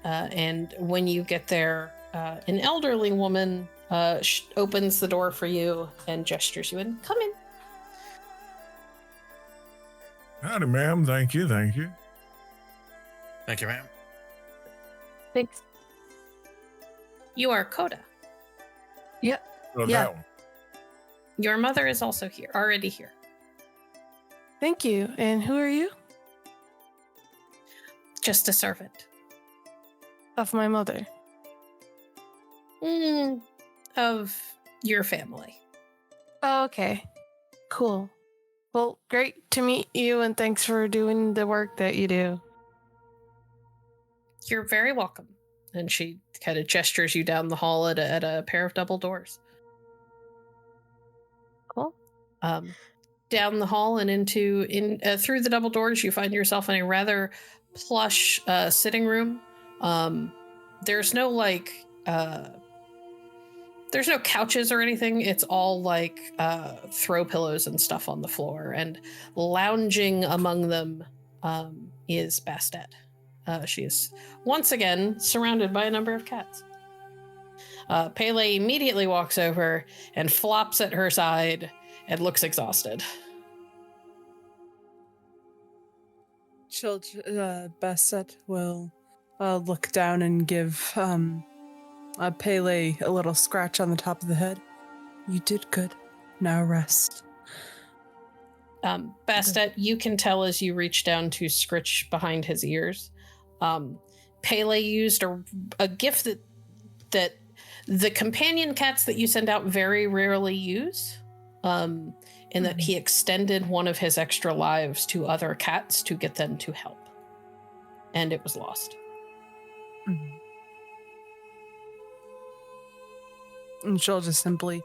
And when you get there, an elderly woman opens the door for you and gestures you in. Come in. Howdy, ma'am. Thank you. Thank you. Thank you, ma'am. Thanks. You are Coda. Oh, Yeah. that one. Your mother is also here, already here. Thank you. And who are you? Just a servant. Of my mother. Of your family. Oh, okay. Cool. Well, great to meet you, and thanks for doing the work that you do. You're very welcome. And she kind of gestures you down the hall at a pair of double doors. Cool. Down the hall and through the double doors, you find yourself in a rather plush sitting room. There's no there's no couches or anything. It's all throw pillows and stuff on the floor, and lounging among them is Bastet. She is once again surrounded by a number of cats. Pele immediately walks over and flops at her side and looks exhausted. Bastet will look down and give Pele a little scratch on the top of the head. You did good. Now rest. Bastet, you can tell as you reach down to scritch behind his ears. Pele used a gift that the companion cats that you send out very rarely use, in that he extended one of his extra lives to other cats to get them to help. And it was lost. Mm-hmm. And she'll just simply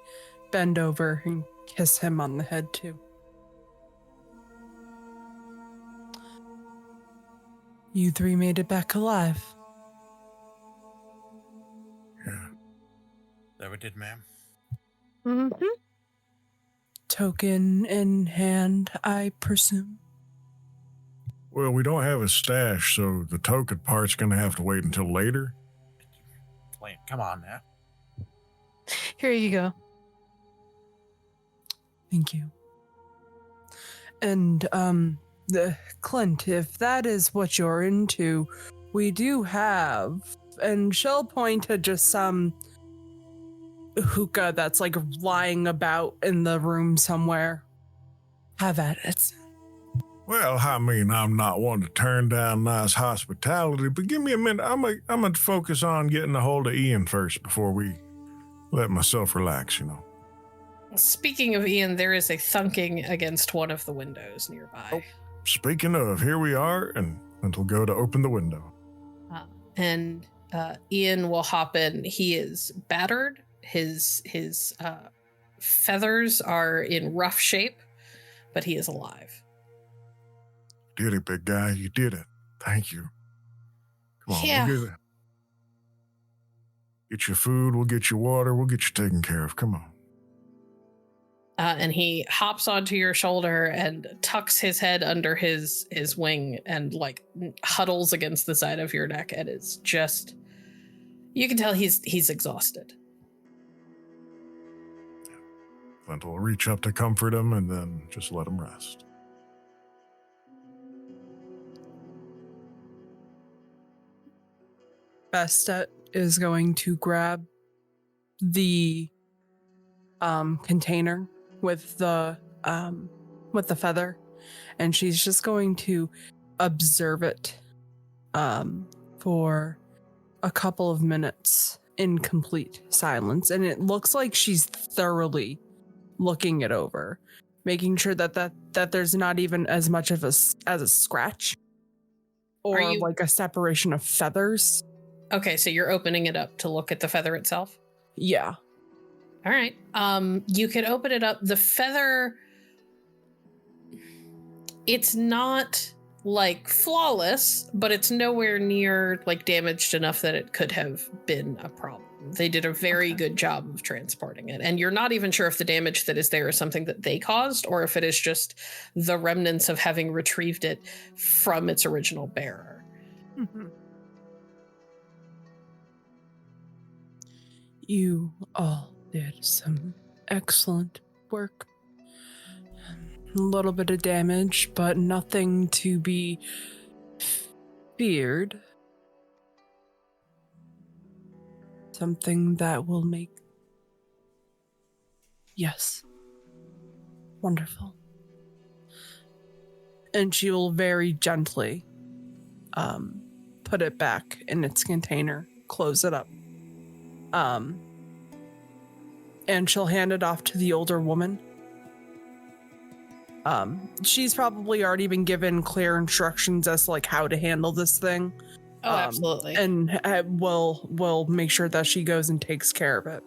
bend over and kiss him on the head, too. You three made it back alive. Yeah. That we did, ma'am. Mm-hmm. Token in hand, I presume. Well, we don't have a stash, so the token part's going to have to wait until later. Clint, come on now. Here you go. Thank you. And, Clint, if that is what you're into, we do have, and she'll point to just some hookah that's lying about in the room somewhere. Have at it. Well, I mean, I'm not one to turn down nice hospitality, but give me a minute. I'm going to focus on getting a hold of Ian first before we let myself relax, you know. Speaking of Ian, there is a thunking against one of the windows nearby. Oh. Speaking of, here we are, and it'll go to open the window. And Ian will hop in. He is battered. His feathers are in rough shape. but he is alive. You did it, big guy. You did it. Thank you. Come on, Yeah. we'll get you food, we'll get you water, we'll get you taken care of. Come on. And he hops onto your shoulder and tucks his head under his wing and like huddles against the side of your neck, and it's just, you can tell he's exhausted. Clint will reach up to comfort him and then just let him rest. Bastet is going to grab the container with the feather, and she's just going to observe it for a couple of minutes in complete silence. And it looks like she's thoroughly looking it over, making sure that there's not even as much of as a scratch or like a separation of feathers. Okay, so you're opening it up to look at the feather itself? Yeah. All right. You can open it up. The feather, it's not like flawless, but it's nowhere near like damaged enough that it could have been a problem. They did a very good job of transporting it. And you're not even sure if the damage that is there is something that they caused or if it is just the remnants of having retrieved it from its original bearer. Mm-hmm. You all did some excellent work. A little bit of damage, but nothing to be feared. Something that will make... Yes. Wonderful. And she will very gently put it back in its container, close it up. And she'll hand it off to the older woman. She's probably already been given clear instructions as to like how to handle this thing. Oh, absolutely. And we'll make sure that she goes and takes care of it.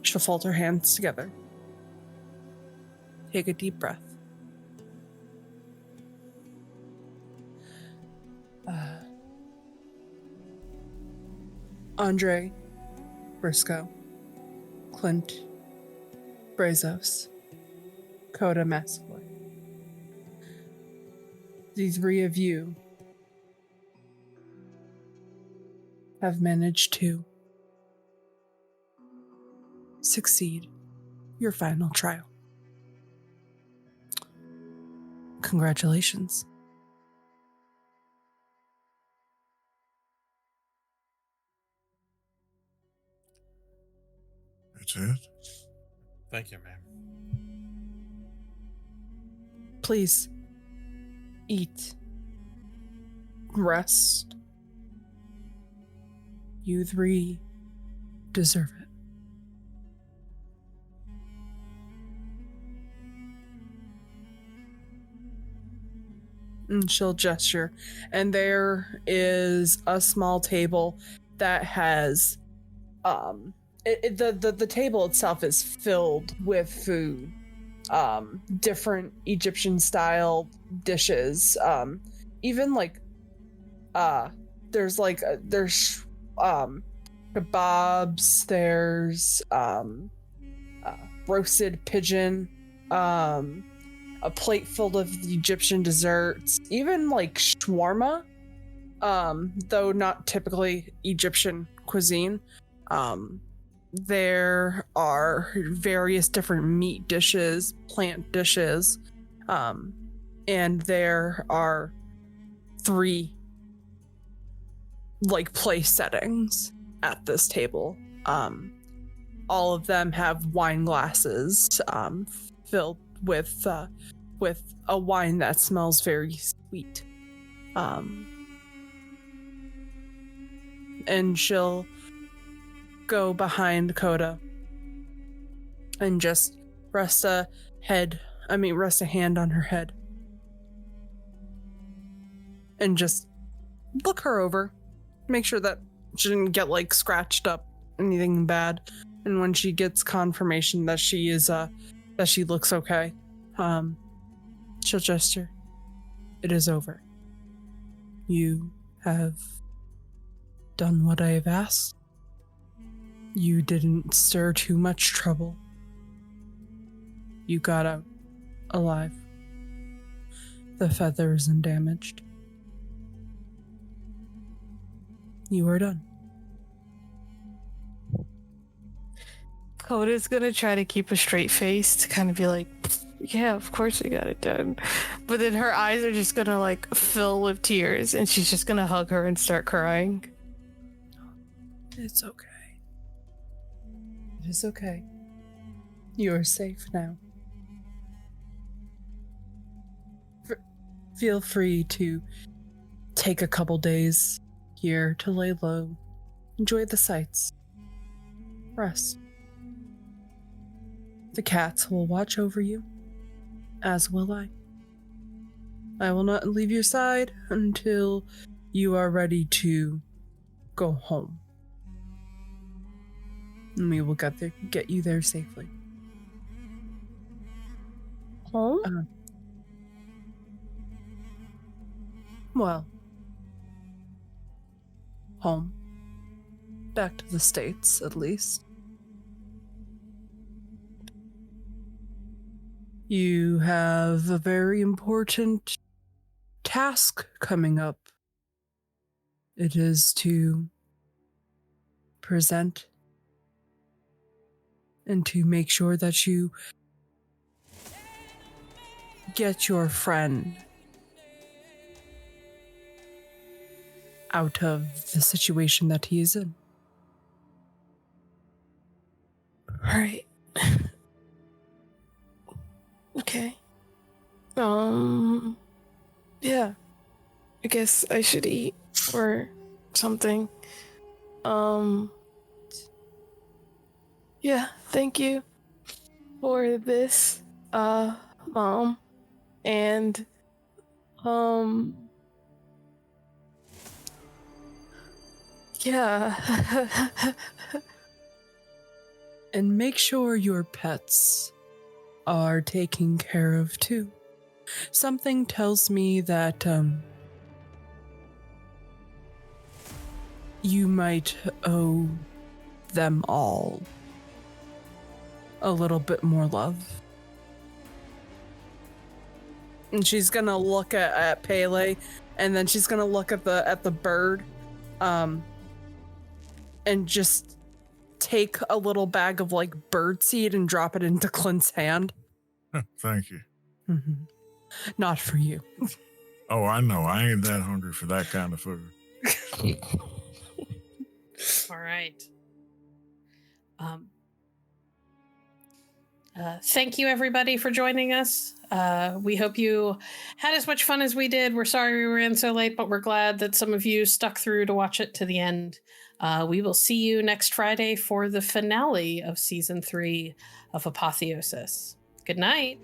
She'll fold her hands together. Take a deep breath. Andre, Briscoe, Clint, Brazos, Coda, Massaquoi. The three of you have managed to succeed your final trial. Congratulations. That's it? Thank you, ma'am. Please eat, rest. You three deserve it. And she'll gesture, and there is a small table that has the table itself is filled with food, different Egyptian style dishes, even like there's kebabs, there's roasted pigeon, a plate full of Egyptian desserts, even like shawarma, though not typically Egyptian cuisine. There are various different meat dishes, plant dishes, and there are 3 like place settings at this table. All of them have wine glasses filled with a wine that smells very sweet. And she'll go behind Coda and just rest a hand on her head and just look her over, make sure that she didn't get like scratched up, anything bad. And when she gets confirmation that she is that she looks okay, She'll gesture. It is over. You have done what I have asked. You didn't stir too much trouble. You got out alive. The feather isn't damaged. You are done. Coda's gonna try to keep a straight face to kind of be like, yeah, of course we got it done. But then her eyes are just gonna like fill with tears and she's just gonna hug her and start crying. It's okay. It is okay. You are safe now. Feel free to take a couple days here to lay low, enjoy the sights, rest. The cats will watch over you, as will I. I will not leave your side until you are ready to go home. And we will get you there safely. Home? Well, home. Back to the States, at least. You have a very important task coming up. It is to present and to make sure that you get your friend out of the situation that he is in. All right. Okay. Yeah. I guess I should eat or something. Yeah, thank you for this, Mom. And, yeah. And make sure your pets are taken care of too. Something tells me that you might owe them all a little bit more love. And she's gonna look at Pele, and then she's gonna look at the bird, and just take a little bag of like bird seed and drop it into Clint's hand. Thank you. Mm-hmm. Not for you. Oh, I know. I ain't that hungry for that kind of food. All right. Thank you, everybody, for joining us. We hope you had as much fun as we did. We're sorry we ran so late, but we're glad that some of you stuck through to watch it to the end. We will see you next Friday for the finale of Season 3 of Apotheosis. Good night.